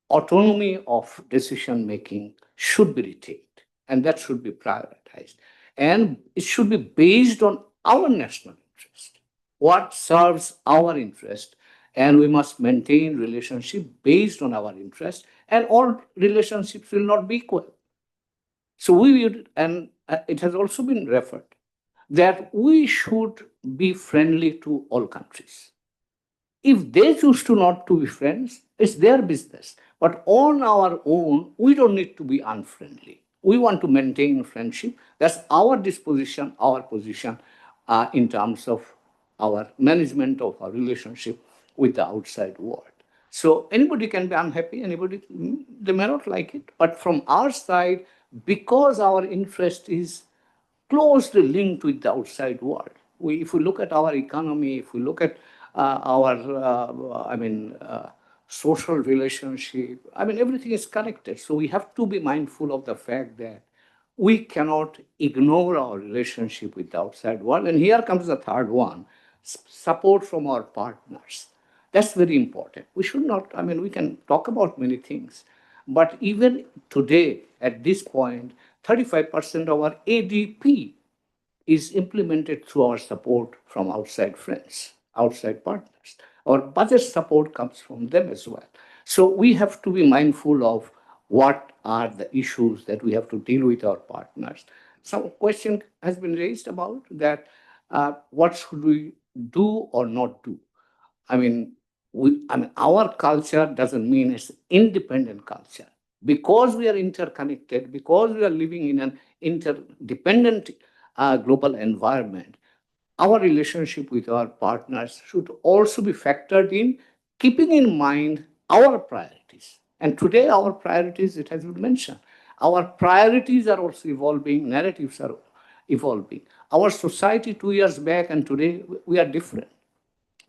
autonomy of decision making should be retained, and that should be prioritized. And it should be based on our national interest, what serves our interest, and we must maintain relationship based on our interest, and all relationships will not be equal. So we would, and it has also been referred that we should be friendly to all countries. If they choose to not to be friends, it's their business. But on our own, we don't need to be unfriendly. We want to maintain friendship. That's our disposition, our position in terms of our management of our relationship with the outside world. So anybody can be unhappy, anybody, they may not like it. But from our side, because our interest is closely linked with the outside world. If we look at our economy, if we look at our, social relationship, everything is connected. So we have to be mindful of the fact that we cannot ignore our relationship with the outside world. And here comes the third one, support from our partners. That's very important. We should not, we can talk about many things, but even today, at this point, 35% of our ADP is implemented through our support from outside friends, outside partners. Our budget support comes from them as well. So we have to be mindful of what are the issues that we have to deal with our partners. Some question has been raised about that, what should we do or not do? Our culture doesn't mean it's independent culture. Because we are interconnected, because we are living in an interdependent global environment, our relationship with our partners should also be factored in, keeping in mind our priorities. And today, our priorities, it has been mentioned, our priorities are also evolving, narratives are evolving. Our society 2 years back and today, we are different.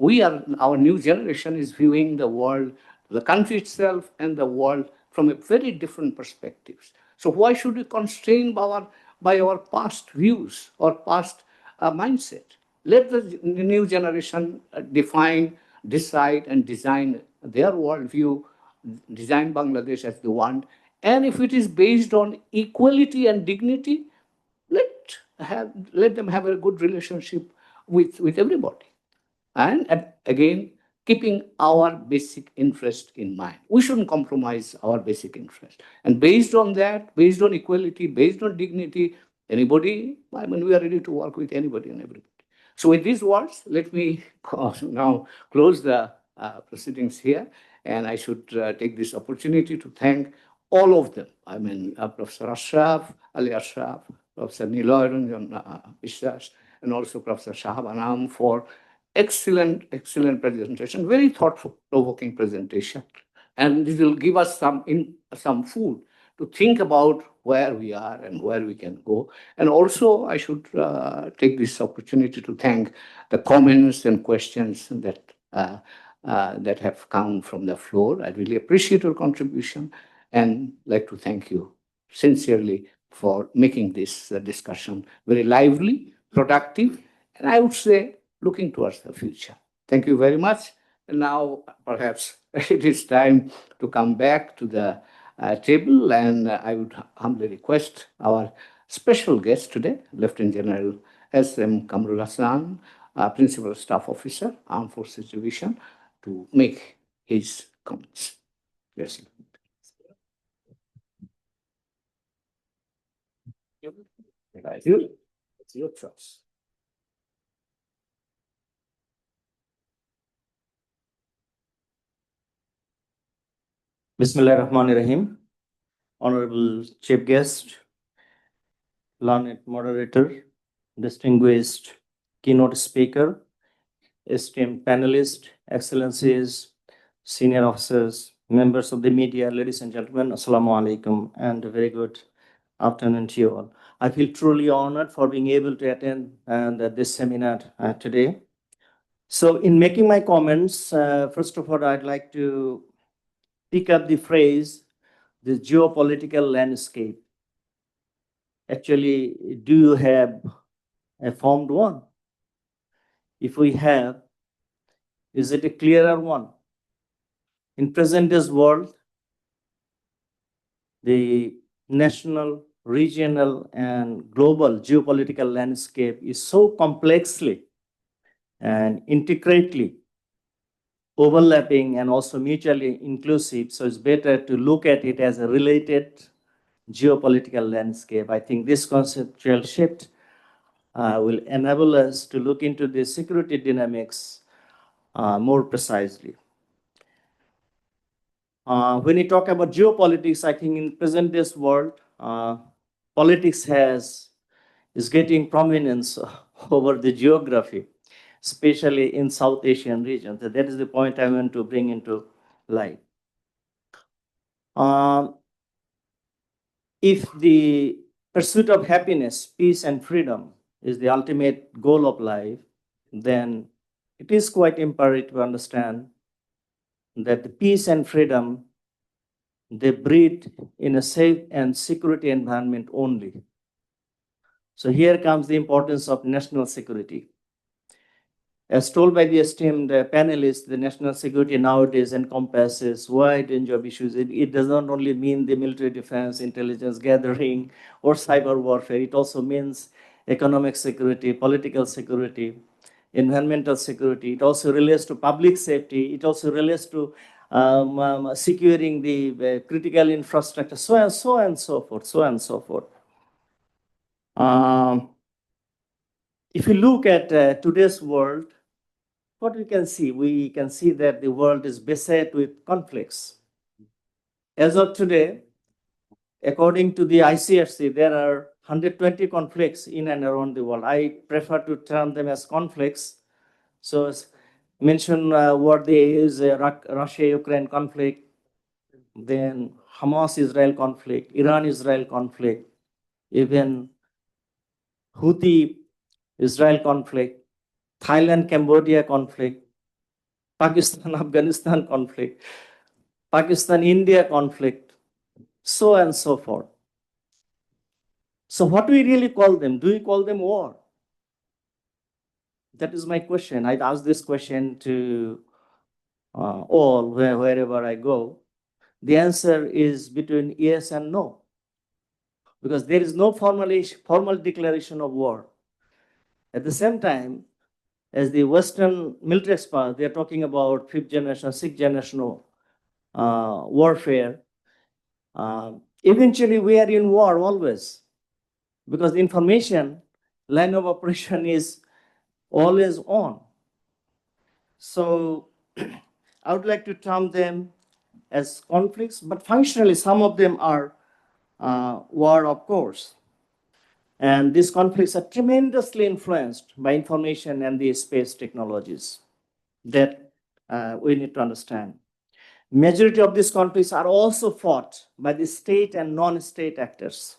Our new generation is viewing the world, the country itself, and the world from a very different perspectives. So why should we constrain by our past views or past mindset? Let the new generation define, decide, and design their worldview, design Bangladesh as they want. And if it is based on equality and dignity, let them have a good relationship with everybody. And again, keeping our basic interest in mind. We shouldn't compromise our basic interest. And based on that, based on equality, based on dignity, anybody, we are ready to work with anybody and everybody. So with these words, let me now close the proceedings here. And I should take this opportunity to thank all of them. Professor Ashraf, Ali Ashraf, Professor Niloy Ranjan বিশ্বাস, and also Professor Shahab Anam for excellent presentation, very thought-provoking presentation. And this will give us some food to think about where we are and where we can go. And also, I should take this opportunity to thank the comments and questions that have come from the floor. I really appreciate your contribution and like to thank you sincerely for making this discussion very lively, productive, and I would say looking towards the future. Thank you very much. And now perhaps it is time to come back to the table, and I would humbly request our special guest today, Lieutenant General S.M. Kamrul Hassan, Principal Staff Officer, Armed Forces Division, to make his comments. Yes. It's your choice. Bismillahirrahmanirrahim. Honorable Chief Guest, learned moderator, distinguished keynote speaker, esteemed panelists, excellencies, senior officers, members of the media, ladies and gentlemen, assalamu alaikum, and a very good afternoon to you all. I feel truly honored for being able to attend this seminar today. So in making my comments, first of all, I'd like to pick up the phrase, the geopolitical landscape. Actually, do you have a formed one? If we have, is it a clearer one? In present day's world, the national, regional, and global geopolitical landscape is so complexly and intricately overlapping and also mutually inclusive. So it's better to look at it as a related geopolitical landscape. I think this conceptual shift will enable us to look into the security dynamics more precisely. When you talk about geopolitics, I think in present day's world, politics is getting prominence over the geography, especially in South Asian region. So that is the point I want to bring into light. If the pursuit of happiness, peace, and freedom is the ultimate goal of life, then it is quite imperative to understand that the peace and freedom, they breed in a safe and security environment only. So here comes the importance of national security. As told by the esteemed panelists, the national security nowadays encompasses wide range of issues. It does not only mean the military defense, intelligence gathering, or cyber warfare. It also means economic security, political security, environmental security. It also relates to public safety. It also relates to securing the critical infrastructure, so and so forth, so and so forth. If you look at today's world, what we can see that the world is beset with conflicts. As of today, according to the ICRC, there are 120 conflicts in and around the world. I prefer to term them as conflicts. So mention what they is Russia-Ukraine conflict, then Hamas-Israel conflict, Iran-Israel conflict, even Houthi-Israel conflict, Thailand-Cambodia conflict, Pakistan-Afghanistan conflict, Pakistan-India conflict, so and so forth. So what do we really call them? Do we call them war? That is my question. I'd ask this question to all wherever I go. The answer is between yes and no, because there is no formal declaration of war. At the same time, as the Western military experts, they are talking about fifth generation, sixth generation warfare. Eventually, we are in war always, because the information line of operation is always on. So I would like to term them as conflicts, but functionally, some of them are war, of course. And these conflicts are tremendously influenced by information and the space technologies that we need to understand. Majority of these conflicts are also fought by the state and non-state actors.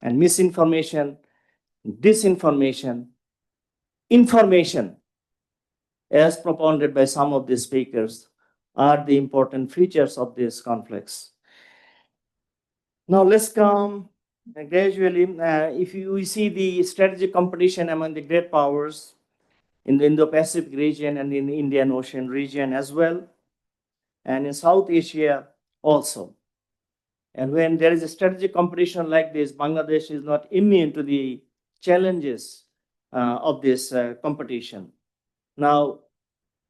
And misinformation, disinformation, information, as propounded by some of the speakers, are the important features of these conflicts. Now let's come gradually. If we see the strategic competition among the great powers in the Indo-Pacific region and in the Indian Ocean region as well, and in South Asia also. And when there is a strategic competition like this, Bangladesh is not immune to the challenges of this competition. Now,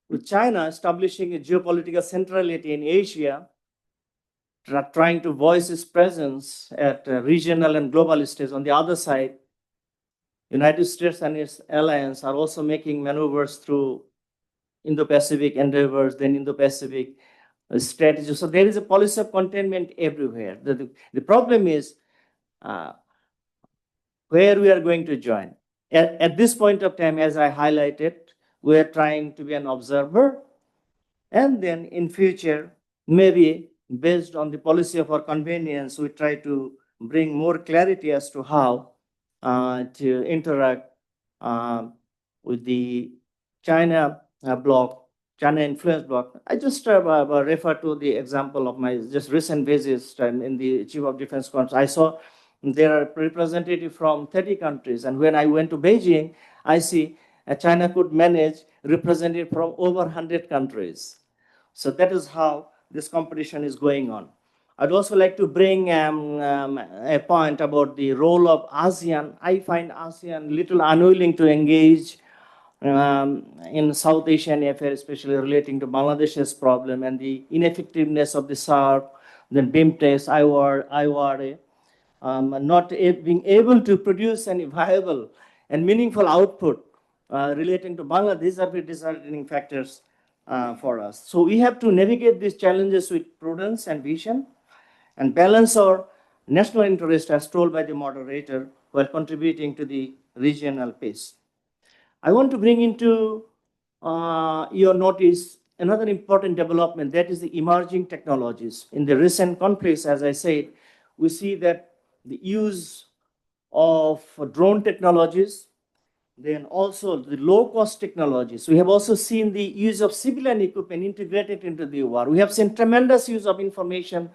with China establishing a geopolitical centrality in Asia, trying to voice its presence at regional and global stage. On the other side, United States and its alliance are also making maneuvers through Indo-Pacific endeavors, then Indo-Pacific strategy. So there is a policy of containment everywhere. The problem is where we are going to join. At this point of time, as I highlighted, we are trying to be an observer, and then in future, maybe based on the policy of our convenience, we try to bring more clarity as to how to interact with the China bloc, China influence bloc. I just refer to the example of my just recent visits in the Chief of Defense Conference. I saw there are representatives from 30 countries, and when I went to Beijing, I see China could manage representatives from over 100 countries. So that is how this competition is going on. I'd also like to bring a point about the role of ASEAN. I find ASEAN little unwilling to engage in South Asian affairs, especially relating to Bangladesh's problem and the ineffectiveness of the SARC, then BIMTES, IWARE, not being able to produce any viable and meaningful output relating to Bangladesh. These are the disheartening factors for us. So we have to navigate these challenges with prudence and vision and balance our national interest as told by the moderator while contributing to the regional pace. I want to bring into your notice another important development, that is the emerging technologies. In the recent conflicts, as I said, we see that the use of drone technologies, then also the low-cost technologies. We have also seen the use of civilian equipment integrated into the war. We have seen tremendous use of information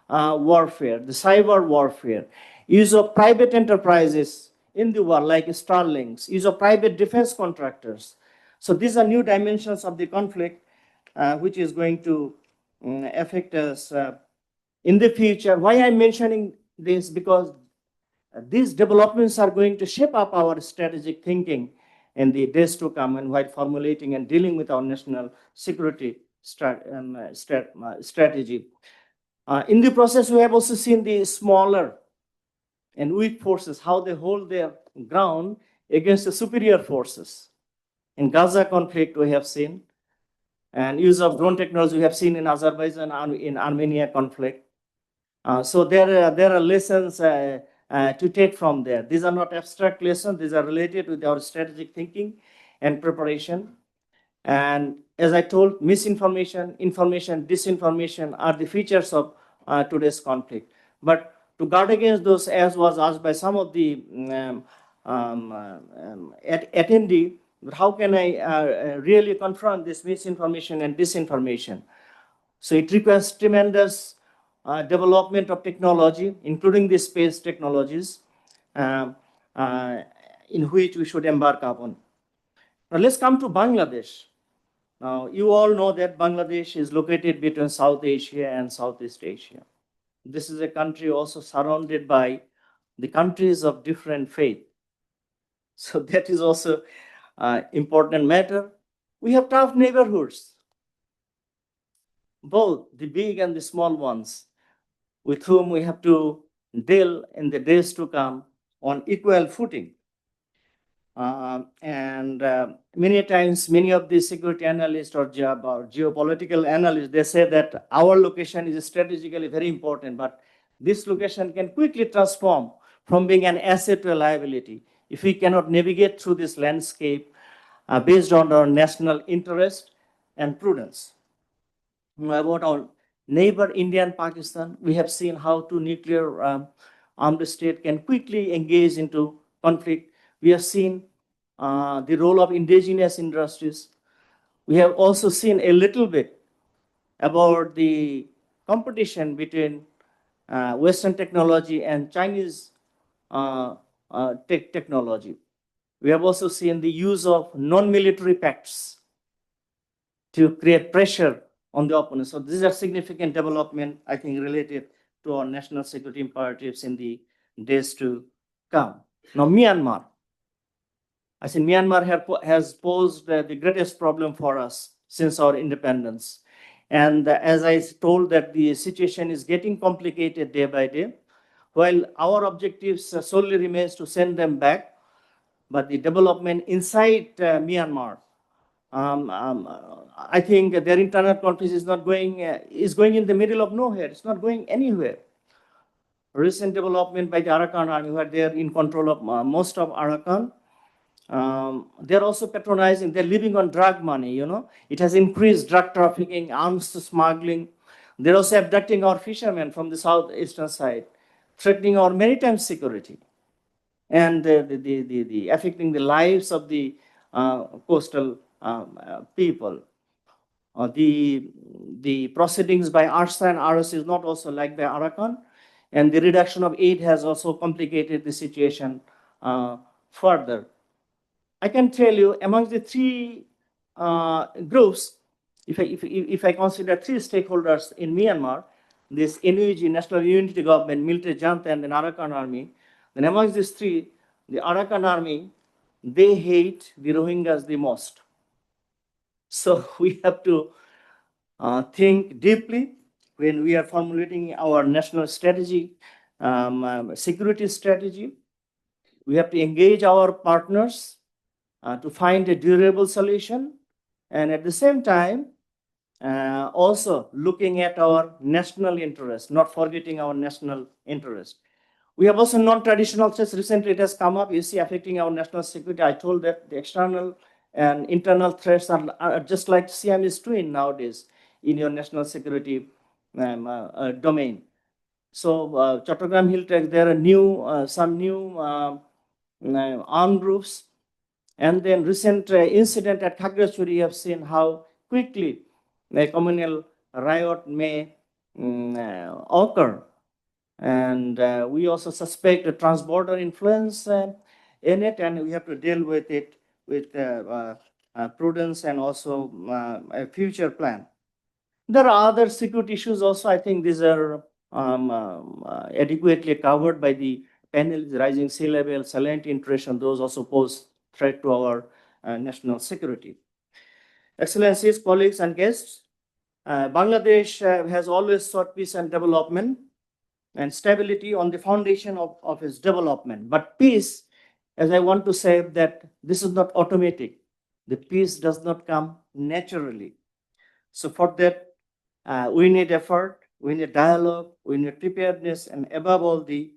warfare, the cyber warfare, use of private enterprises in the war, like Starlinks, use of private defense contractors. So these are new dimensions of the conflict, which is going to affect us in the future. Why I'm mentioning this? Because these developments are going to shape up our strategic thinking in the days to come, and while formulating and dealing with our national security strategy. In the process, we have also seen the smaller and weak forces, how they hold their ground against the superior forces. In Gaza conflict, we have seen, and use of drone technology we have seen in Azerbaijan and in Armenia conflict. So there are lessons to take from there. These are not abstract lessons. These are related with our strategic thinking and preparation. And as I told, misinformation, information, disinformation are the features of today's conflict. But to guard against those, as was asked by some of the attendee, how can I really confront this misinformation and disinformation? So it requires tremendous development of technology, including the space technologies, in which we should embark upon. Now let's come to Bangladesh. Now, you all know that Bangladesh is located between South Asia and Southeast Asia. This is a country also surrounded by the countries of different faith. So that is also an important matter. We have tough neighborhoods, both the big and the small ones, with whom we have to deal in the days to come on equal footing. Many times, many of the security analysts or geopolitical analysts, they say that our location is strategically very important, but this location can quickly transform from being an asset to a liability if we cannot navigate through this landscape based on our national interest and prudence. About our neighbor India and Pakistan, we have seen how two nuclear armed states can quickly engage into conflict. We have seen the role of indigenous industries. We have also seen a little bit about the competition between Western technology and Chinese technology. We have also seen the use of non-military pacts to create pressure on the opponent. So these are significant development, I think, related to our national security imperatives in the days to come. Now, Myanmar. I think Myanmar has posed the greatest problem for us since our independence. And as I told, that the situation is getting complicated day by day. While our objectives solely remains to send them back, but the development inside Myanmar, I think their internal conflict is not going, is going in the middle of nowhere. It's not going anywhere. Recent development by the Arakan Army, where they are in control of most of Arakan, They're also patronizing, they're living on drug money, you know. It has increased drug trafficking, arms smuggling. They're also abducting our fishermen from the southeastern side, threatening our maritime security, and affecting the lives of the coastal people. The proceedings by ARSA and RS is not also like by Arakan, and the reduction of aid has also complicated the situation further. I can tell you among the three groups, if I consider three stakeholders in Myanmar, this NUG, National Unity Government, military junta, and the Arakan Army, then among these three, the Arakan Army, they hate the Rohingyas the most. So we have to think deeply when we are formulating our national strategy, security strategy. We have to engage our partners to find a durable solution, and at the same time, also looking at our national interest, not forgetting our national interest. We have also non-traditional threats. Recently, it has come up, you see, affecting our national security. I told that the external and internal threats are just like Siamese twin nowadays in your national security domain. So, Chattogram Hill Tracks, there are some new armed groups. And then recent incident at Khagrachuri, you have seen how quickly a communal riot may occur. And we also suspect a transborder influence in it, and we have to deal with it with prudence and also a future plan. There are other security issues also. I think these are adequately covered by the panel. Rising sea level, salinity intrusion, those also pose threat to our national security. Excellencies, colleagues, and guests, Bangladesh has always sought peace and development and stability on the foundation of its development. But peace, as I want to say, that this is not automatic. The peace does not come naturally. So for that, we need effort, we need dialogue, we need preparedness, and above all, the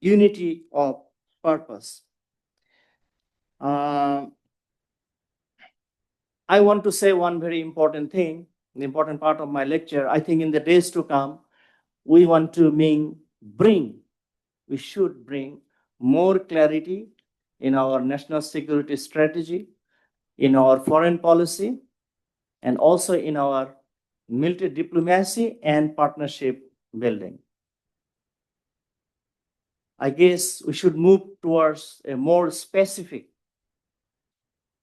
unity of purpose. I want to say one very important thing, the important part of my lecture. I think in the days to come, we want to we should bring more clarity in our national security strategy, in our foreign policy, and also in our military diplomacy and partnership building. I guess we should move towards a more specific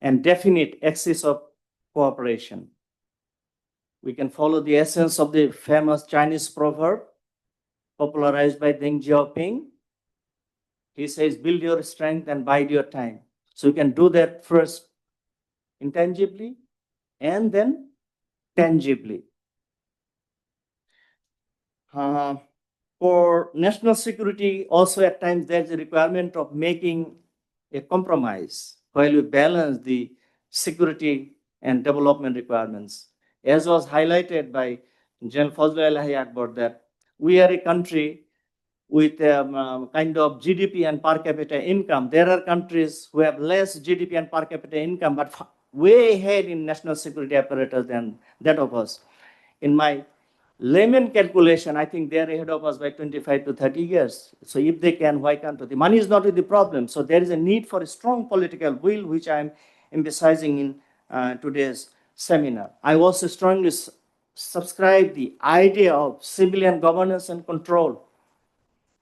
and definite axis of cooperation. We can follow the essence of the famous Chinese proverb popularized by Deng Xiaoping. He says, build your strength and bide your time. So you can do that first intangibly and then tangibly. For national security, also at times there's a requirement of making a compromise while we balance the security and development requirements. As was highlighted by General Fazlul Elahi Akbar, that we are a country with kind of GDP and per capita income. There are countries who have less GDP and per capita income, but way ahead in national security apparatus than that of us. In my layman calculation, I think they are ahead of us by 25 to 30 years. So if they can, why can't they? The money is not the problem. So there is a need for a strong political will, which I am emphasizing in today's seminar. I also strongly subscribe the idea of civilian governance and control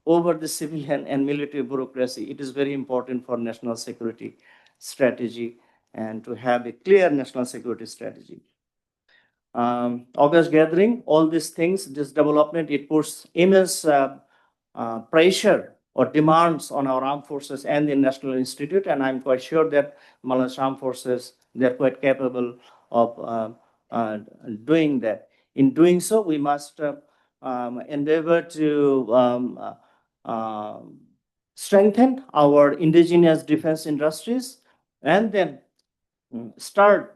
over the civilian and military bureaucracy. It is very important for national security strategy and to have a clear national security strategy. August gathering, all these things, this development, it puts immense pressure or demands on our armed forces and the National Institute, and I'm quite sure that Bangladesh Armed Forces, they're quite capable of doing that. In doing so, we must endeavor to strengthen our indigenous defense industries and then start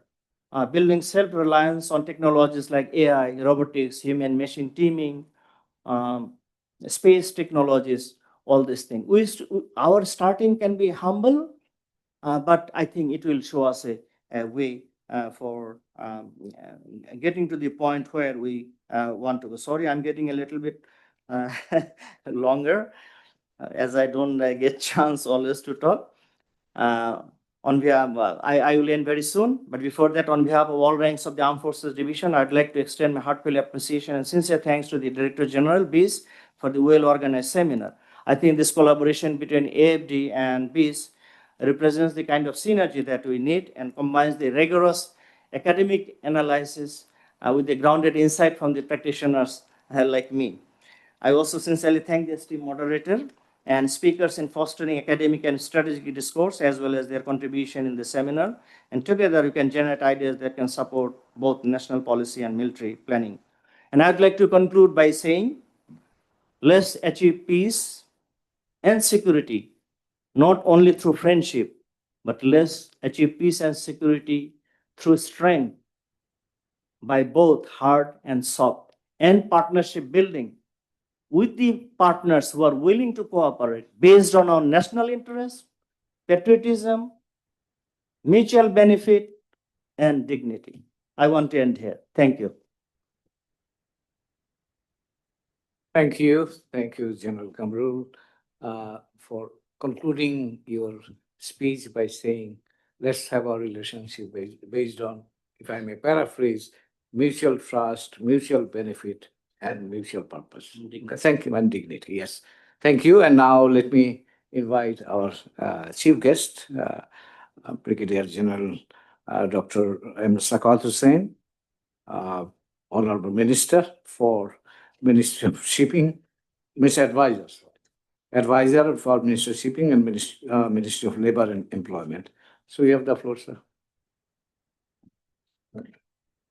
building self-reliance on technologies like AI, robotics, human-machine teaming, space technologies, all these things. Our starting can be humble, but I think it will show us a way for getting to the point where we want to go. Sorry, I'm getting a little bit longer as I don't get chance always to talk. On behalf, I will end very soon, but before that, on behalf of all ranks of the Armed Forces Division, I'd like to extend my heartfelt appreciation and sincere thanks to the Director General, BIS, for the well-organized seminar. I think this collaboration between AFD and BIS represents the kind of synergy that we need and combines the rigorous academic analysis with the grounded insight from the practitioners like me. I also sincerely thank the esteemed moderator and speakers in fostering academic and strategic discourse, as well as their contribution in the seminar. And together we can generate ideas that can support both national policy and military planning. And I'd like to conclude by saying, let's achieve peace and security, not only through friendship, but let's achieve peace and security through strength by both hard and soft, and partnership building with the partners who are willing to cooperate based on our national interest, patriotism, mutual benefit, and dignity. I want to end here. Thank you. Thank you. Thank you, General Kamrul, for concluding your speech by saying, let's have our relationship based on, if I may paraphrase, mutual trust, mutual benefit, and mutual purpose. Thank you, and dignity, yes. Thank you. And now let me invite our chief guest, Brigadier General Dr. M. Sakat Hussain, Honorable Minister for Ministry of Shipping, Mr. Advisor for Ministry of Shipping and Ministry of Labor and Employment. So you have the floor, sir.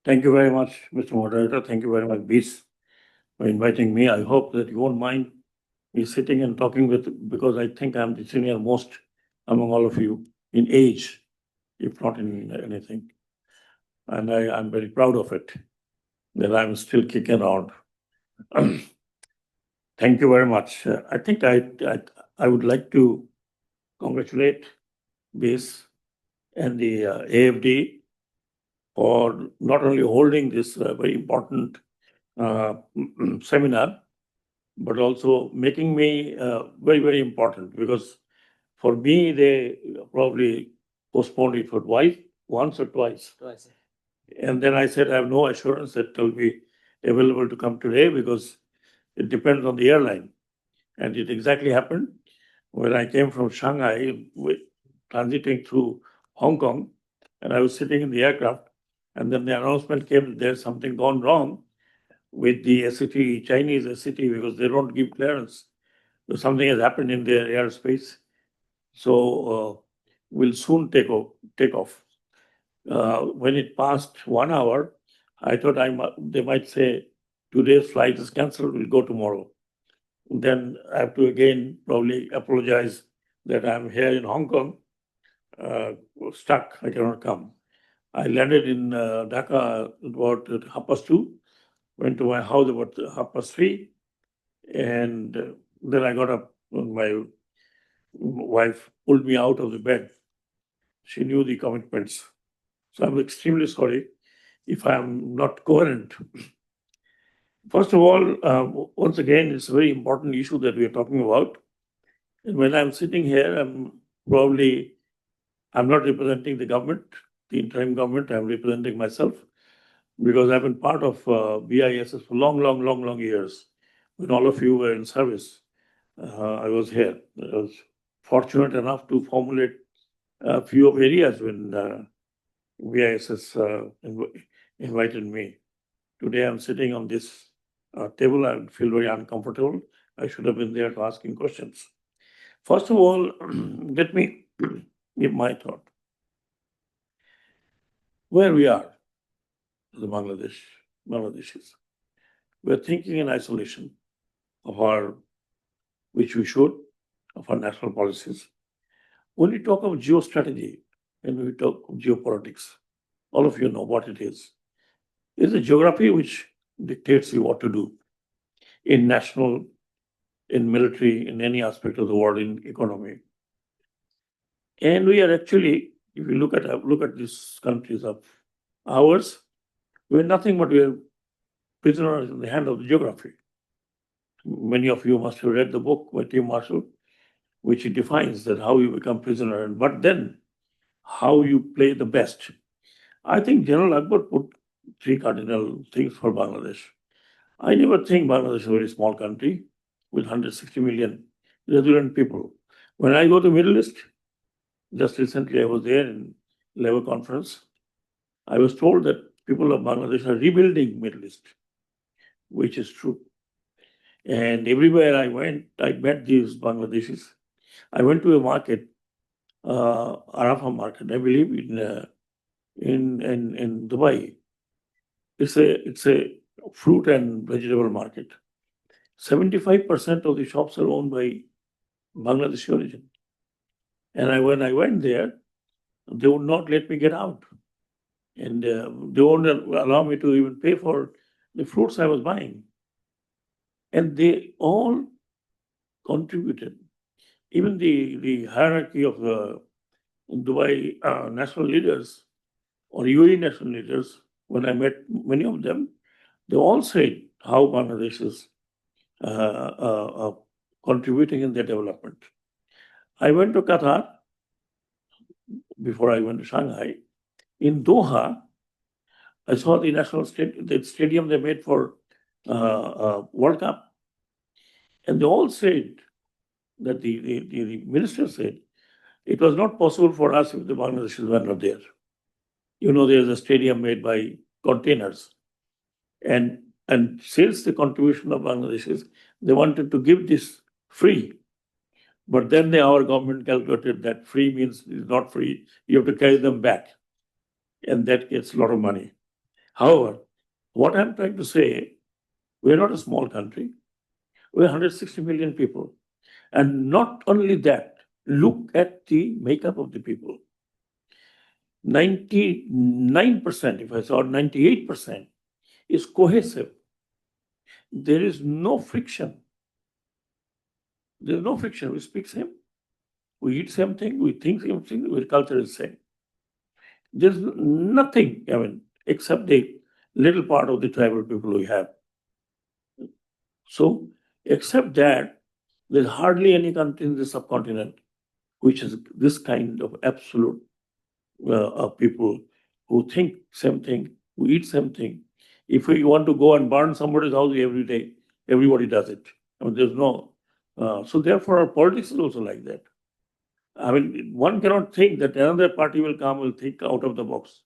Thank you very much, Mr. Moderator. Thank you very much, BIS, for inviting me. I hope that you won't mind me sitting and talking because I think I'm the senior most among all of you in age, if not in anything. And I'm very proud of it, that I'm still kicking around. Thank you very much. I think I would like to congratulate BIS and the AFD for not only holding this very important seminar, but also making me very, very important, because for me, they probably postponed it for once or twice. And then I said, I have no assurance that it will be available to come today because it depends on the airline. And it exactly happened when I came from Shanghai, transiting through Hong Kong, and I was sitting in the aircraft, and then the announcement came that there's something gone wrong with the SCT, Chinese SCT, because they don't give clearance. So something has happened in their airspace. So we'll soon take off. When it passed 1 hour, I thought they might say, today's flight is cancelled, we'll go tomorrow. Then I have to again probably apologize that I'm here in Hong Kong, stuck, I cannot come. I landed in Dhaka about 2:30, went to my house about 3:30, and then I got up, and my wife pulled me out of the bed. She knew the commitments. So I'm extremely sorry if I'm not coherent. First of all, once again, it's a very important issue that we are talking about. And when I'm sitting here, I'm not representing the government, the interim government, I'm representing myself, because I've been part of BISS for long years. When all of you were in service, I was here. I was fortunate enough to formulate a few of areas when BISS invited me. Today I'm sitting on this table. I feel very uncomfortable. I should have been there to asking questions. First of all, let me give my thought. Where we are, the Bangladeshis, we're thinking in isolation of which we should, of our national policies. When we talk of geostrategy and we talk of geopolitics, all of you know what it is. It's a geography which dictates you what to do in national, in military, in any aspect of the world, in economy. And we are actually, if you look at these countries of ours, we're nothing but we're prisoners in the hand of the geography. Many of you must have read the book by Tim Marshall, which defines that how you become prisoner, but then how you play the best. I think General Akbar put three cardinal things for Bangladesh. I never think Bangladesh is a very small country with 160 million resident people. When I go to Middle East, just recently I was there in Labour conference, I was told that people of Bangladesh are rebuilding Middle East, which is true. And everywhere I went, I met these Bangladeshis. I went to a market, Arafah market, I believe in Dubai. It's a fruit and vegetable market. 75% of the shops are owned by Bangladeshi origin. And when I went there, they would not let me get out. And they won't allow me to even pay for the fruits I was buying. And they all contributed. Even the hierarchy of the Dubai national leaders or UAE national leaders, when I met many of them, they all said how Bangladesh is contributing in their development. I went to Qatar before I went to Shanghai. In Doha, I saw the the stadium they made for World Cup. And they all said that the minister said, it was not possible for us if the Bangladeshis were not there. You know, there's a stadium made by containers. And since the contribution of Bangladeshis, they wanted to give this free. But then our government calculated that free means it's not free. You have to carry them back. And that gets a lot of money. However, what I'm trying to say, we're not a small country. We're 160 million people. And not only that, look at the makeup of the people. 99%, if I saw 98%, is cohesive. There is no friction. There's no friction. We speak same. We eat same thing. We think same thing. Our culture is same. There's nothing, except the little part of the tribal people we have. So, except that, there's hardly any country in the subcontinent which is this kind of absolute people who think same thing, who eat same thing. If we want to go and burn somebody's house every day, everybody does it. There's no. So therefore, our politics is also like that. One cannot think that another party will come, will think out of the box.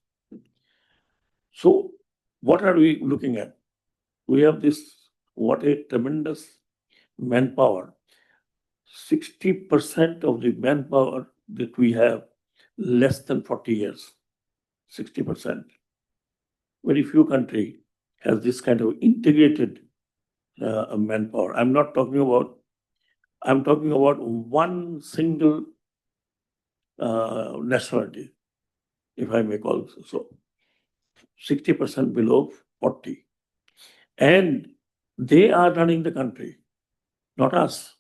So what are we looking at? We have what a tremendous manpower. 60% of the manpower that we have, less than 40 years. 60%. Very few countries has this kind of integrated manpower. I'm talking about one single nationality, if I may call it so. 60% below 40. And they are running the country, not us.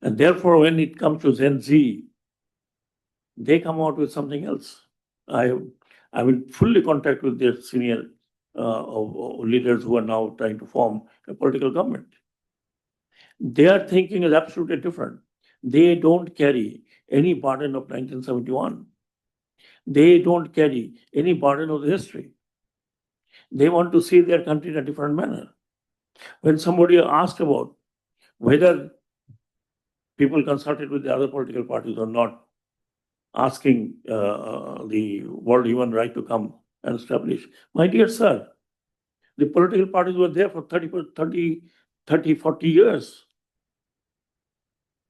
And therefore, when it comes to Gen Z, they come out with something else. I'm in fully contact with their senior leaders who are now trying to form a political government. Their thinking is absolutely different. They don't carry any burden of 1971. They don't carry any burden of the history. They want to see their country in a different manner. When somebody asked about whether people consulted with the other political parties or not, asking the World Human Right to come and establish, my dear sir, the political parties were there for 30, 40 years.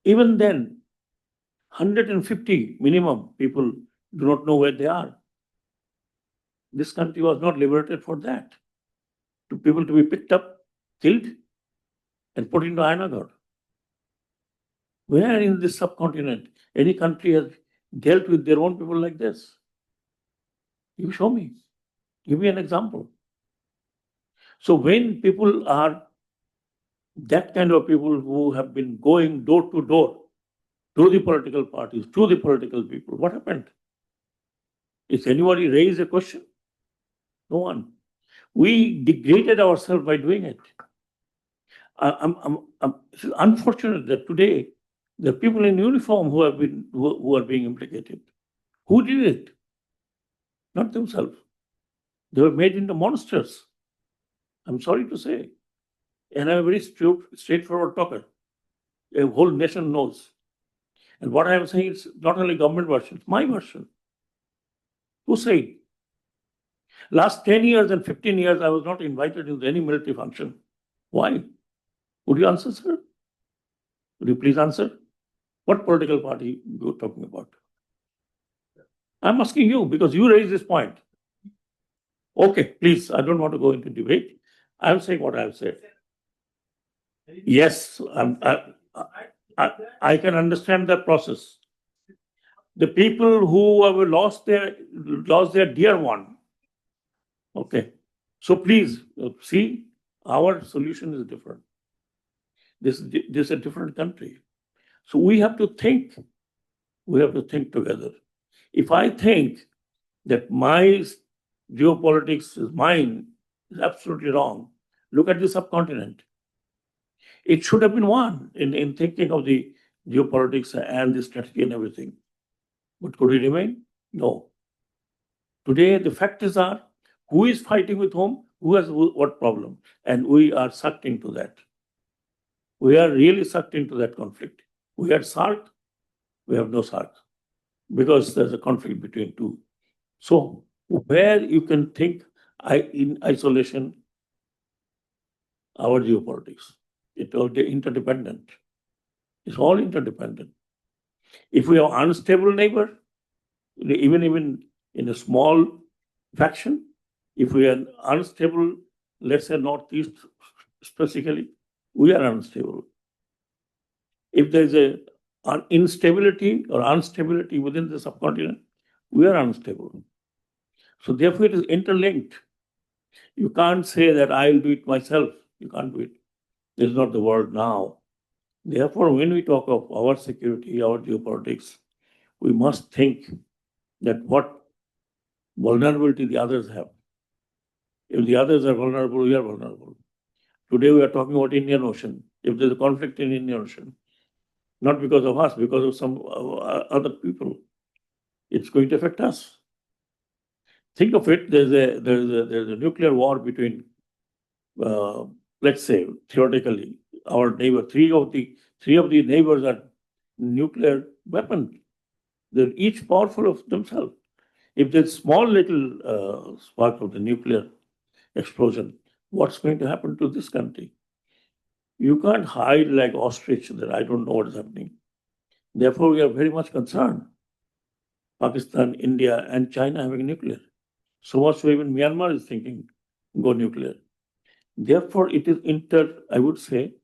Even then, 150 minimum people do not know where they are. This country was not liberated for that. To people to be picked up, killed, and put into Ayanagar. Where in this subcontinent any country has dealt with their own people like this? You show me. Give me an example. So when people are that kind of people who have been going door to door to the political parties, to the political people. What happened? Is anybody raised a question? No one. We degraded ourselves by doing it. It's unfortunate that today the people in uniform who are being implicated. Who did it? Not themselves. They were made into monsters. I'm sorry to say. And I'm a very straightforward talker. A whole nation knows. And what I'm saying is not only government version, it's my version. Who said? Last 10 years and 15 years, I was not invited into any military function. Why? Would you answer, sir? Would you please answer? What political party you're talking about? I'm asking you because you raised this point. Okay, please, I don't want to go into debate. I'm saying what I've said. Yes, I can understand that process. The people who have lost their dear one. Okay, so please see, our solution is different. This is a different country. So we have to think. We have to think together. If I think that my geopolitics is mine, is absolutely wrong. Look at the subcontinent. It should have been one in thinking of the geopolitics and the strategy and everything. But could it remain? No. Today, the factors are who is fighting with whom, who has what problem, and we are sucked into that. We are really sucked into that conflict. We had SARC, we have no SARC because there's a conflict between two. So where you can think in isolation, our geopolitics, it's all interdependent. It's all interdependent. If we have an unstable neighbor, even in a small faction, if we are unstable, let's say Northeast specifically, we are unstable. If there's an instability or instability within the subcontinent, we are unstable. So therefore it is interlinked. You can't say that I'll do it myself. You can't do it. This is not the world now. Therefore, when we talk of our security, our geopolitics, we must think that what vulnerability the others have. If the others are vulnerable, we are vulnerable. Today we are talking about Indian Ocean. If there's a conflict in Indian Ocean, not because of us, because of some other people, it's going to affect us. Think of it, there's a nuclear war between, let's say, theoretically, our neighbor. Three of the neighbors are nuclear weapons. They're each powerful of themselves. If there's small little spark of the nuclear explosion, what's going to happen to this country? You can't hide like ostrich that I don't know what is happening. Therefore, we are very much concerned. Pakistan, India, and China having nuclear. So much so even Myanmar is thinking go nuclear. Therefore, it is I would say,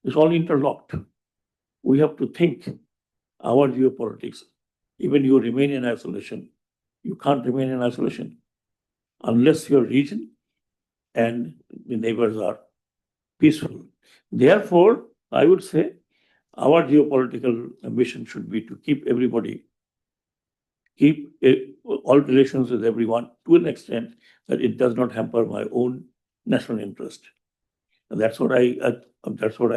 it's all interlocked. We have to think our geopolitics. Even you remain in isolation. You can't remain in isolation unless your region and the neighbors are peaceful. Therefore, I would say our geopolitical ambition should be to keep all relations with everyone to an extent that it does not hamper my own national interest. And that's what I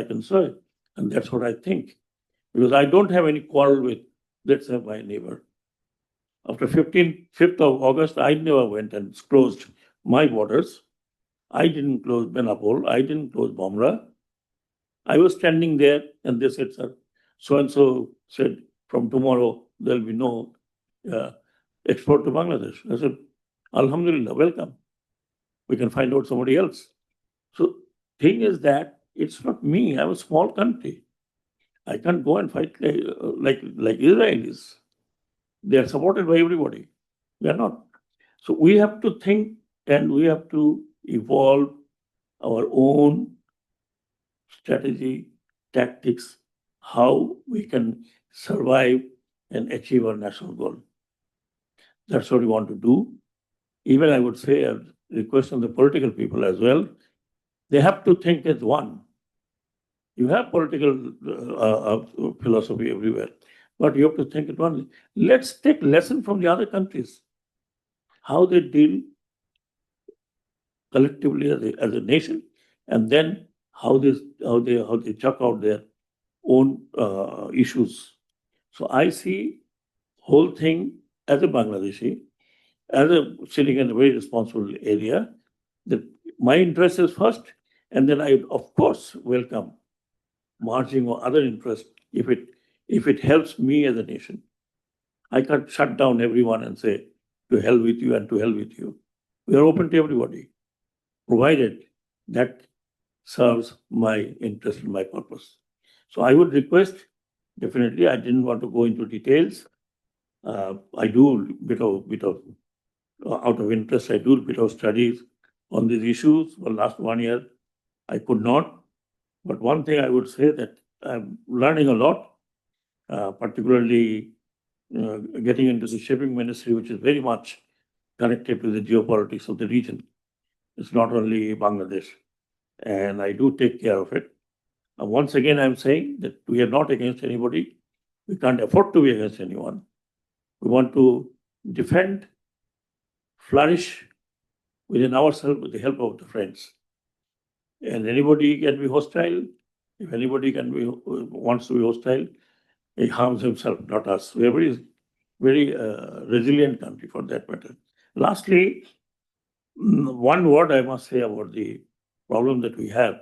can say, and that's what I think. Because I don't have any quarrel with, let's say, my neighbor. After 5th of August, I never went and closed my borders. I didn't close Benapole. I didn't close Bamra. I was standing there and they said, sir, so-and-so said, from tomorrow, there'll be no export to Bangladesh. I said, Alhamdulillah, welcome. We can find out somebody else. So thing is that it's not me. I'm a small country. I can't go and fight like Israelis. They are supported by everybody. We are not. So we have to think and we have to evolve our own strategy, tactics, how we can survive and achieve our national goal. That's what we want to do. Even I would say a request on the political people as well. They have to think as one. You have political philosophy everywhere. but you have to think it only. Let's take lesson from the other countries, how they deal collectively as a nation, and then how they chuck out their own issues. So I see whole thing as a Bangladeshi, as a sitting in a very responsible area, that my interest is first, and then I of course welcome marching or other interests if it helps me as a nation. I can't shut down everyone and say to hell with you and to hell with you. We are open to everybody, provided that serves my interest and my purpose. So I would request, definitely, I didn't want to go into details. I do bit of out of interest, I do a bit of studies on these issues. For the last 1 year, I could not. But one thing I would say that I'm learning a lot, particularly getting into the shipping ministry, which is very much connected to the geopolitics of the region. It's not only Bangladesh, and I do take care of it. Once again, I'm saying that we are not against anybody. We can't afford to be against anyone. We want to defend, flourish within ourselves with the help of the friends. And anybody can be hostile. If anybody wants to be hostile, he harms himself, not us. We are very resilient country for that matter. Lastly, one word I must say about the problem that we have,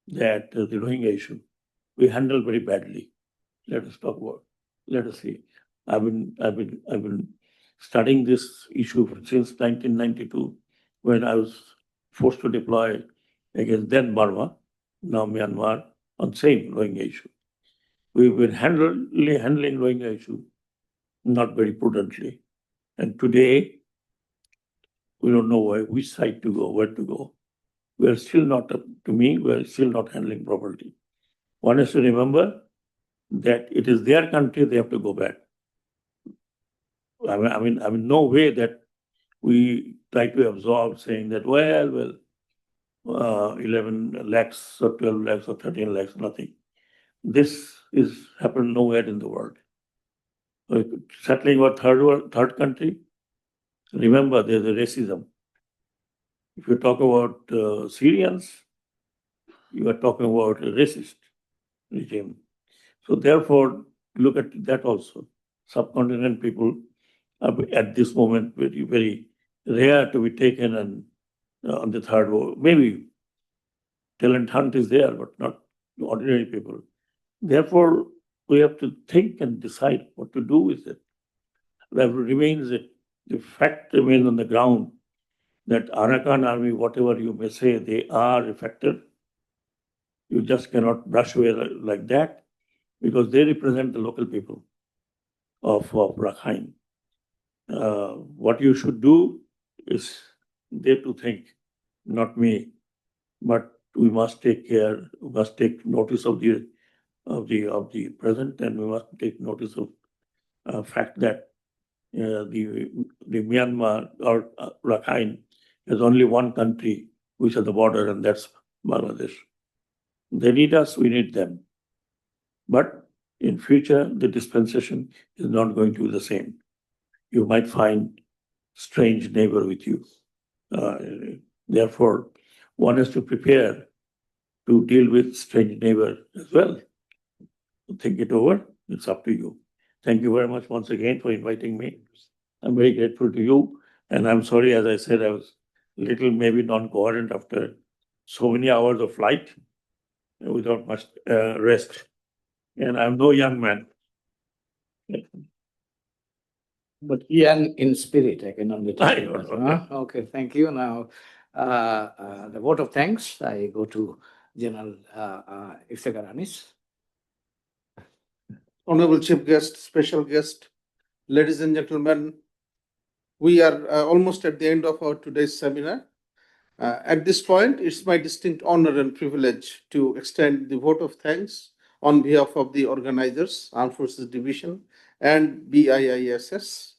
that the Rohingya issue, we handle very badly. Let us talk about. Let us see. I've been studying this issue since 1992, when I was forced to deploy against then Burma, now Myanmar, on same Rohingya issue. We've been handling Rohingya issue not very prudently, and today we don't know which side to go, where to go. We are still not, to me, we are still not handling properly. One has to remember that it is their country, they have to go back. I mean, no way that we try to absorb saying that, 11 lakhs or 12 lakhs or 13 lakhs, nothing. This is happened nowhere in the world. Settling our third country, remember there's a racism. If you talk about Syrians, you are talking about a racist regime. So therefore, look at that also. Subcontinent people are at this moment very rare to be taken and on the third world. Maybe talent hunt is there, but not ordinary people. Therefore, we have to think and decide what to do with it. That remains it. The fact remains on the ground that Arakan army, whatever you may say, they are effective. You just cannot brush away like that, because they represent the local people of Rakhine. What you should do is they to think, not me, but we must take care, we must take notice of the present, and we must take notice of fact that the Myanmar or Rakhine is only one country which is the border, and that's Bangladesh. They need us, we need them. But in future, the dispensation is not going to be the same. You might find strange neighbor with you. Therefore, one has to prepare to deal with strange neighbor as well. Think it over. It's up to you. Thank you very much once again for inviting me. I'm very grateful to you. And I'm sorry, as I said, I was a little maybe non-coherent after so many hours of flight without much rest. And I'm no young man. But young in spirit, I can only tell you. Okay. Okay, thank you. Now, the vote of thanks, I go to General Iftekhar. Honorable Chief Guest, special guest, ladies and gentlemen, we are almost at the end of our today's seminar. At this point, it's my distinct honor and privilege to extend the vote of thanks on behalf of the organizers, Armed Forces Division and BIISS,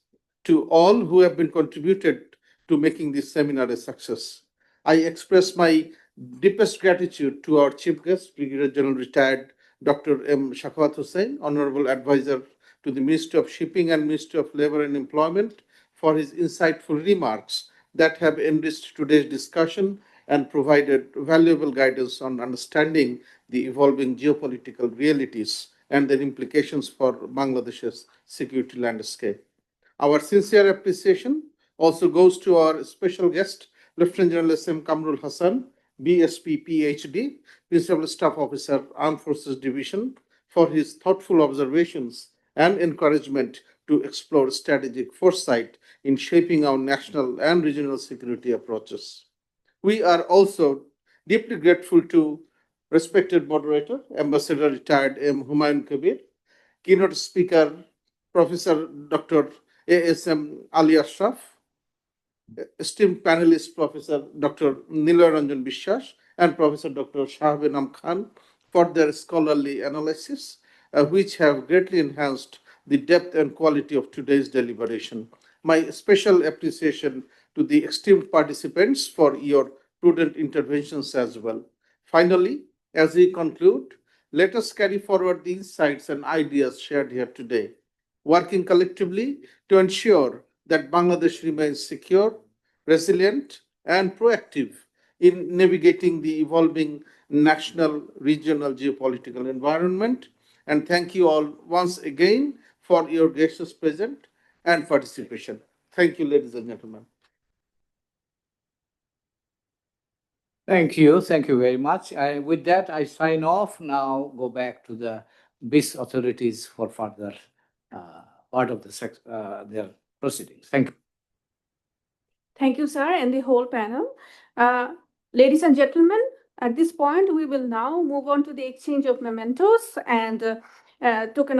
to all who have been contributed to making this seminar a success. I express my deepest gratitude to our Chief Guest, Brigadier General Retired Dr. M. Shakawat Hussain, Honorable Advisor to the Ministry of Shipping and Ministry of Labor and Employment for his insightful remarks that have enriched today's discussion and provided valuable guidance on understanding the evolving geopolitical realities and their implications for Bangladesh's security landscape. Our sincere appreciation also goes to our special guest, Lieutenant General S.M. Kamrul Hassan, BSP PhD, Principal Staff Officer, Armed Forces Division, for his thoughtful observations and encouragement to explore strategic foresight in shaping our national and regional security approaches. We are also deeply grateful to respected moderator, Ambassador Retired M. Humayun Kabir, keynote speaker, Professor Dr. A.S.M. Ali Ashraf, esteemed panelist, Professor Dr. Niloy Ranjan Bishwas, and Professor Dr. Shah Benam Khan for their scholarly analysis, which have greatly enhanced the depth and quality of today's deliberation. My special appreciation to the esteemed participants for your prudent interventions as well. Finally, as we conclude, let us carry forward the insights and ideas shared here today, working collectively to ensure that Bangladesh remains secure, resilient, and proactive in navigating the evolving national, regional geopolitical environment. And thank you all once again for your gracious presence and participation. Thank you, ladies and gentlemen. Thank you. Thank you very much. With that, I sign off. Now go back to the BIS authorities for further part of their proceedings. Thank you. Thank you, sir, and the whole panel. Ladies and gentlemen, at this point, we will now move on to the exchange of mementos and token